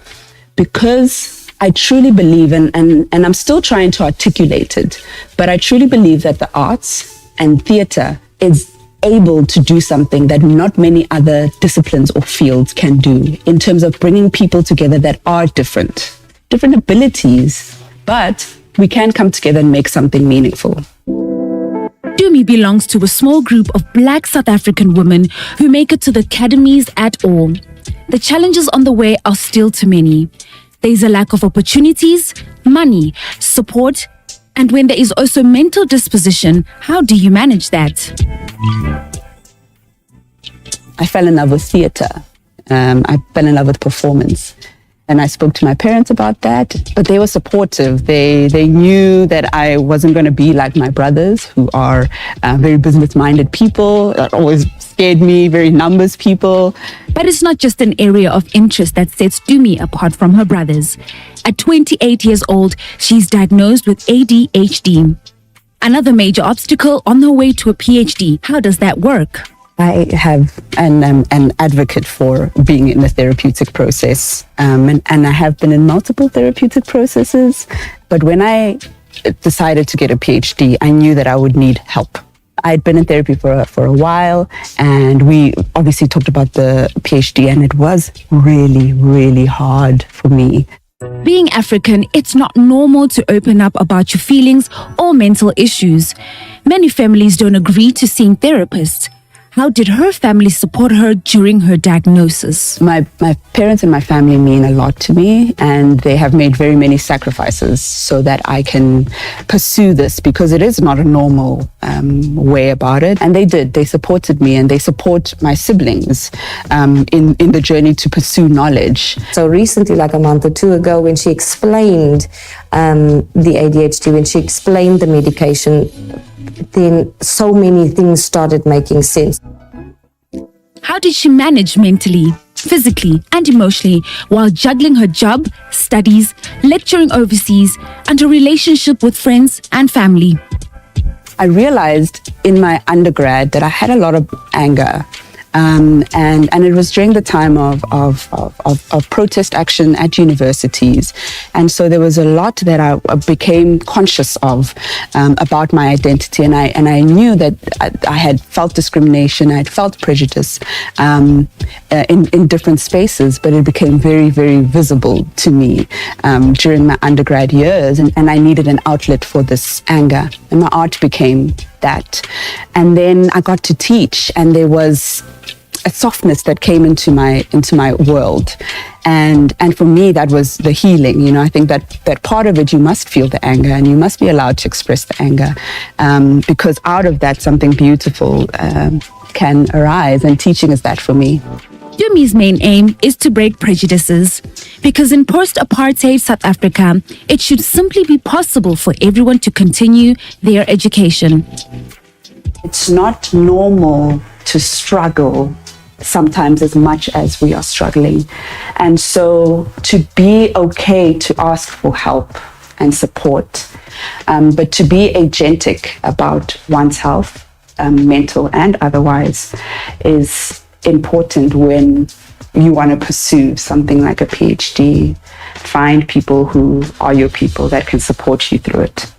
because I truly believe, and I'm still trying to articulate it, but I truly believe that the arts and theatre is able to do something that not many other disciplines or fields can do in terms of bringing people together that are different abilities, but we can come together and make something meaningful. Tumi belongs to a small group of Black South African women who make it to the academies at all. The challenges on the way are still too many. There is a lack of opportunities, money, support, and when there is also mental disposition, how do you manage that? I fell in love with theatre. I fell in love with performance. And I spoke to my parents about that, but they were supportive. They knew that I wasn't going to be like my brothers, who are very business-minded people, that always scared me, very numbers people. But it's not just an area of interest that sets Tumi apart from her brothers. At 28 years old, she's diagnosed with ADHD. Another major obstacle on her way to a PhD. How does that work? I have an advocate for being in the therapeutic process, and I have been in multiple therapeutic processes. But when I decided to get a PhD, I knew that I would need help. I'd been in therapy for a while, and we obviously talked about the PhD, and it was really, really hard for me. Being African, it's not normal to open up about your feelings or mental issues. Many families don't agree to seeing therapists. How did her family support her during her diagnosis? My parents and my family mean a lot to me, and they have made very many sacrifices so that I can pursue this, because it is not a normal way about it. And they did. They supported me, and they support my siblings in the journey to pursue knowledge. So recently, like a month or two ago, when she explained the ADHD, when she explained the medication, then so many things started making sense. How did she manage mentally, physically, and emotionally while juggling her job, studies, lecturing overseas, and a relationship with friends and family? I realized in my undergrad that I had a lot of anger. and it was during the time of protest action at universities. And so there was a lot that I became conscious of about my identity, and I knew that I had felt discrimination, I had felt prejudice in different spaces, but it became very, very visible to me during my undergrad years, and I needed an outlet for this anger, and my art became that. And then I got to teach, and there was a softness that came into my world, and for me that was the healing. I think that part of it, you must feel the anger and you must be allowed to express the anger, because out of that something beautiful can arise, and teaching is that for me. Dumi's main aim is to break prejudices, because in post-apartheid South Africa, it should simply be possible for everyone to continue their education. It's not normal to struggle sometimes as much as we are struggling. And so to be okay to ask for help and support, but to be agentic about one's health, mental and otherwise, is important when you want to pursue something like a PhD. Find people who are your people that can support you through it.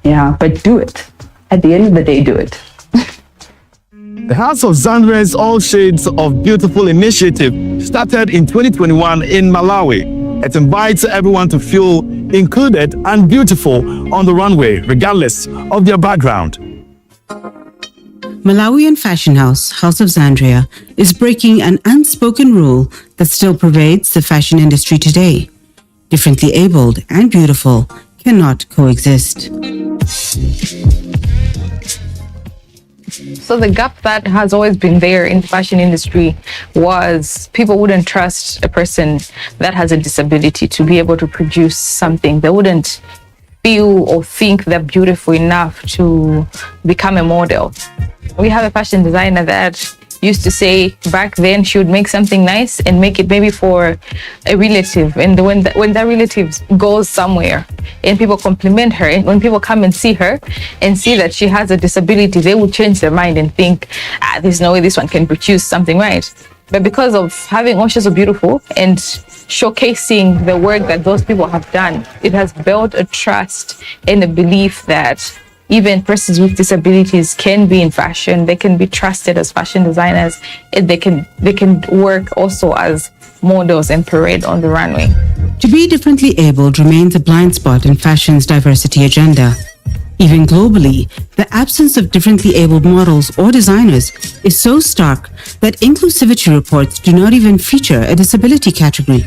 Yeah, but do it. At the end of the day, do it. The House of Zandria's All Shades of Beautiful initiative started in 2021 in Malawi. It invites everyone to feel included and beautiful on the runway, regardless of their background. Malawian fashion house, House of Zandria, is breaking an unspoken rule that still pervades the fashion industry today. Differently abled and beautiful cannot coexist. So the gap that has always been there in the fashion industry was people wouldn't trust a person that has a disability to be able to produce something. They wouldn't feel or think they're beautiful enough to become a model. We have a fashion designer that used to say back then she would make something nice and make it maybe for a relative, and when that relative goes somewhere and people compliment her, and when people come and see her and see that she has a disability, they will change their mind and think, there's no way this one can produce something right. But because of having All Shades of Beautiful and showcasing the work that those people have done, it has built a trust and a belief that even persons with disabilities can be in fashion. They can be trusted as fashion designers, and they can work also as models and parade on the runway. To be differently abled remains a blind spot in fashion's diversity agenda. Even globally, the absence of differently abled models or designers is so stark that inclusivity reports do not even feature a disability category.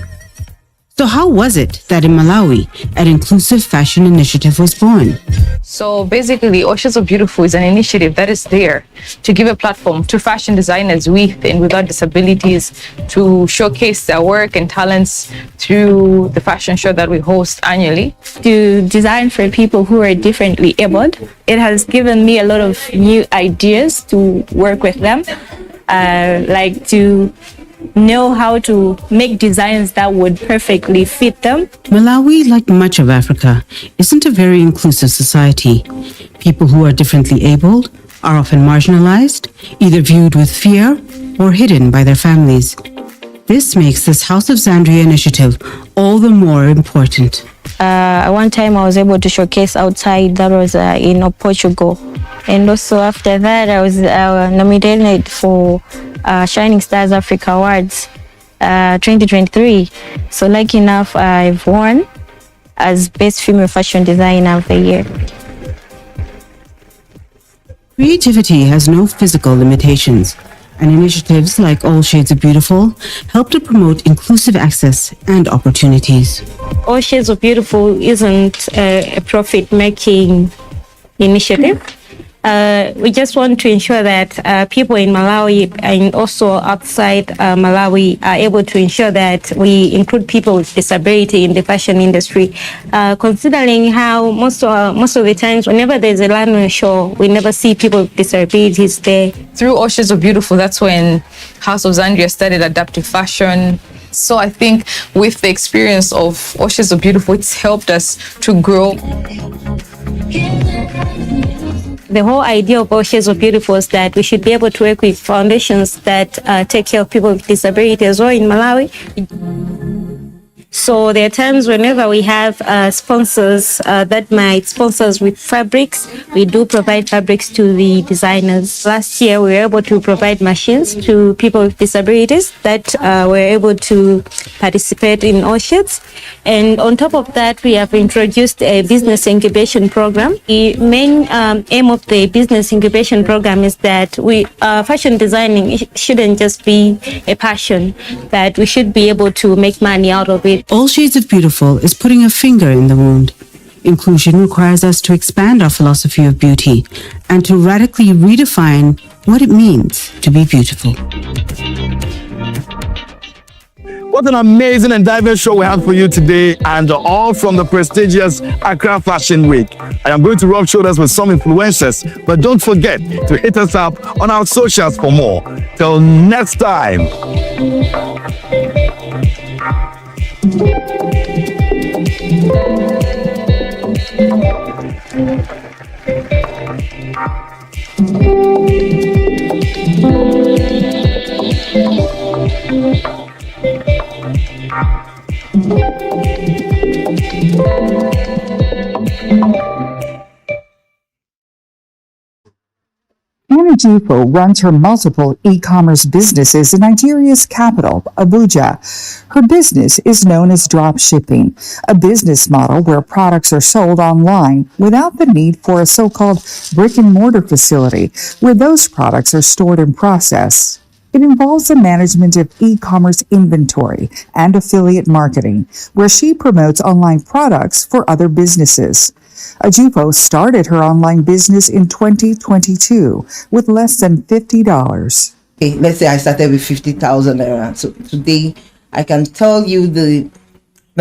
So how was it that in Malawi, an inclusive fashion initiative was born? So basically, All Shades of Beautiful is an initiative that is there to give a platform to fashion designers with and without disabilities to showcase their work and talents through the fashion show that we host annually. To design for people who are differently abled, it has given me a lot of new ideas to work with them, like to know how to make designs that would perfectly fit them. Malawi, like much of Africa, isn't a very inclusive society. People who are differently abled are often marginalized, either viewed with fear or hidden by their families. This makes this House of Zandria initiative all the more important. One time I was able to showcase outside, that was in Portugal. And also after that, I was nominated for Shining Stars Africa Awards 2023. So lucky enough, I've won as Best Female Fashion Designer of the Year. Creativity has no physical limitations, and initiatives like All Shades of Beautiful help to promote inclusive access and opportunities. All Shades of Beautiful isn't a profit-making initiative. We just want to ensure that people in Malawi and also outside Malawi are able to ensure that we include people with disability in the fashion industry. Considering how most of the times, whenever there's a runway show, we never see people with disabilities there. Through All Shades of Beautiful, that's when House of Zandria started adaptive fashion. So I think with the experience of All Shades of Beautiful, it's helped us to grow. The whole idea of All Shades of Beautiful is that we should be able to work with foundations that take care of people with disability as well in Malawi. So there are times whenever we have sponsors that might sponsor us with fabrics, we do provide fabrics to the designers. Last year, we were able to provide machines to people with disabilities that were able to participate in All Shades. And on top of that, we have introduced a business incubation program. The main aim of the business incubation program is that fashion designing shouldn't just be a passion, that we should be able to make money out of it. All Shades of Beautiful is putting a finger in the wound. Inclusion requires us to expand our philosophy of beauty and to radically redefine what it means to be beautiful. What an amazing and diverse show we have for you today, and all from the prestigious Accra Fashion Week. I am going to rub shoulders with some influencers, but don't forget to hit us up on our socials for more. Till next time. Anna Jifo runs her multiple e-commerce businesses in Nigeria's capital, Abuja. Her business is known as drop shipping, a business model where products are sold online without the need for a so-called brick-and-mortar facility where those products are stored and processed. It involves the management of e-commerce inventory and affiliate marketing, where she promotes online products for other businesses. Ajifo started her online business in 2022 with less than $50. Okay, let's say I started with 50,000 naira. So today I can tell you the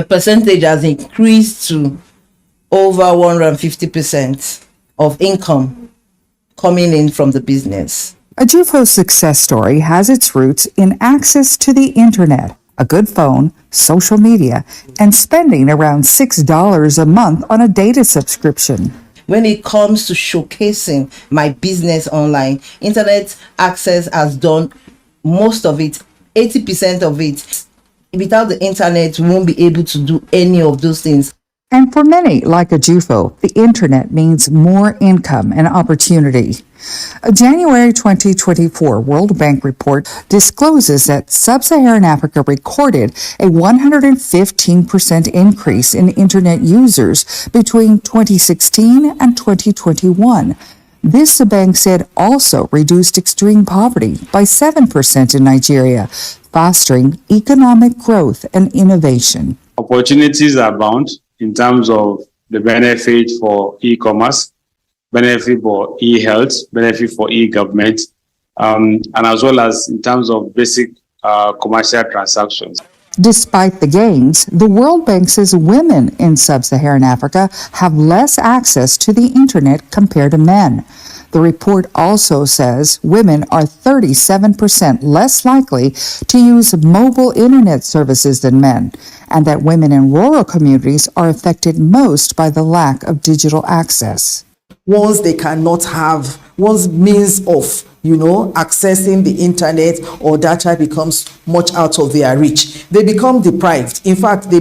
percentage has increased to over 150% of income coming in from the business. Ajifo's success story has its roots in access to the internet, a good phone, social media, and spending around $6 a month on a data subscription. When it comes to showcasing my business online, internet access has done most of it, 80% of it. Without the internet, we won't be able to do any of those things. And for many, like Ajifo, the internet means more income and opportunity. A January 2024 World Bank report discloses that Sub-Saharan Africa recorded a 115% increase in internet users between 2016 and 2021. This, the bank said, also reduced extreme poverty by 7% in Nigeria, fostering economic growth and innovation. Opportunities abound in terms of the benefit for e-commerce, benefit for e-health, benefit for e-government, and as well as in terms of basic commercial transactions. Despite the gains, the World Bank says women in Sub-Saharan Africa have less access to the internet compared to men. The report also says women are 37% less likely to use mobile internet services than men, and that women in rural communities are affected most by the lack of digital access. Once they cannot have, once means of, accessing the internet or data becomes much out of their reach, they become deprived. In fact, they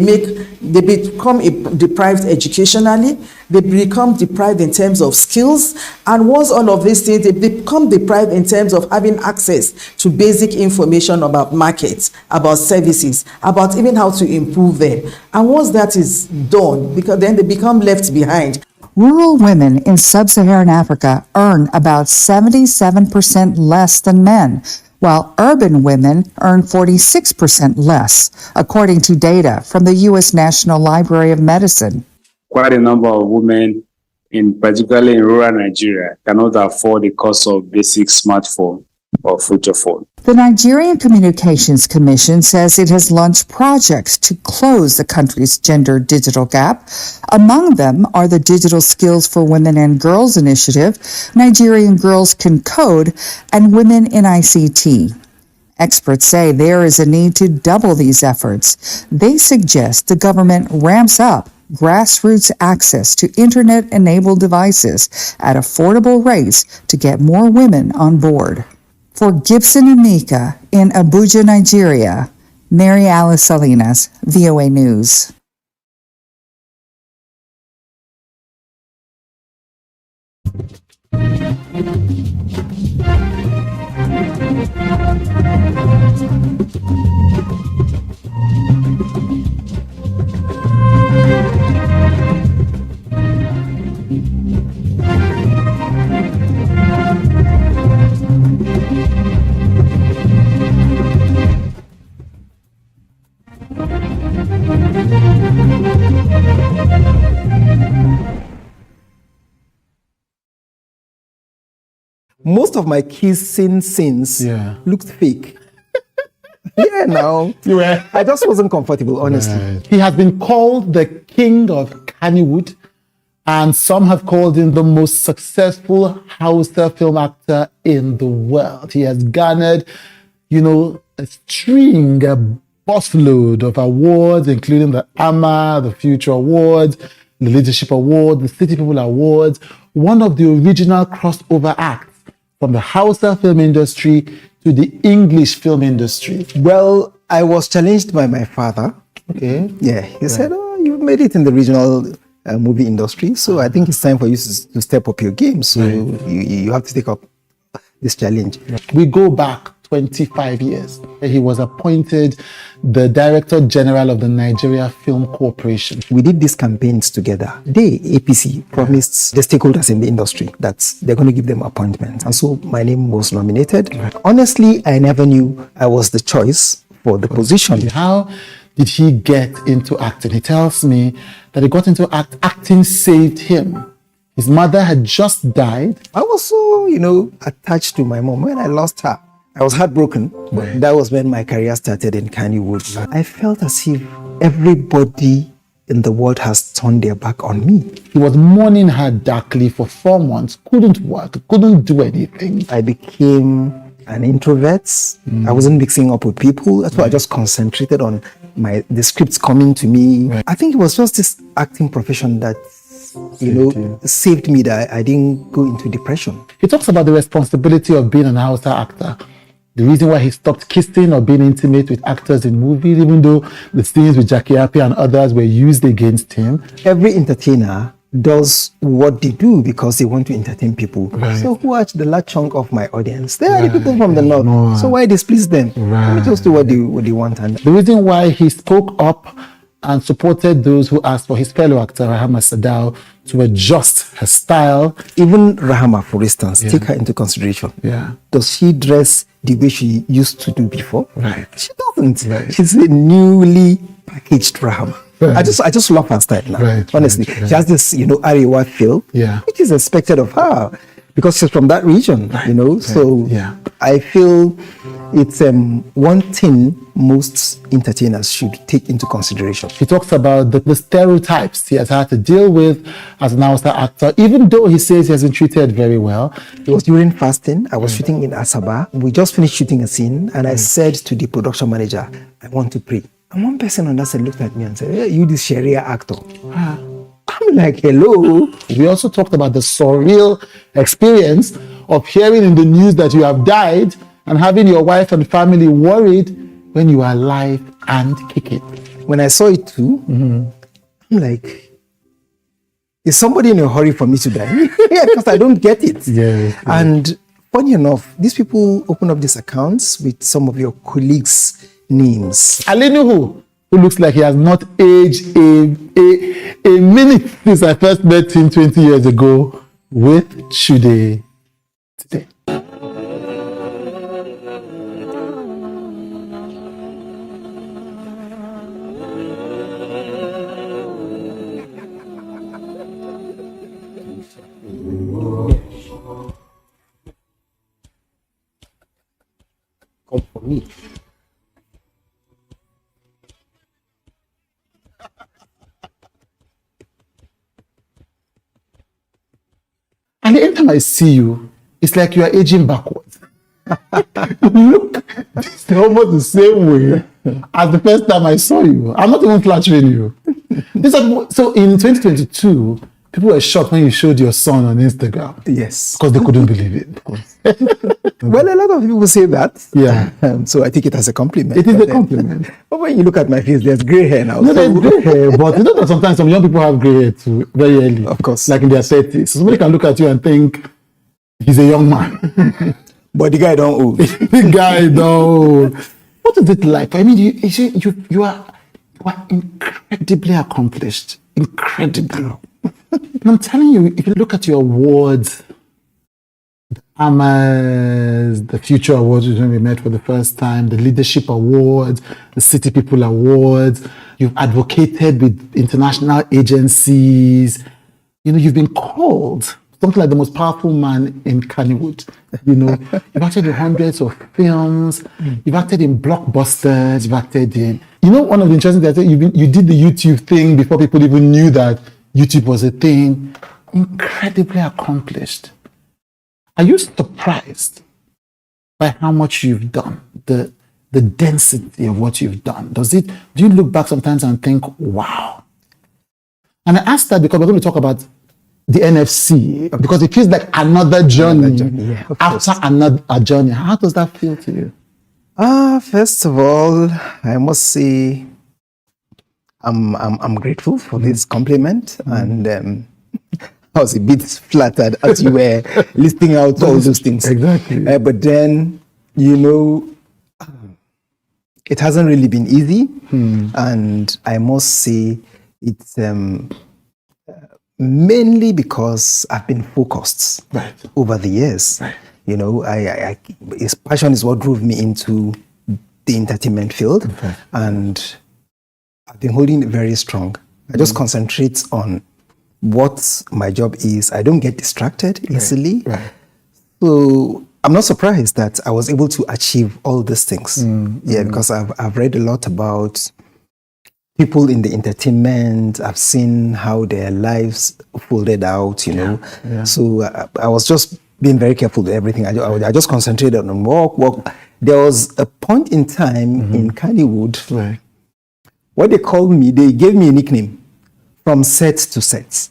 become deprived educationally, they become deprived in terms of skills, and once all of these things, they become deprived in terms of having access to basic information about markets, about services, about even how to improve them. And once that is done, because then they become left behind. Rural women in Sub-Saharan Africa earn about 77% less than men, while urban women earn 46% less, according to data from the U.S. National Library of Medicine. Quite a number of women, particularly in rural Nigeria, cannot afford the cost of basic smartphone or feature phone. The Nigerian Communications Commission says it has launched projects to close the country's gender digital gap. Among them are the Digital Skills for Women and Girls Initiative, Nigerian Girls Can Code, and Women in ICT. Experts say there is a need to double these efforts. They suggest the government ramps up grassroots access to internet-enabled devices at affordable rates to get more women on board. For Gibson and Mika in Abuja, Nigeria, Mary Alice Salinas, VOA News. Most of my kissing scenes looked fake. Yeah, now I just wasn't comfortable, honestly. Right. He has been called the king of Kannywood, and some have called him the most successful Hausa film actor in the world. He has garnered, a string, a busload of awards, including the AMA, the Future Awards, the Leadership Award, the City People Awards, one of the original crossover acts from the Hausa film industry to the English film industry. Well, I was challenged by my father. Okay. Yeah, he said, you've made it in the regional movie industry, so I think it's time for you to step up your game. So you have to take up this challenge. We go back 25 years. He was appointed the Director General of the Nigeria Film Corporation. We did these campaigns together. They, APC, promised the stakeholders in the industry that they're going to give them appointments. And so my name was nominated. Honestly, I never knew I was the choice for the position. How did he get into acting? He tells me that he got into acting saved him. His mother had just died. I was so, attached to my mom. When I lost her, I was heartbroken. But that was when my career started in Kannywood. I felt as if everybody in the world has turned their back on me. He was mourning her darkly for 4 months, couldn't work, couldn't do anything. I became an introvert. I wasn't mixing up with people. That's why I just concentrated on the scripts coming to me. I think it was just this acting profession that saved me, that I didn't go into depression. He talks about the responsibility of being an Hausa actor. The reason why he stopped kissing or being intimate with actors in movies, even though the scenes with Jackie Appiah and others were used against him. Every entertainer does what they do because they want to entertain people. Right. So who are the large chunk of my audience? They are the people from the north. So why displease them? Let me just do what they want. And the reason why he spoke up and supported those who asked for his fellow actor, Rahama Sadao, to adjust her style. Even Rahama, for instance, take her into consideration. Does she dress the way she used to do before? Right. She doesn't. Right. She's a newly packaged Rahama. Right. I just love her style now. Honestly, she has this, Arewa feel, which is expected of her because she's from that region. So I feel it's one thing most entertainers should take into consideration. He talks about the stereotypes he has had to deal with as an Hausa actor, even though he says he has been treated very well. It was during fasting. I was shooting in Asaba. We just finished shooting a scene, and I said to the production manager, I want to pray. And one person on that side looked at me and said, hey, you this Sharia actor. I'm like, hello. We also talked about the surreal experience of hearing in the news that you have died and having your wife and family worried when you are alive and kicking. When I saw it too, I'm like, is somebody in a hurry for me to die? Because I don't get it. And funny enough, these people open up these accounts with some of your colleagues' names. Ali Nuhu, who looks like he has not aged a minute since I first met him 20 years ago, with Chude today. Come for me. And anytime I see you, it's like you are aging backwards. You look almost the same way as the first time I saw you. I'm not even flattering you. So in 2022, people were shocked when you showed your son on Instagram. Yes. Because they couldn't believe it. Well, a lot of people say that. Yeah. So I take it as a compliment. It is a compliment. But when you look at my face, there's gray hair now. No, there's gray hair, but you know that sometimes some young people have gray hair too, very early. Of course. Like in their 30s. So somebody can look at you and think, he's a young man. But the guy don't old. The guy don't. What is it like? I mean, you are incredibly accomplished. Incredibly. And I'm telling you, if you look at your awards, the AMAs, the Future Awards, which when we met for the first time, the Leadership Awards, the City People Awards, you've advocated with international agencies, you know, you've been called something like the most powerful man in Kannywood. You know, you've acted in hundreds of films, you've acted in blockbusters, you've acted in, you know, one of the interesting things, you did the YouTube thing before people even knew that YouTube was a thing. Incredibly accomplished. Are you surprised by how much you've done? The density of what you've done? Do you look back sometimes and think, wow? And I ask that because we're going to talk about the NFC, because it feels like another journey, after another journey. How does that feel to you? First of all, I must say I'm grateful for this compliment, and I was a bit flattered as you were listing out all those things. Exactly. But then, you know, it hasn't really been easy, and I must say it's mainly because I've been focused over the years. You know, his passion is what drove me into the entertainment field, and I've been holding it very strong. I just concentrate on what my job is. I don't get distracted easily. So I'm not surprised that I was able to achieve all these things. Because I've read a lot about people in the entertainment. I've seen how their lives folded out, you know. So I was just being very careful with everything. I just concentrated on work. There was a point in time in Kannywood, what they called me, they gave me a nickname, from set to set.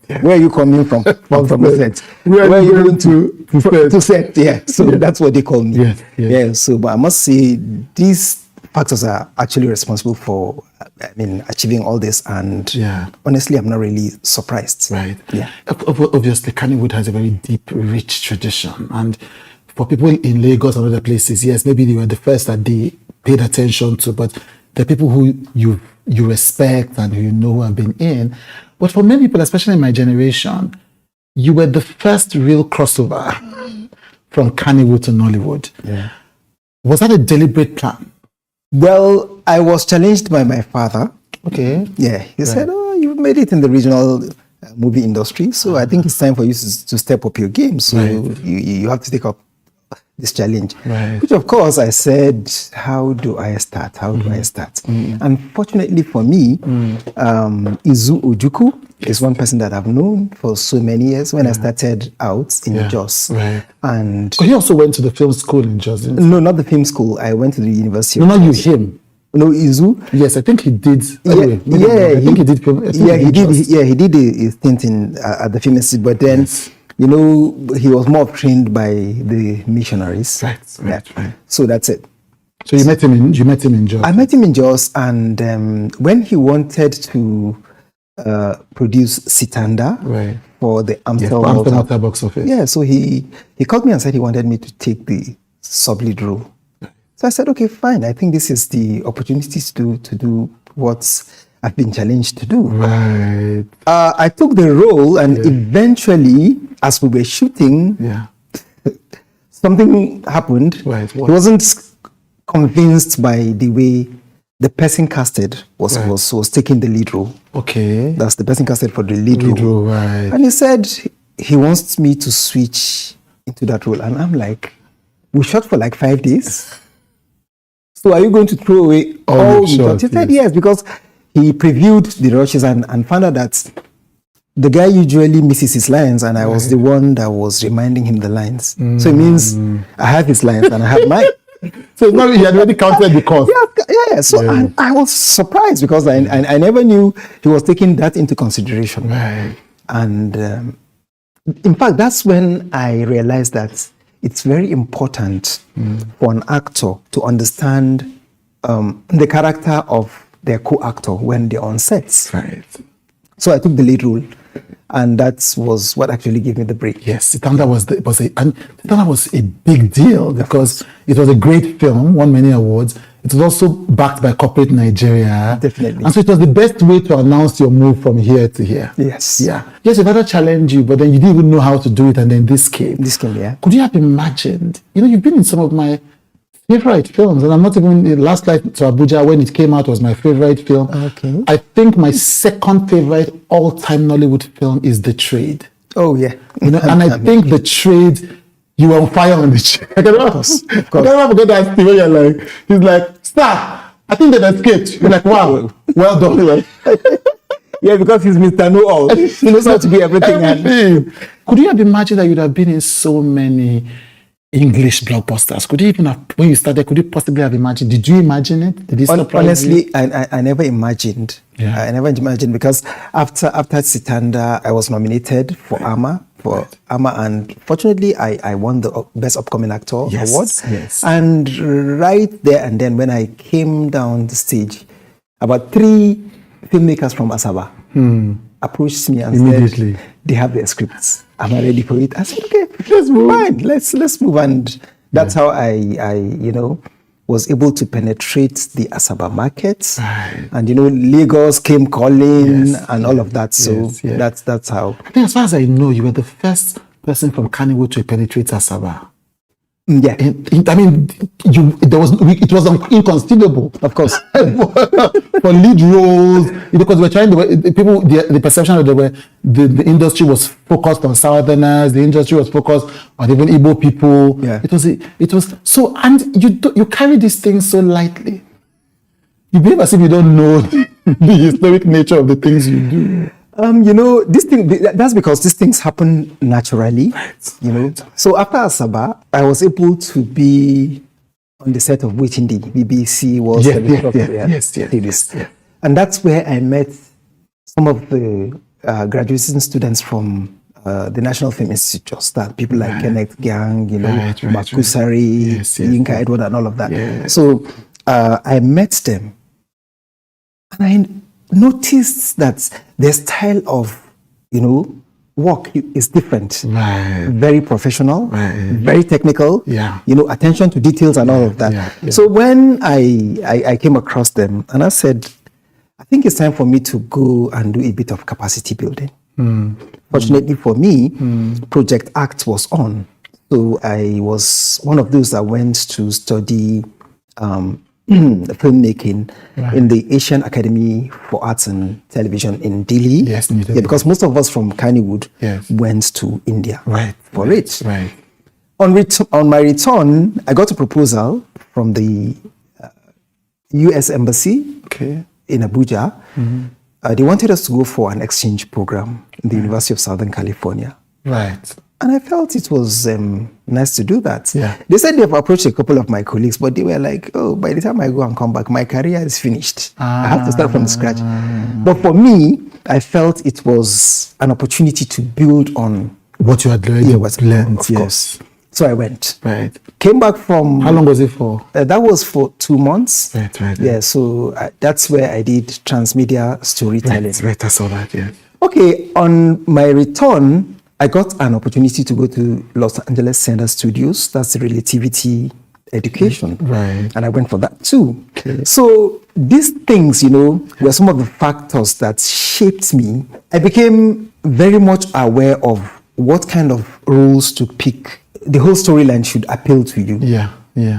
Where are you coming from? From the set. Where are you going to set? Yeah. So that's what they call me. So, but I must say, these factors are actually responsible for, achieving all this. And honestly, I'm not really surprised. Yeah. Obviously, Kannywood has a very deep, rich tradition. And for people in Lagos and other places, yes, maybe they were the first that they paid attention to, but the people who you respect and who you know who have been in. But for many people, especially in my generation, you were the first real crossover from Kannywood to Nollywood. Was that a deliberate plan? Well, I was challenged by my father. Okay. Yeah, he said, "Oh, you've made it in the regional movie industry, so I think it's time for you to step up your game. So you have to take up this challenge." Which, of course, I said, "How do I start? How do I start?" Unfortunately for me, Izu Ojukwu is one person that I've known for so many years when I started out in Jos. And he also went to the film school in Jos. No, not the film school. I went to the University. No, not you, him. No, Izu. Yes, I think he did. Anyway, I think he did film. He did a stint at the film institute, but then. You know, he was more trained by the missionaries. So that's it. So you met him in Jos? I met him in Jos, and when he wanted to produce Sitanda for the Amstel box office. Yeah, so he called me and said he wanted me to take the sub-lead role. So I said, okay, fine. I think this is the opportunity to do what I've been challenged to do. I took the role, and eventually, as we were shooting, something happened. He wasn't convinced by the way the person casted was taking the lead role. Okay. That's the person casted for the lead role. And he said he wants me to switch into that role. And I'm like, we shot for like 5 days. So are you going to throw away all the shots? He said yes, because he previewed the rushes and found out that the guy usually misses his lines, and I was the one that was reminding him the lines. So it means I have his lines and I have mine. So it's not he had already counted the cost. Yeah. So I was surprised because I never knew he was taking that into consideration. Right. And in fact, that's when I realized that it's very important for an actor to understand the character of their co-actor when they're on sets. Right. So I took the lead role, and that was what actually gave me the break. Yes, Sitanda was a big deal because it was a great film, won many awards. It was also backed by corporate Nigeria. Definitely. And so it was the best way to announce your move from here to here. Yes. Yeah. Yes, it had to challenge you, but then you didn't even know how to do it, and then this came. Yeah. Could you have imagined? You've been in some of my favorite films, and I'm not even Last Flight to Abuja, when it came out, was my favorite film. Okay. I think my second favorite all-time Nollywood film is The Trade. Oh yeah. And I think The Trade, you were on fire on The Trade. I cannot forget that scene where he's like, stop, I think they've escaped. You're like, wow, well done. Yeah, because he's Mr. Know-all. He knows how to do everything. Could you have imagined that you'd have been in so many English blockbusters? Could you even have, when you started, could you possibly have imagined? Did you imagine it? Did it surprise you? Honestly, I never imagined. Yeah. I never imagined, because after Sitanda, I was nominated for AMA, and fortunately, I won the Best Upcoming Actor award. Yes. And right there and then, when I came down the stage, about 3 filmmakers from Asaba approached me and immediately said, they have their scripts. Am I ready for it? I said, okay, let's move. Fine, let's move. And that's how I was able to penetrate the Asaba market. Right. And Lagos came calling and all of that. So that's how. I think, as far as I know, you were the first person from Kannywood to penetrate Asaba. Yeah. It was inconceivable, of course, for lead roles, because we're trying the perception of the industry was focused on Southerners, the industry was focused on even Igbo people. Yeah. It was so, and you carry these things so lightly. You behave as if you don't know the historic nature of the things you do. That's because these things happen naturally, So after Asaba, I was able to be on the set of Witindi, BBC was series. And that's where I met some of the graduating students from the National Film Institute, just that people like Kenneth Gang, Makusari, Yinka Edward, and all of that. Yeah. So I met them, and I noticed that their style of, work is different. Right. Very professional, very technical, Yeah. Attention to details and all of that. Yeah. So when I came across them, and I said, I think it's time for me to go and do a bit of capacity building. Fortunately for me, Project ACT was on. So I was one of those that went to study filmmaking in the Asian Academy for Arts and Television in Delhi. Yes, in Delhi. Because most of us from Kannywood went to India for it. Right. On my return, I got a proposal from the US Embassy in Abuja. They wanted us to go for an exchange program in the University of Southern California. Right. And I felt it was nice to do that. Yeah. They said they've approached a couple of my colleagues, but they were like, oh, by the time I go and come back, my career is finished. I have to start from scratch. But for me, I felt it was an opportunity to build on what you had learned. Of course. So I went. Right. Came back from... How long was it for? That was for 2 months. Right. Yeah, so that's where I did transmedia storytelling. Right, I saw that, yeah. Okay, on my return, I got an opportunity to go to Los Angeles Center Studios. That's Relativity Education. Right. And I went for that too. Okay. So these things, were some of the factors that shaped me. I became very much aware of what kind of roles to pick. The whole storyline should appeal to you. Yeah.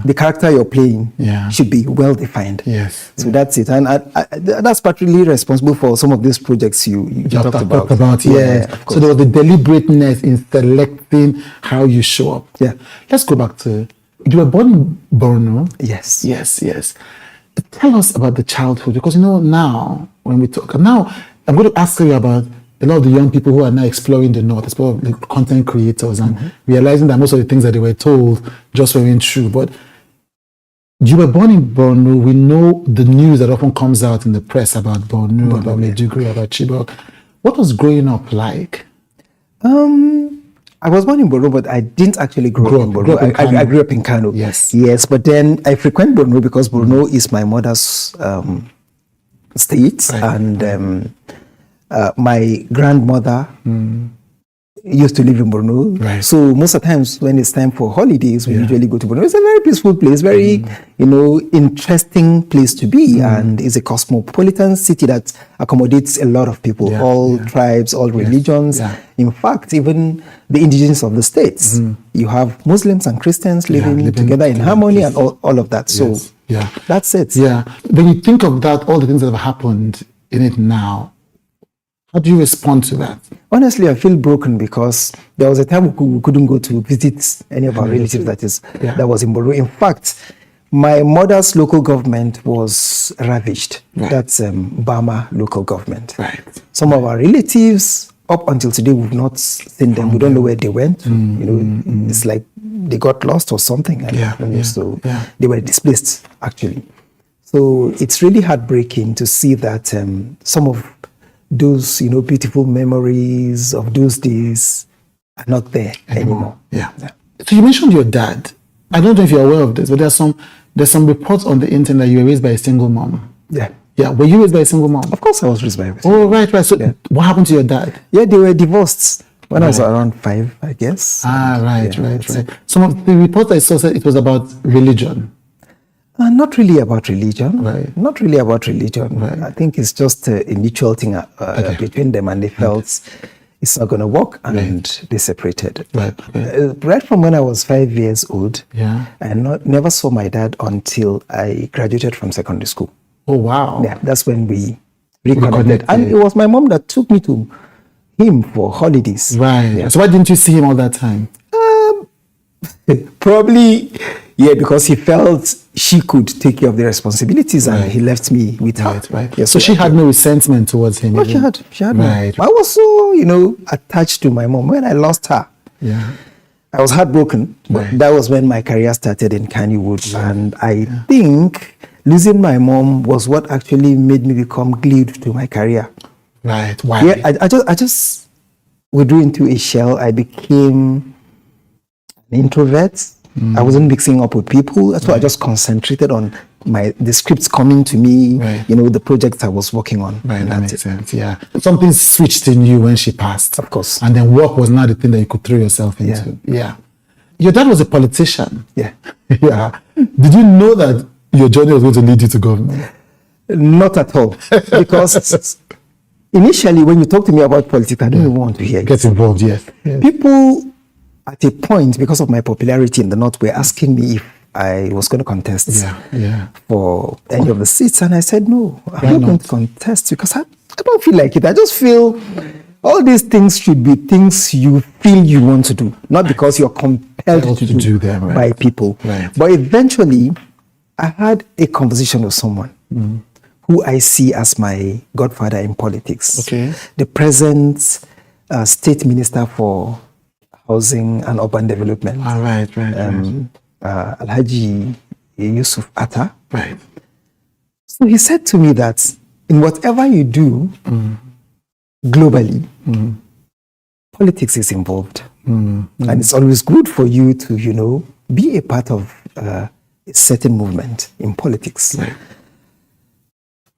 The character you're playing should be well defined. Yes. So that's it. And that's partly responsible for some of these projects you talked about. Yeah. So there was the deliberateness in selecting how you show up. Yeah. Let's go back to, you were born in Borno. Yes. Yes. Tell us about the childhood, because now when we talk, now I'm going to ask you about a lot of the young people who are now exploring the North, especially the content creators, and realizing that most of the things that they were told just weren't true. But You were born in Borno. We know the news that often comes out in the press about Borno, about Maiduguri, about Chibok. What was growing up like? I was born in Borno, but I didn't actually grow up in Borno. I grew up in Kano. Yes. Yes, but then I frequent Borno because Borno is my mother's state, and my grandmother used to live in Borno. Right. So most of the times when it's time for holidays, we usually go to Borno. It's a very peaceful place, very interesting place to be, and it's a cosmopolitan city that accommodates a lot of people, all tribes, all religions. In fact, even the indigenous of the states. You have Muslims and Christians living together in harmony and all of that. So that's it. Yeah. When you think of that, all the things that have happened in it now, how do you respond to that? Honestly, I feel broken because there was a time we couldn't go to visit any of our relatives that was in Borno. In fact, my mother's local government was ravaged. That's Bama local government. Some of our relatives, up until today, we've not seen them. We don't know where they went. It's like they got lost or something. So they were displaced, actually. So it's really heartbreaking to see that some of those, beautiful memories of those days are not there anymore. So you mentioned your dad. I don't know if you're aware of this, but there's some reports on the internet that you were raised by a single mom. Yeah. Were you raised by a single mom? Of course I was raised by a single mom. Right. So what happened to your dad? Yeah, they were divorced when I was around 5, I guess. Right. Some of the reports I saw said it was about religion. Not really about religion. Not really about religion. I think it's just a mutual thing between them, and they felt it's not going to work, and they separated. Right from when I was 5 years old, I never saw my dad until I graduated from secondary school. Oh, wow. Yeah, that's when we reconnected. And it was my mom that took me to him for holidays. So why didn't you see him all that time? Probably, because he felt she could take care of the responsibilities, and he left me with her. Yeah, so she had no resentment towards him? No, she had no. I was so, attached to my mom. When I lost her, I was heartbroken. But that was when my career started in Kannywood. And I think losing my mom was what actually made me become glued to my career. Why? Yeah, I just withdrew into a shell. I became an introvert. I wasn't mixing up with people. That's why I just concentrated on the scripts coming to me, the projects I was working on. That makes sense, yeah. Something switched in you when she passed. Of course. And then work was not the thing that you could throw yourself into. Yeah. Your dad was a politician. Yeah. Did you know that your journey was going to lead you to government? Not at all. Because initially, when you talk to me about politics, I don't even want to hear it. Get involved, yes. People at a point, because of my popularity in the North, were asking me if I was going to contest for any of the seats. And I said, no, I'm not going to contest because I don't feel like it. I just feel all these things should be things you feel you want to do, not because you're compelled to do them by people. But eventually, I had a conversation with someone who I see as my godfather in politics. The present state minister for Housing and Urban Development. Alhaji Yusuf Atta. So he said to me that in whatever you do globally, politics is involved. And it's always good for you to, be a part of a certain movement in politics.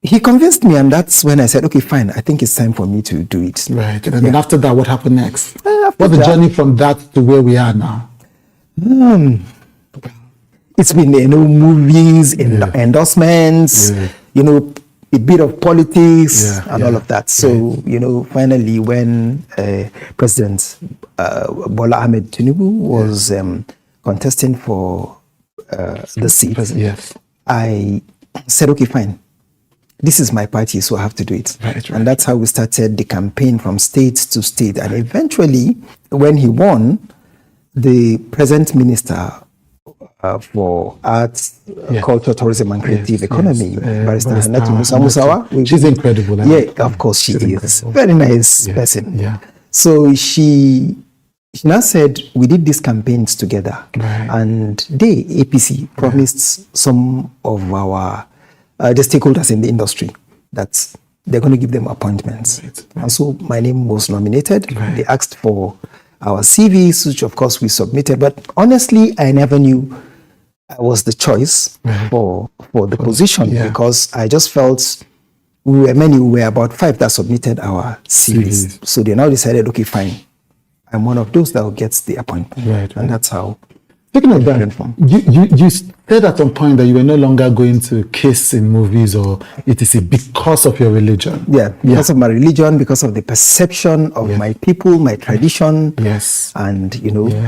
He convinced me, and that's when I said, okay, fine, I think it's time for me to do it. And then after that, what happened next? What's the journey from that to where we are now? It's been, movies, endorsements, a bit of politics and all of that. So, finally, when President Bola Ahmed Tinubu was contesting for the seat, I said, okay, fine. This is my party, so I have to do it. And that's how we started the campaign from state to state. And eventually, when he won, the present minister for arts, culture, tourism, and creative economy, Barrister Hannatu Musa Musawa. She's incredible. Yeah, of course she is. Very nice person. So she she now said, we did these campaigns together. And they, APC, promised some of our the stakeholders in the industry that they're going to give them appointments. And so my name was nominated. They asked for our CVs, which of course we submitted. But honestly, I never knew I was the choice for the position because I just felt we were about 5 that submitted our CVs. So they now decided, okay, fine. I'm one of those that gets the appointment. And that's how. Speaking of that, you said at some point that you were no longer going to kiss in movies or etc. because of your religion. Yeah, because of my religion, because of the perception of my people, my tradition. Yes. And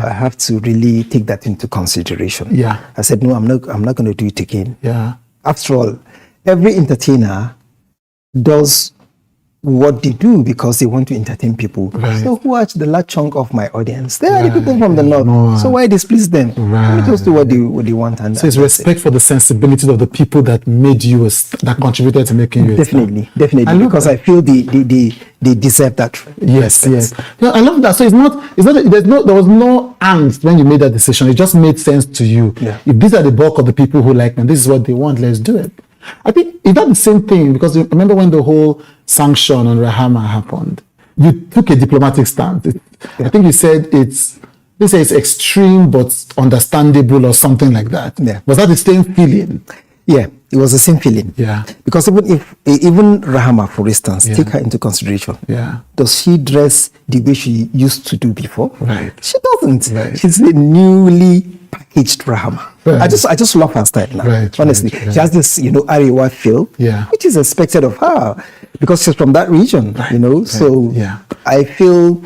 I have to really take that into consideration. Yeah. I said, no, I'm not going to do it again. Yeah. After all, every entertainer does what they do because they want to entertain people. So who are the large chunk of my audience? They are the people from the north. So why displease them? Let me just do what they want. And so it's respect for the sensibilities of the people that made you that contributed to making you definitely because I feel they deserve that. Yes. Yeah, I love that. So there was no angst when you made that decision. It just made sense to you. If these are the bulk of the people who like me, this is what they want, let's do it. I think, is that the same thing? Because remember when the whole sanction on Rahama happened, you took a diplomatic stance. I think you said it's extreme but understandable or something like that. Yeah. Was that the same feeling? Yeah, it was the same feeling. Yeah. Because even Rahama, for instance, take her into consideration. Yeah. Does she dress the way she used to do before? Right. She doesn't. Right. She's a newly packaged Rahama. Right. I just love her style now. Honestly, she has this Arewa feel, which is expected of her because she's from that region. So I feel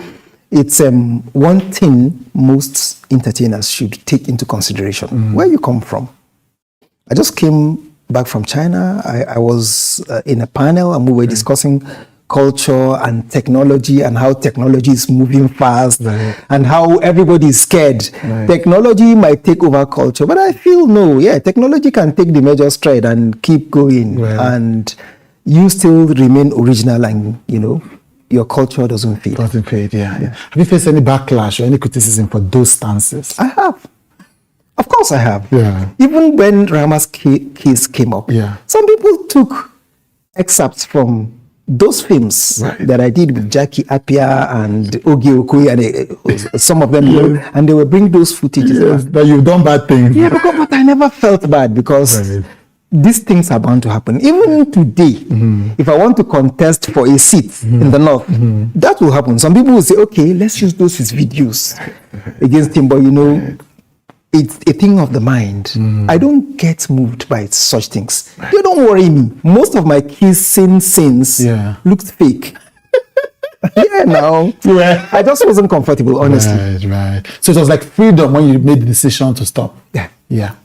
it's one thing most entertainers should take into consideration. Where you come from. I just came back from China. I was in a panel and we were discussing culture and technology and how technology is moving fast and how everybody is scared. Technology might take over culture, but I feel technology can take the major stride and keep going and you still remain original and, your culture doesn't fade. Have you faced any backlash or any criticism for those stances? I have. Of course I have. Yeah. Even when Rahama's case came up, some people took excerpts from those films that I did with Jackie Appiah and Ogie Okoye and some of them, and they will bring those footages. That you've done bad things. Yeah, but I never felt bad because these things are bound to happen. Even today, if I want to contest for a seat in the north, that will happen. Some people will say, okay, let's use those as videos against him, but it's a thing of the mind. I don't get moved by such things. They don't worry me. Most of my kissing scenes looked fake. I just wasn't comfortable, honestly. Right. So it was like freedom when you made the decision to stop. Yeah.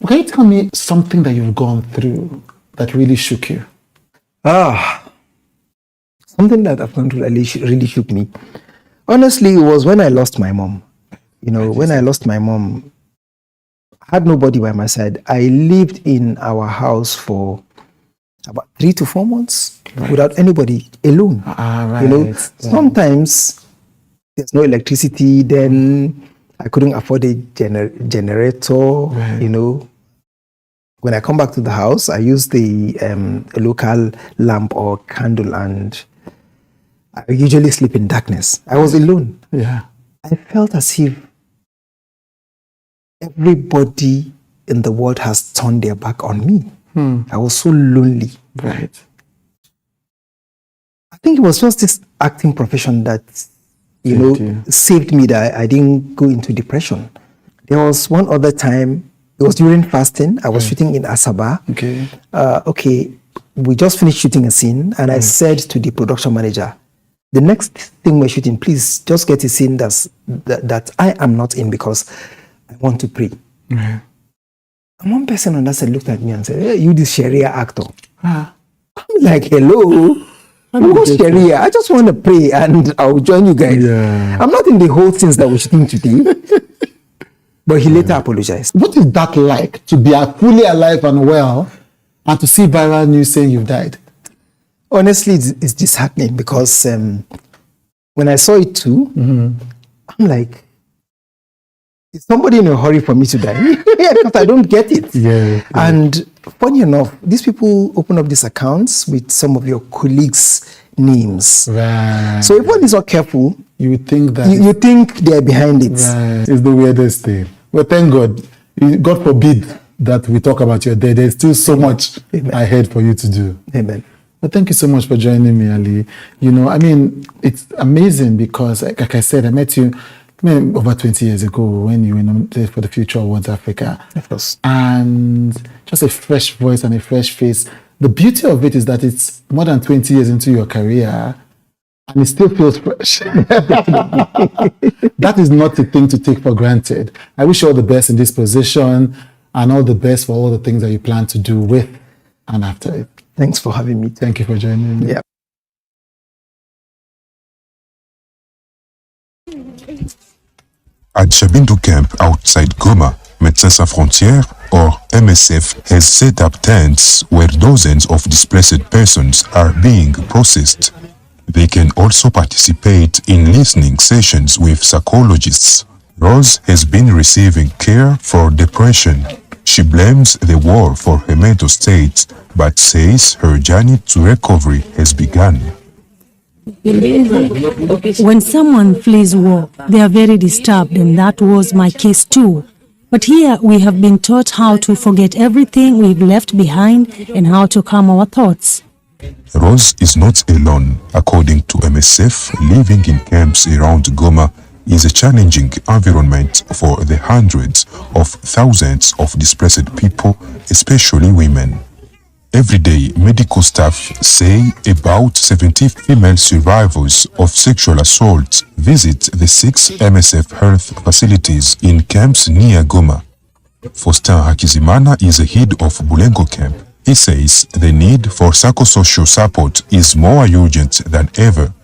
Can you tell me something that you've gone through that really shook you? Something that I've gone through that really shook me. Honestly, it was when I lost my mom. When I lost my mom, I had nobody by my side. I lived in our house for about 3 to 4 months without anybody, alone. Sometimes there's no electricity, then I couldn't afford a generator, When I come back to the house, I use the a local lamp or candle, and I usually sleep in darkness. I was alone. Yeah. I felt as if everybody in the world has turned their back on me. I was so lonely. Right. I think it was just this acting profession that, saved me, that I didn't go into depression. There was one other time, it was during fasting. I was shooting in Asaba. Okay. We just finished shooting a scene, and I said to the production manager, the next thing we're shooting, please just get a scene that I am not in because I want to pray. And one person on that side looked at me and said, hey, you this Sharia actor. I'm like, hello. What's Sharia? I just want to pray and I'll join you guys. I'm not in the whole scenes that we're shooting today. But he later apologized. What is that like, to be fully alive and well and to see viral news saying you've died? Honestly, it's disheartening because when I saw it too, I'm like, is somebody in a hurry for me to die? Yeah, because I don't get it. Yeah. And funny enough, these people open up these accounts with some of your colleagues' names. Right. So if one is not careful, you would think that you think they're behind it. Right. It's the weirdest thing. Well, thank God. God forbid that we talk about your day. There's still so much ahead for you to do. Amen. Well, thank you so much for joining me, Ali. It's amazing because, like I said, I met you over 20 years ago when you were nominated for the Future Awards Africa. Of course. And just a fresh voice and a fresh face. The beauty of it is that it's more than 20 years into your career and it still feels fresh. That is not a thing to take for granted. I wish you all the best in this position and all the best for all the things that you plan to do with and after it. Thanks for having me. Thank you for joining me. Yeah. At Shabindu Camp outside Goma, Médecins Sans Frontières, or MSF, has set up tents where dozens of displaced persons are being processed. They can also participate in listening sessions with psychologists. Rose has been receiving care for depression. She blames the war for her mental state, but says her journey to recovery has begun. When someone flees war, they are very disturbed, and that was my case too. But here we have been taught how to forget everything we've left behind and how to calm our thoughts. Rose is not alone. According to MSF, living in camps around Goma is a challenging environment for the hundreds of thousands of displaced people, especially women. Every day, medical staff say about 70 female survivors of sexual assault visit the 6 MSF health facilities in camps near Goma. Faustin Hakizimana is the head of Bulengo camp. He says the need for psychosocial support is more urgent than ever.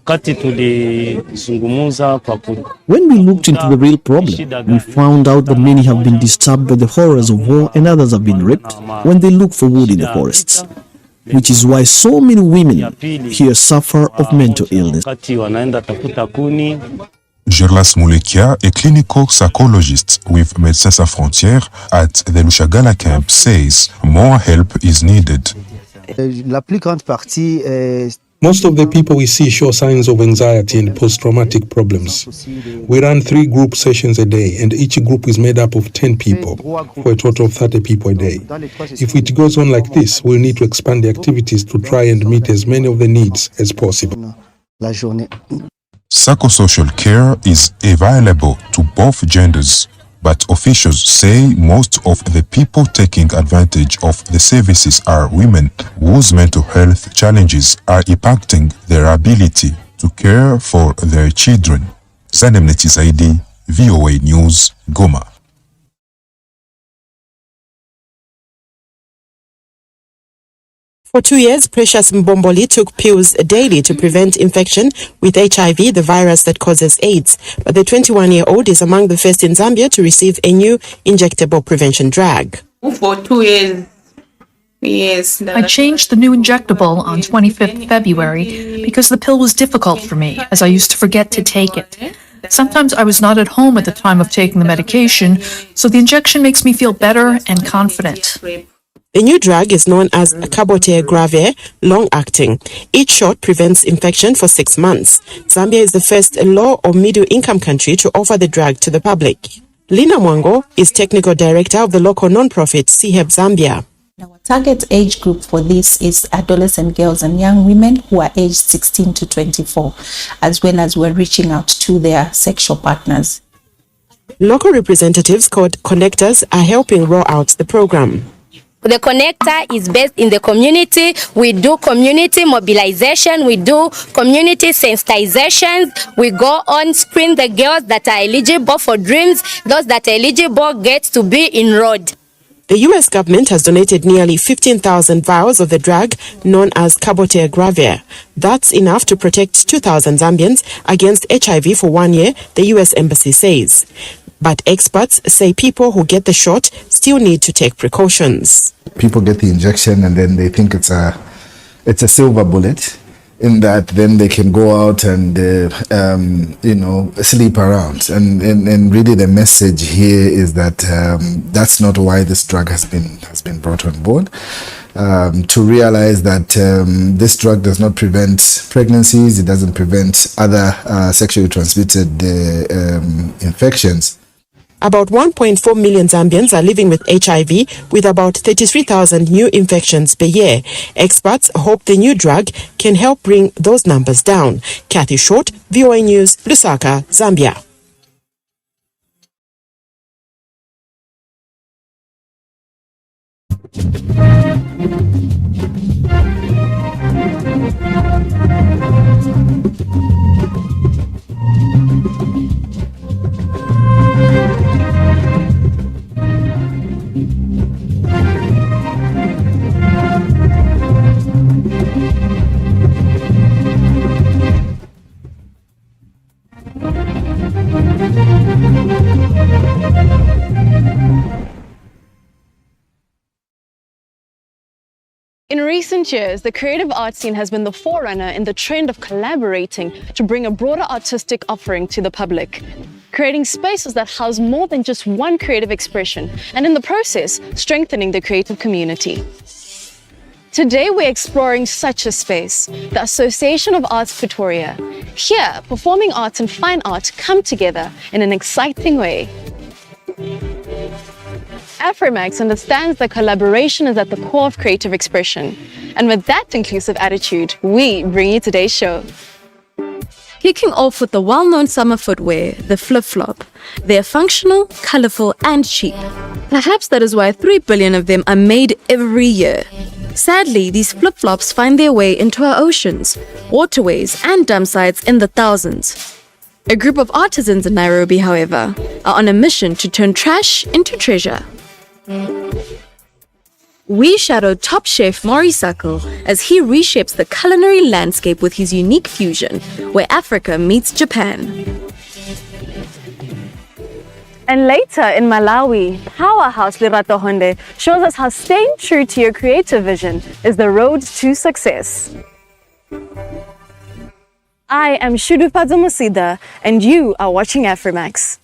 When we looked into the real problem, we found out that many have been disturbed by the horrors of war and others have been raped when they look for wood in the forests, which is why so many women here suffer of mental illness. Gerlas Mulekia, a clinical psychologist with Médecins Sans Frontières at the Lushagala camp, says more help is needed. Most of the people we see show signs of anxiety and post-traumatic problems. We run 3 group sessions a day, and each group is made up of 10 people, for a total of 30 people a day. If it goes on like this, we'll need to expand the activities to try and meet as many of the needs as possible. Psychosocial care is available to both genders, but officials say most of the people taking advantage of the services are women whose mental health challenges are impacting their ability to care for their children. Zanemneti Zaidi, VOA News, Goma. For 2 years, Precious Mbomboli took pills daily to prevent infection with HIV, the virus that causes AIDS. But the 21-year-old is among the first in Zambia to receive a new injectable prevention drug. For 2 years, yes. I changed the new injectable on 25th February because the pill was difficult for me, as I used to forget to take it. Sometimes I was not at home at the time of taking the medication, so the injection makes me feel better and confident. The new drug is known as cabotegravir, long-acting. Each shot prevents infection for 6 months. Zambia is the first low or middle-income country to offer the drug to the public. Lina Mwango is technical director of the local non-profit CHEP Zambia. Our target age group for this is adolescent girls and young women who are aged 16 to 24, as well as we're reaching out to their sexual partners. Local representatives called connectors are helping roll out the program. The connector is based in the community. We do community mobilization. We do community sensitizations. We go on, screen the girls that are eligible for dreams. Those that are eligible get to be enrolled. The U.S. government has donated nearly 15,000 vials of the drug known as cabotegravir. That's enough to protect 2,000 Zambians against HIV for 1 year, the U.S. Embassy says. But experts say people who get the shot still need to take precautions. People get the injection and then they think it's a silver bullet. in that then they can go out and sleep around, and really the message here is that that's not why this drug has been brought on board. To realize that this drug does not prevent pregnancies, it doesn't prevent other sexually transmitted infections. About 1.4 million Zambians are living with HIV, with about 33,000 new infections per year. Experts hope the new drug can help bring those numbers down. Kathy Short, VOA News, Lusaka, Zambia. In recent years, the creative arts scene has been the forerunner in the trend of collaborating to bring a broader artistic offering to the public, creating spaces that house more than just one creative expression, and in the process, strengthening the creative community. Today, we're exploring such a space, the Association of Arts Pretoria. Here, performing arts and fine art come together in an exciting way. Afrimax understands that collaboration is at the core of creative expression. And with that inclusive attitude, we bring you today's show. Kicking off with the well-known summer footwear, the flip-flop. They're functional, colorful, and cheap. Perhaps that is why 3 billion of them are made every year. Sadly, these flip-flops find their way into our oceans, waterways, and dump sites in the thousands. A group of artisans in Nairobi, however, are on a mission to turn trash into treasure. We shadowed top chef Maurice Sackel as he reshapes the culinary landscape with his unique fusion, where Africa meets Japan. And later in Malawi, powerhouse Lerato Honde shows us how staying true to your creative vision is the road to success. I am Shudufadzo Musida, and you are watching Afrimax.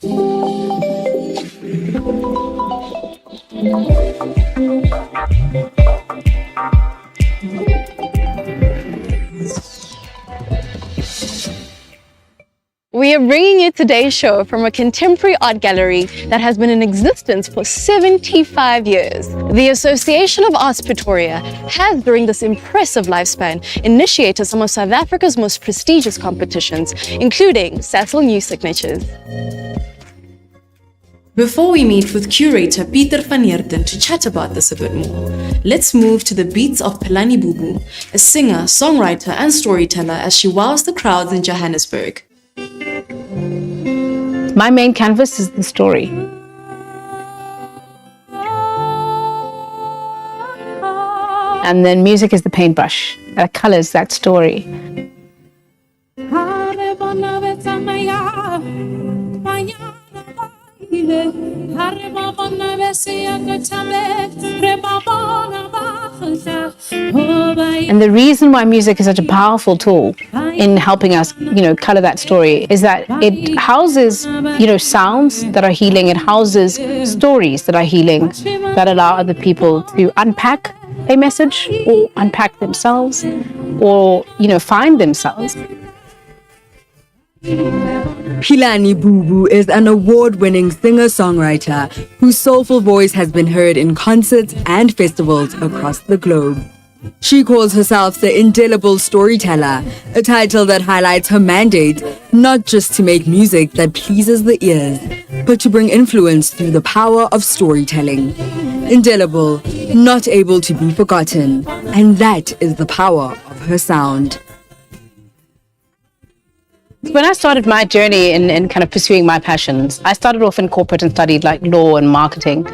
We are bringing you today's show from a contemporary art gallery that has been in existence for 75 years. The Association of Arts Pretoria has, during this impressive lifespan, initiated some of South Africa's most prestigious competitions, including Sasol New Signatures. Before we meet with curator Pieter van Heerden to chat about this a bit more, let's move to the beats of Philani Bubu, a singer, songwriter, and storyteller as she wows the crowds in Johannesburg. My main canvas is the story. And then music is the paintbrush that colors that story. And the reason why music is such a powerful tool in helping us, color that story is that it houses, sounds that are healing. It houses stories that are healing, that allow other people to unpack a message or unpack themselves or, find themselves. Philani Bubu is an award-winning singer-songwriter whose soulful voice has been heard in concerts and festivals across the globe. She calls herself the Indelible Storyteller, a title that highlights her mandate not just to make music that pleases the ears, but to bring influence through the power of storytelling. Indelible, not able to be forgotten, and that is the power of her sound. When I started my journey in kind of pursuing my passions, I started off in corporate and studied law and marketing.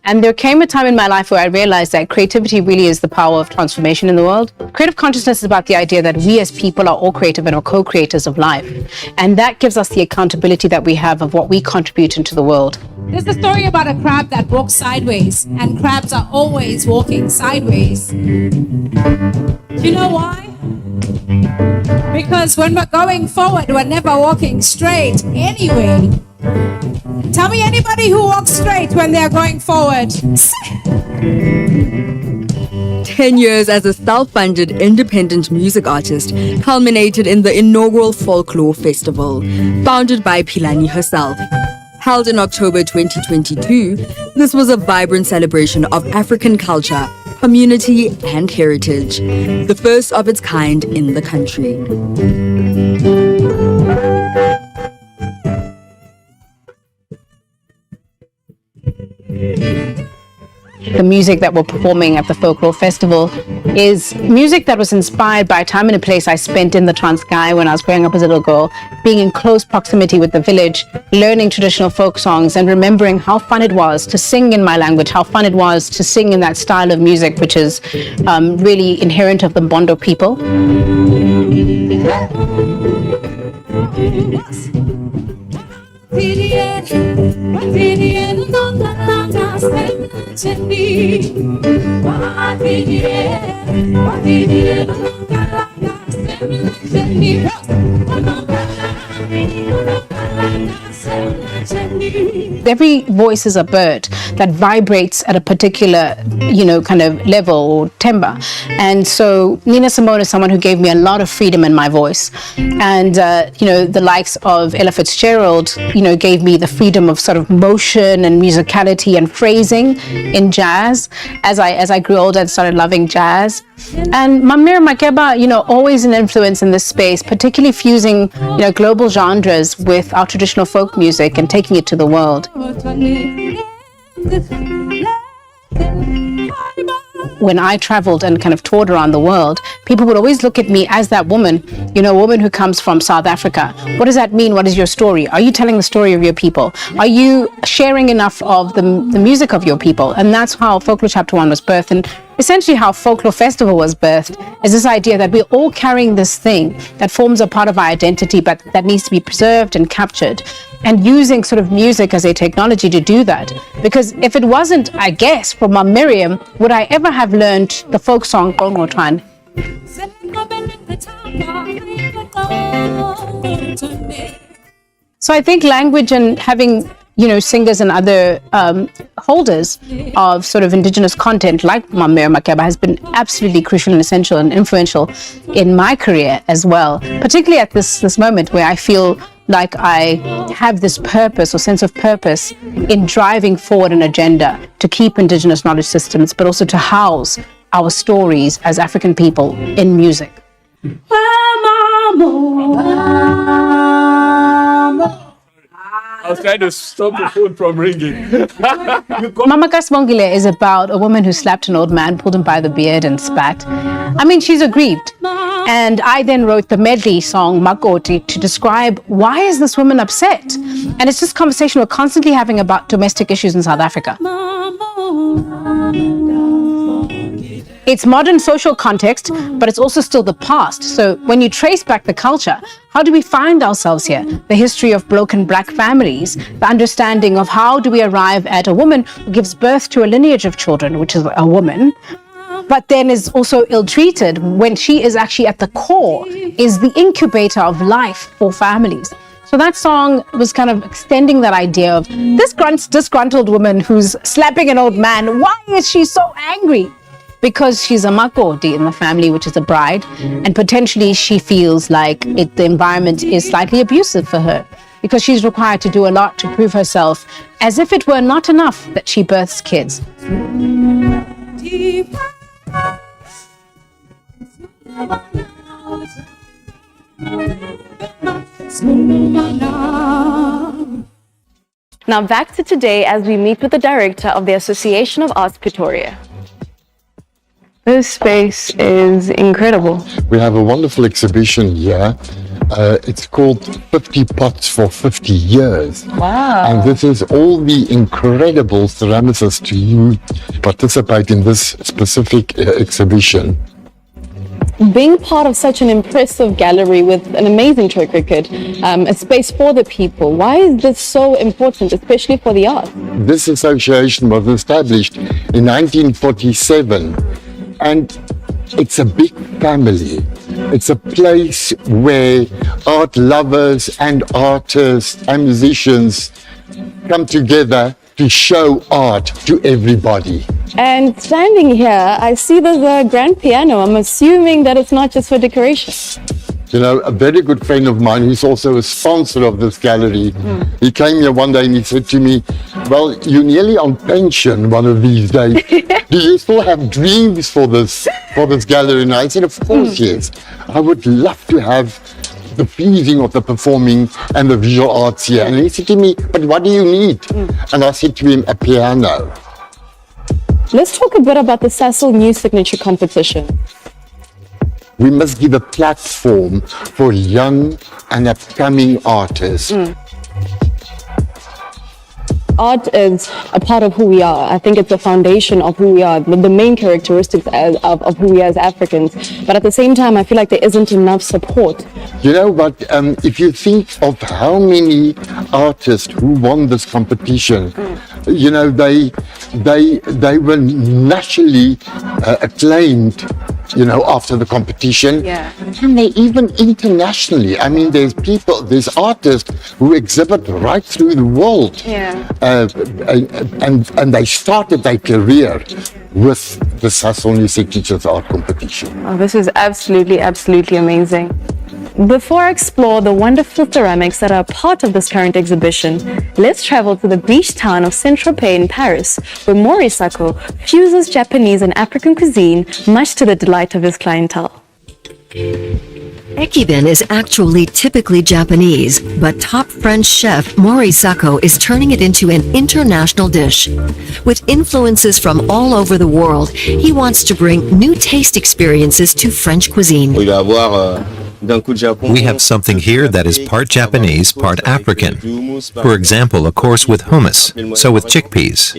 And there came a time in my life where I realized that creativity really is the power of transformation in the world. Creative consciousness is about the idea that we as people are all creative and are co-creators of life. And that gives us the accountability that we have of what we contribute into the world. There's a story about a crab that walks sideways, and crabs are always walking sideways. Do you know why? Because when we're going forward, we're never walking straight anyway. Tell me anybody who walks straight when they're going forward. 10 years as a self-funded independent music artist culminated in the inaugural Folklore Festival, founded by Philani herself. Held in October 2022, this was a vibrant celebration of African culture, community, and heritage, the first of its kind in the country. The music that we're performing at the Folklore Festival is music that was inspired by a time and a place I spent in the Transkei when I was growing up as a little girl, being in close proximity with the village, learning traditional folk songs and remembering how fun it was to sing in my language, how fun it was to sing in that style of music which is really inherent of the Mbondo people. Every voice is a bird that vibrates at a particular, kind of level or timbre. And so Nina Simone is someone who gave me a lot of freedom in my voice. And, the likes of Ella Fitzgerald, gave me the freedom of sort of motion and musicality and phrasing in jazz. As I grew older, I started loving jazz. And Mamira Makeba, always an influence in this space, particularly fusing, global genres with our traditional folk music and taking it to the world. When I traveled and kind of toured around the world, people would always look at me as that woman, a woman who comes from South Africa. What does that mean? What is your story? Are you telling the story of your people? Are you sharing enough of the music of your people? And that's how Folklore Chapter 1 was birthed. And essentially how Folklore Festival was birthed is this idea that we're all carrying this thing that forms a part of our identity, but that needs to be preserved and captured, and using sort of music as a technology to do that. Because if it wasn't, I guess, for Mom Miriam, would I ever have learned the folk song Qongqotwane? So I think language and having singers and other holders of sort of indigenous content like Mamira Makeba has been absolutely crucial and essential and influential in my career as well, particularly at this moment where I feel like I have this purpose or sense of purpose in driving forward an agenda to keep indigenous knowledge systems, but also to house our stories as African people in music. I was trying to stop the phone from ringing. Mama Kasbongile is about a woman who slapped an old man, pulled him by the beard and spat. I mean, she's aggrieved. And I then wrote the medley song Makoti to describe why is this woman upset? And it's this conversation we're constantly having about domestic issues in South Africa. It's modern social context, but it's also still the past. So when you trace back the culture, how do we find ourselves here? The history of broken black families, the understanding of how do we arrive at a woman who gives birth to a lineage of children, which is a woman, but then is also ill-treated when she is actually at the core, is the incubator of life for families. So that song was kind of extending that idea of this disgruntled woman who's slapping an old man. Why is she so angry? Because she's a makoti in the family, which is a bride, and potentially she feels like the environment is slightly abusive for her because she's required to do a lot to prove herself, as if it were not enough that she births kids. Now back to today as we meet with the director of the Association of Arts Pretoria. This space is incredible. We have a wonderful exhibition here. It's called 50 Pots for 50 Years. Wow. And this is all the incredible ceramicists who participate in this specific exhibition. Being part of such an impressive gallery with an amazing track record, a space for the people, why is this so important, especially for the arts? This association was established in 1947. And it's a big family. It's a place where art lovers and artists and musicians come together to show art to everybody. And standing here, I see there's a grand piano. I'm assuming that it's not just for decoration. You know, a very good friend of mine who's also a sponsor of this gallery, he came here one day and he said to me, well, you're nearly on pension one of these days. Do you still have dreams for this gallery? And I said, of course, yes. I would love to have the fusing of the performing and the visual arts here. And he said to me, but what do you need? And I said to him, a piano. Let's talk a bit about the Sasol New Signature Competition. We must give a platform for young and upcoming artists. Art is a part of who we are. I think it's the foundation of who we are, the main characteristics of who we are as Africans. But at the same time, I feel like there isn't enough support. You know, but if you think of how many artists who won this competition, you know, they were nationally acclaimed, you know, after the competition. Yeah. And they even internationally. I mean, there's artists who exhibit right through the world. Yeah. And they started their career with the Sasol New Signatures Art Competition. Oh, this is absolutely, absolutely amazing. Before I explore the wonderful ceramics that are part of this current exhibition, let's travel to the beach town of Saint-Tropez in Paris, where Mori Sako fuses Japanese and African cuisine, much to the delight of his clientele. Ekiben is actually typically Japanese, but top French chef Mori Sako is turning it into an international dish. With influences from all over the world, he wants to bring new taste experiences to French cuisine. We have something here that is part Japanese, part African. For example, a course with hummus, so with chickpeas.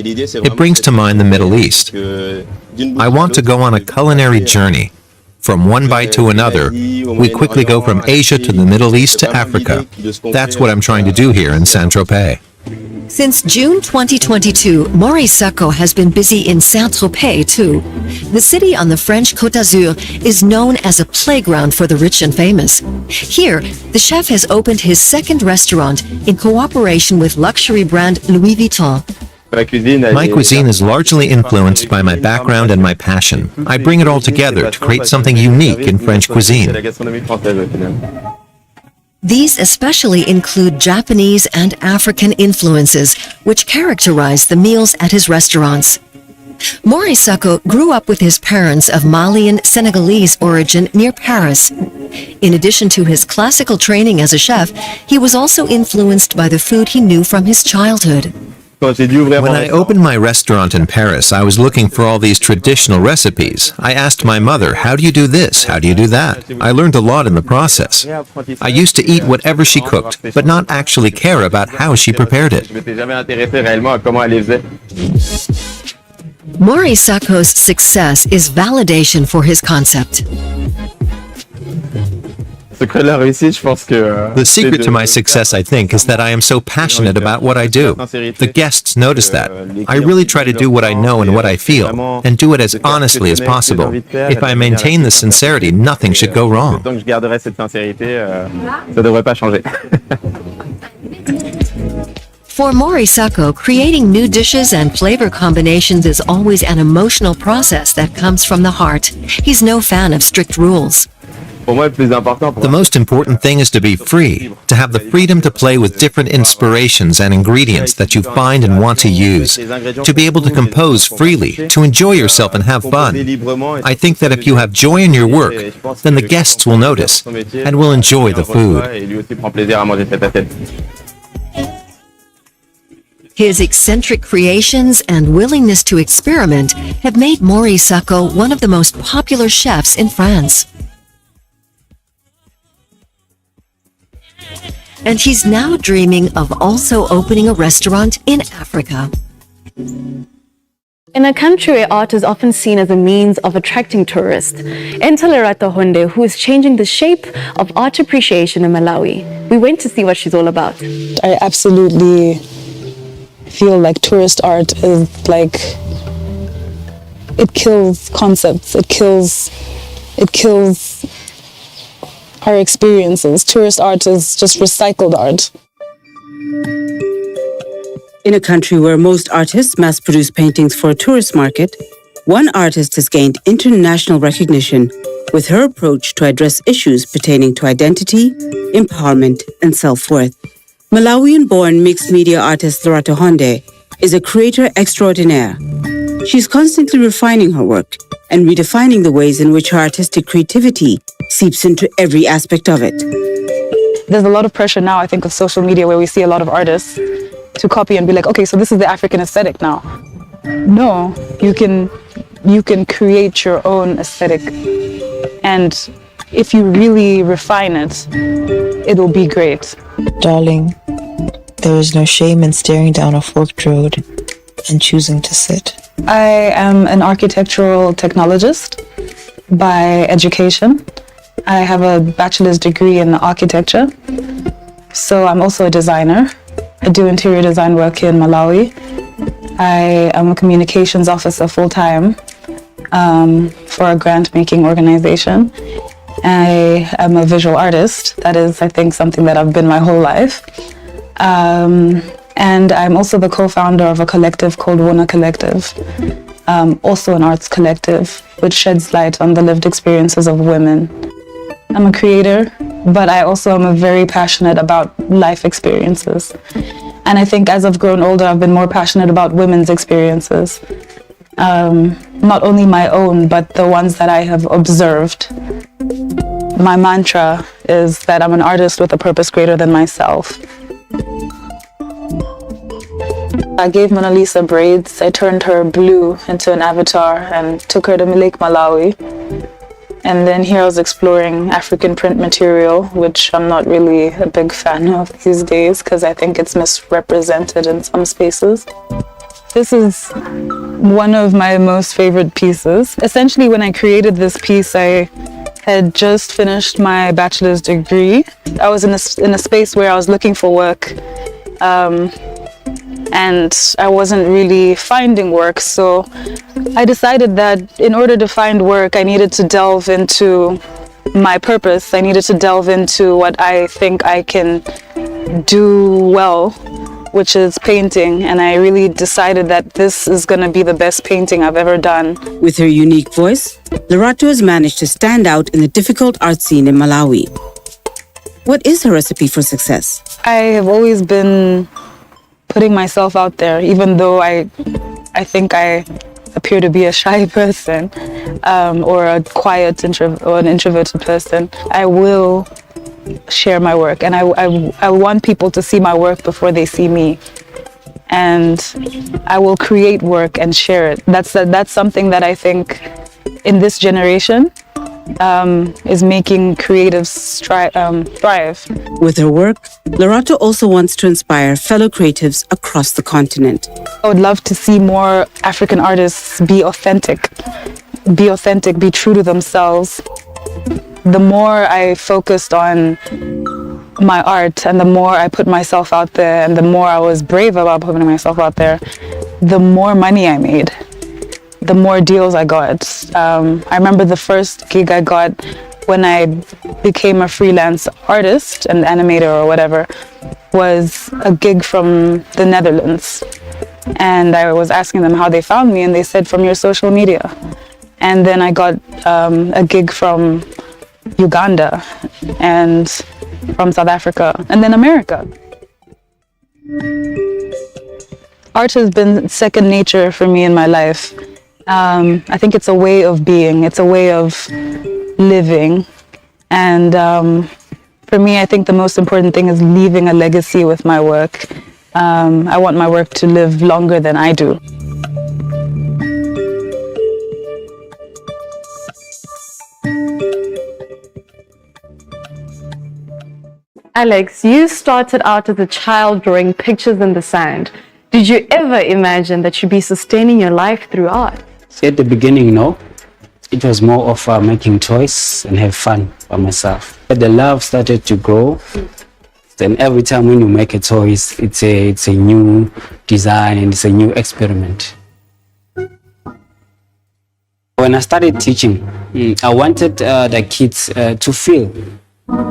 It brings to mind the Middle East. I want to go on a culinary journey. From one bite to another, we quickly go from Asia to the Middle East to Africa. That's what I'm trying to do here in Saint-Tropez. Since June 2022, Mori Sako has been busy in Saint-Tropez too. The city on the French Côte d'Azur is known as a playground for the rich and famous. Here, the chef has opened his second restaurant in cooperation with luxury brand Louis Vuitton. My cuisine is largely influenced by my background and my passion. I bring it all together to create something unique in French cuisine. These especially include Japanese and African influences, which characterize the meals at his restaurants. Mori Sako grew up with his parents of Malian Senegalese origin near Paris. In addition to his classical training as a chef, he was also influenced by the food he knew from his childhood. When I opened my restaurant in Paris, I was looking for all these traditional recipes. I asked my mother, how do you do this? How do you do that? I learned a lot in the process. I used to eat whatever she cooked, but not actually care about how she prepared it. Mori Sako's success is validation for his concept. The secret to my success, I think, is that I am so passionate about what I do. The guests notice that. I really try to do what I know and what I feel, and do it as honestly as possible. If I maintain this sincerity, nothing should go wrong. For Mori Sako, creating new dishes and flavor combinations is always an emotional process that comes from the heart. He's no fan of strict rules. The most important thing is to be free, to have the freedom to play with different inspirations and ingredients that you find and want to use, to be able to compose freely, to enjoy yourself and have fun. I think that if you have joy in your work, then the guests will notice and will enjoy the food. His eccentric creations and willingness to experiment have made Mori Sako one of the most popular chefs in France. And he's now dreaming of also opening a restaurant in Africa. In a country where art is often seen as a means of attracting tourists, enter Lerato Honde, who is changing the shape of art appreciation in Malawi. We went to see what she's all about. I absolutely feel like tourist art is like, it kills concepts, it kills her experiences. Tourist art is just recycled art. In a country where most artists mass-produce paintings for a tourist market, one artist has gained international recognition with her approach to address issues pertaining to identity, empowerment, and self-worth. Malawian-born mixed-media artist Lerato Honde is a creator extraordinaire. She's constantly refining her work and redefining the ways in which her artistic creativity seeps into every aspect of it. There's a lot of pressure now, I think, of social media where we see a lot of artists to copy and be like, okay, so this is the African aesthetic now. No, you can create your own aesthetic, and if you really refine it, it'll be great. Darling, there is no shame in staring down a forked road and choosing to sit. I am an architectural technologist by education. I have a bachelor's degree in architecture, so I'm also a designer. I do interior design work in Malawi. I am a communications officer full-time for a grant-making organization. I am a visual artist. That is, I think, something that I've been my whole life. And I'm also the co-founder of a collective called Wona Collective, also an arts collective, which sheds light on the lived experiences of women. I'm a creator, but I also am very passionate about life experiences. And I think as I've grown older, I've been more passionate about women's experiences. Not only my own, but the ones that I have observed. My mantra is that I'm an artist with a purpose greater than myself. I gave Mona Lisa braids. I turned her blue into an avatar and took her to Lake Malawi. And then here I was exploring African print material, which I'm not really a big fan of these days because I think it's misrepresented in some spaces. This is one of my most favorite pieces. Essentially, when I created this piece, I had just finished my bachelor's degree. I was in a space where I was looking for work, and I wasn't really finding work, so I decided that in order to find work, I needed to delve into my purpose. I needed to delve into what I think I can do well, which is painting, and I really decided that this is going to be the best painting I've ever done. With her unique voice, Lerato has managed to stand out in the difficult art scene in Malawi. What is her recipe for success? I have always been putting myself out there, even though I think I appear to be a shy person or a quiet or an introverted person. I will share my work, and I want people to see my work before they see me, and I will create work and share it. That's something that I think in this generation is making creatives thrive. With her work, Lerato also wants to inspire fellow creatives across the continent. I would love to see more African artists be authentic, be true to themselves. The more I focused on my art and the more I put myself out there and the more I was brave about putting myself out there, the more money I made, the more deals I got. I remember the first gig I got when I became a freelance artist and animator or whatever was a gig from the Netherlands. And I was asking them how they found me, and they said, from your social media. And then I got a gig from Uganda and from South Africa, and then America. Art has been second nature for me in my life. I think it's a way of being, it's a way of living. And for me, I think the most important thing is leaving a legacy with my work. I want my work to live longer than I do. Alex, you started out as a child drawing pictures in the sand. Did you ever imagine that you'd be sustaining your life through art? At the beginning, no. It was more of making toys and have fun by myself. But the love started to grow. Then every time when you make a toy, it's a new design and it's a new experiment. When I started teaching, I wanted the kids to feel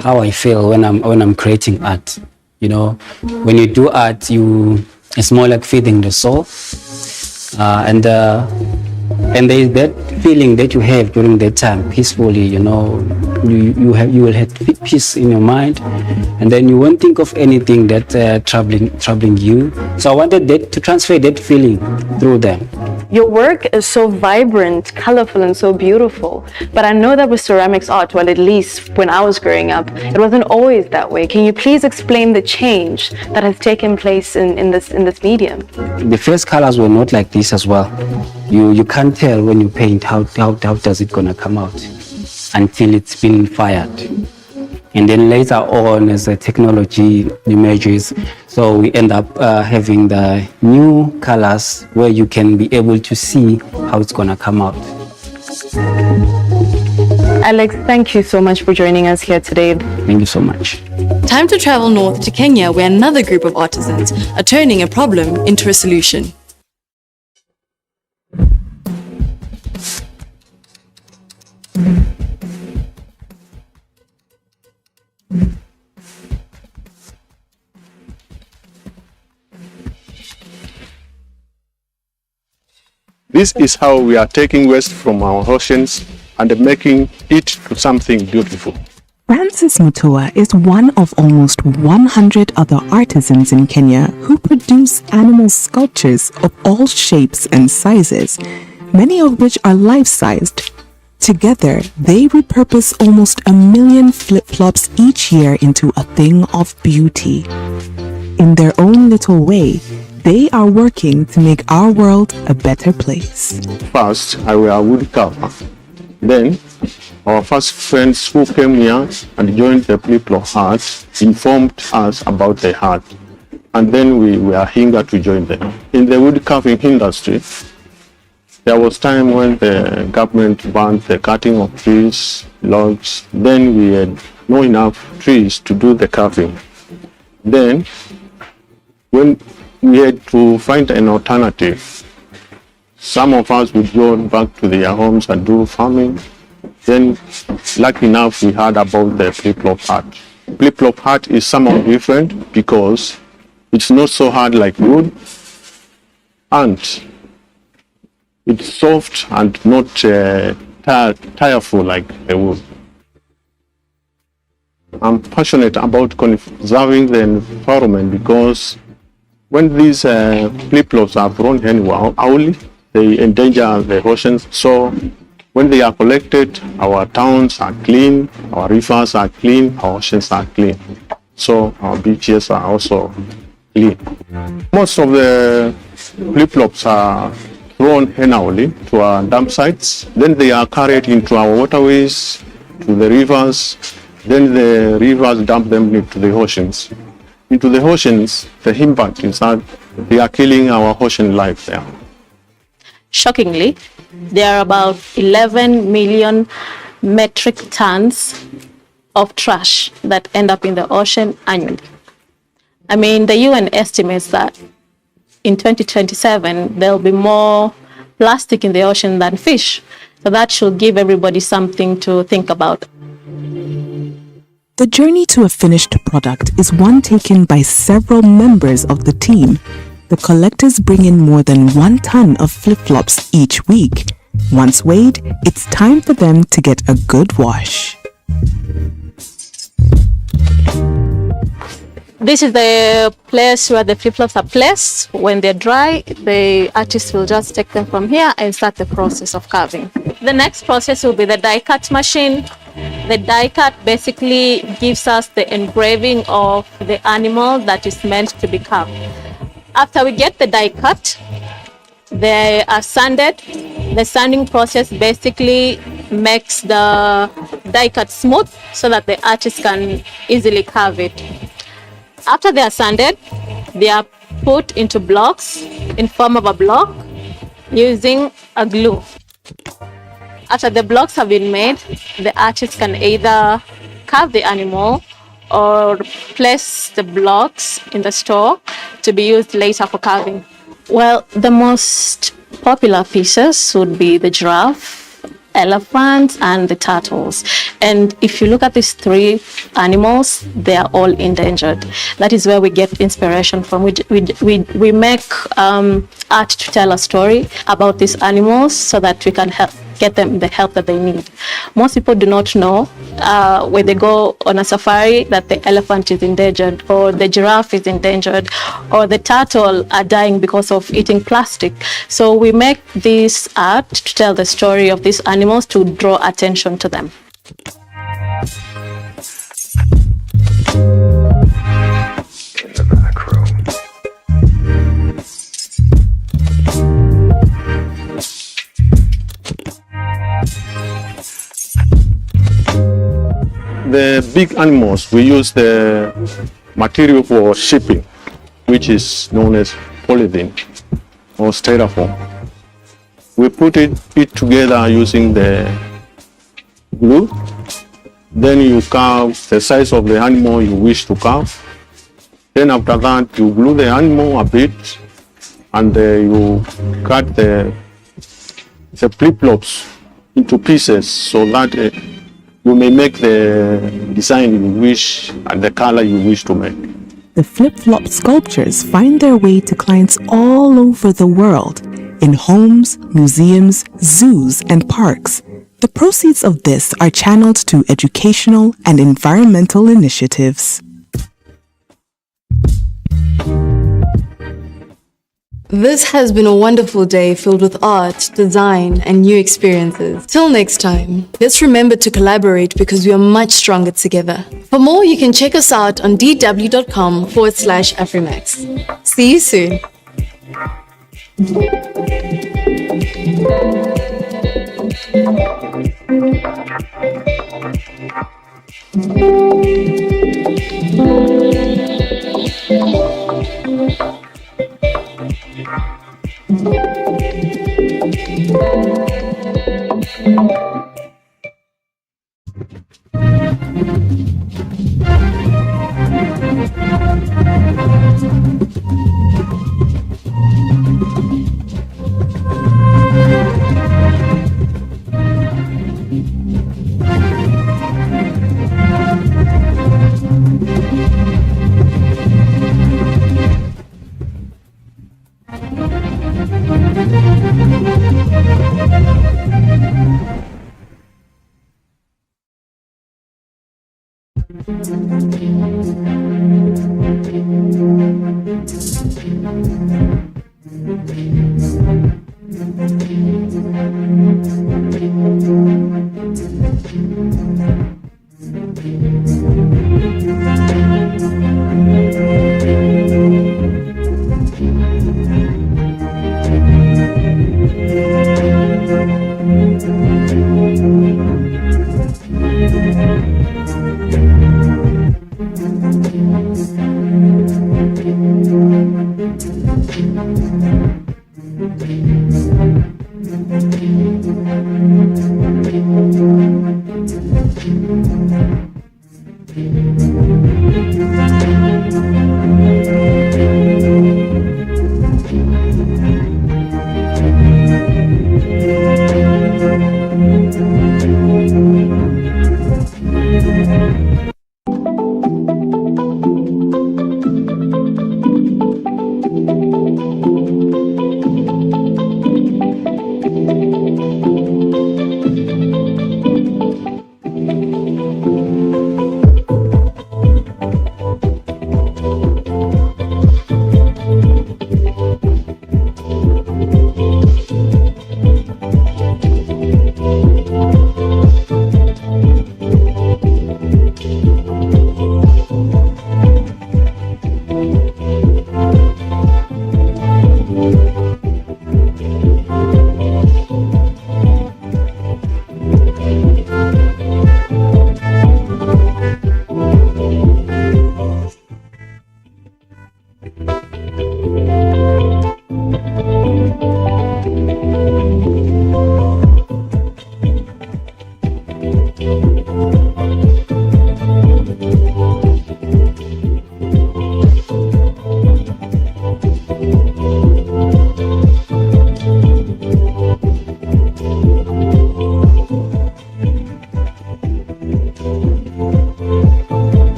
how I feel when I'm creating art. You know, when you do art, it's more like feeding the soul, and there's that feeling that you have during that time, peacefully. You know, you will have peace in your mind, and then you won't think of anything that troubling you. So I wanted to transfer that feeling through them. Your work is so vibrant, colorful, and so beautiful. But I know that with ceramics art, well, at least when I was growing up, it wasn't always that way. Can you please explain the change that has taken place in this medium? The first colors were not like this as well. You can't tell when you paint how does it gonna come out until it's been fired. And then later on, as the technology emerges, so we end up having the new colors where you can be able to see how it's gonna come out. Alex, thank you so much for joining us here today. Thank you so much. Time to travel north to Kenya, where another group of artisans are turning a problem into a solution. This is how we are taking waste from our oceans and making it to something beautiful. Francis Mutua is one of almost 100 other artisans in Kenya who produce animal sculptures of all shapes and sizes, many of which are life-sized. Together, they repurpose almost 1 million flip-flops each year into a thing of beauty. In their own little way, they are working to make our world a better place. First, I was a woodcarver. Then, our first friends who came here and joined the flip-flop art informed us about the art. And then we were eager to join them. In the woodcarving industry, there was time when the government banned the cutting of trees, logs. Then we had not enough trees to do the carving. Then, when we had to find an alternative, some of us would go back to their homes and do farming. Then, lucky enough, we heard about the flip-flop art. Flip-flop art is somewhat different because it's not so hard like wood, and it's soft and not tireful like the wood. I'm passionate about conserving the environment because when these flip-flops are thrown anywhere, they endanger the oceans. So when they are collected, our towns are clean, our rivers are clean, our oceans are clean. So our beaches are also clean. Most of the flip-flops are thrown annually to our dump sites. Then they are carried into our waterways, to the rivers. Then the rivers dump them into the oceans. Into the oceans, the impact is that they are killing our ocean life there. Shockingly, there are about 11 million metric tons of trash that end up in the ocean annually. I mean, the UN estimates that in 2027, there'll be more plastic in the ocean than fish. So that should give everybody something to think about. The journey to a finished product is one taken by several members of the team. The collectors bring in more than 1 ton of flip-flops each week. Once weighed, it's time for them to get a good wash. This is the place where the flip-flops are placed. When they're dry, the artist will just take them from here and start the process of carving. The next process will be the die cut machine. The die cut basically gives us the engraving of the animal that is meant to be carved. After we get the die cut, they are sanded. The sanding process basically makes the die cut smooth so that the artist can easily carve it. After they are sanded, they are put into blocks in form of a block using a glue. After the blocks have been made, the artist can either carve the animal or place the blocks in the store to be used later for carving. Well, the most popular pieces would be the giraffe elephants, and the turtles. And if you look at these three animals, they are all endangered. That is where we get inspiration from. We make art to tell a story about these animals so that we can get them the help that they need. Most people do not know when they go on a safari that the elephant is endangered, or the giraffe is endangered, or the turtle are dying because of eating plastic. So we make this art to tell the story of these animals, to draw attention to them. The big animals, we use the material for shipping, which is known as polythene or styrofoam. We put it together using the glue. Then you carve the size of the animal you wish to carve. Then after that, you glue the animal a bit, and you cut the flip-flops into pieces so that you may make the design you wish and the color you wish to make. The flip-flop sculptures find their way to clients all over the world, in homes, museums, zoos, and parks. The proceeds of this are channeled to educational and environmental initiatives. This has been a wonderful day filled with art, design, and new experiences. Till next time, let's remember to collaborate because we are much stronger together. For more, you can check us out on dw.com/Afrimax. See you soon.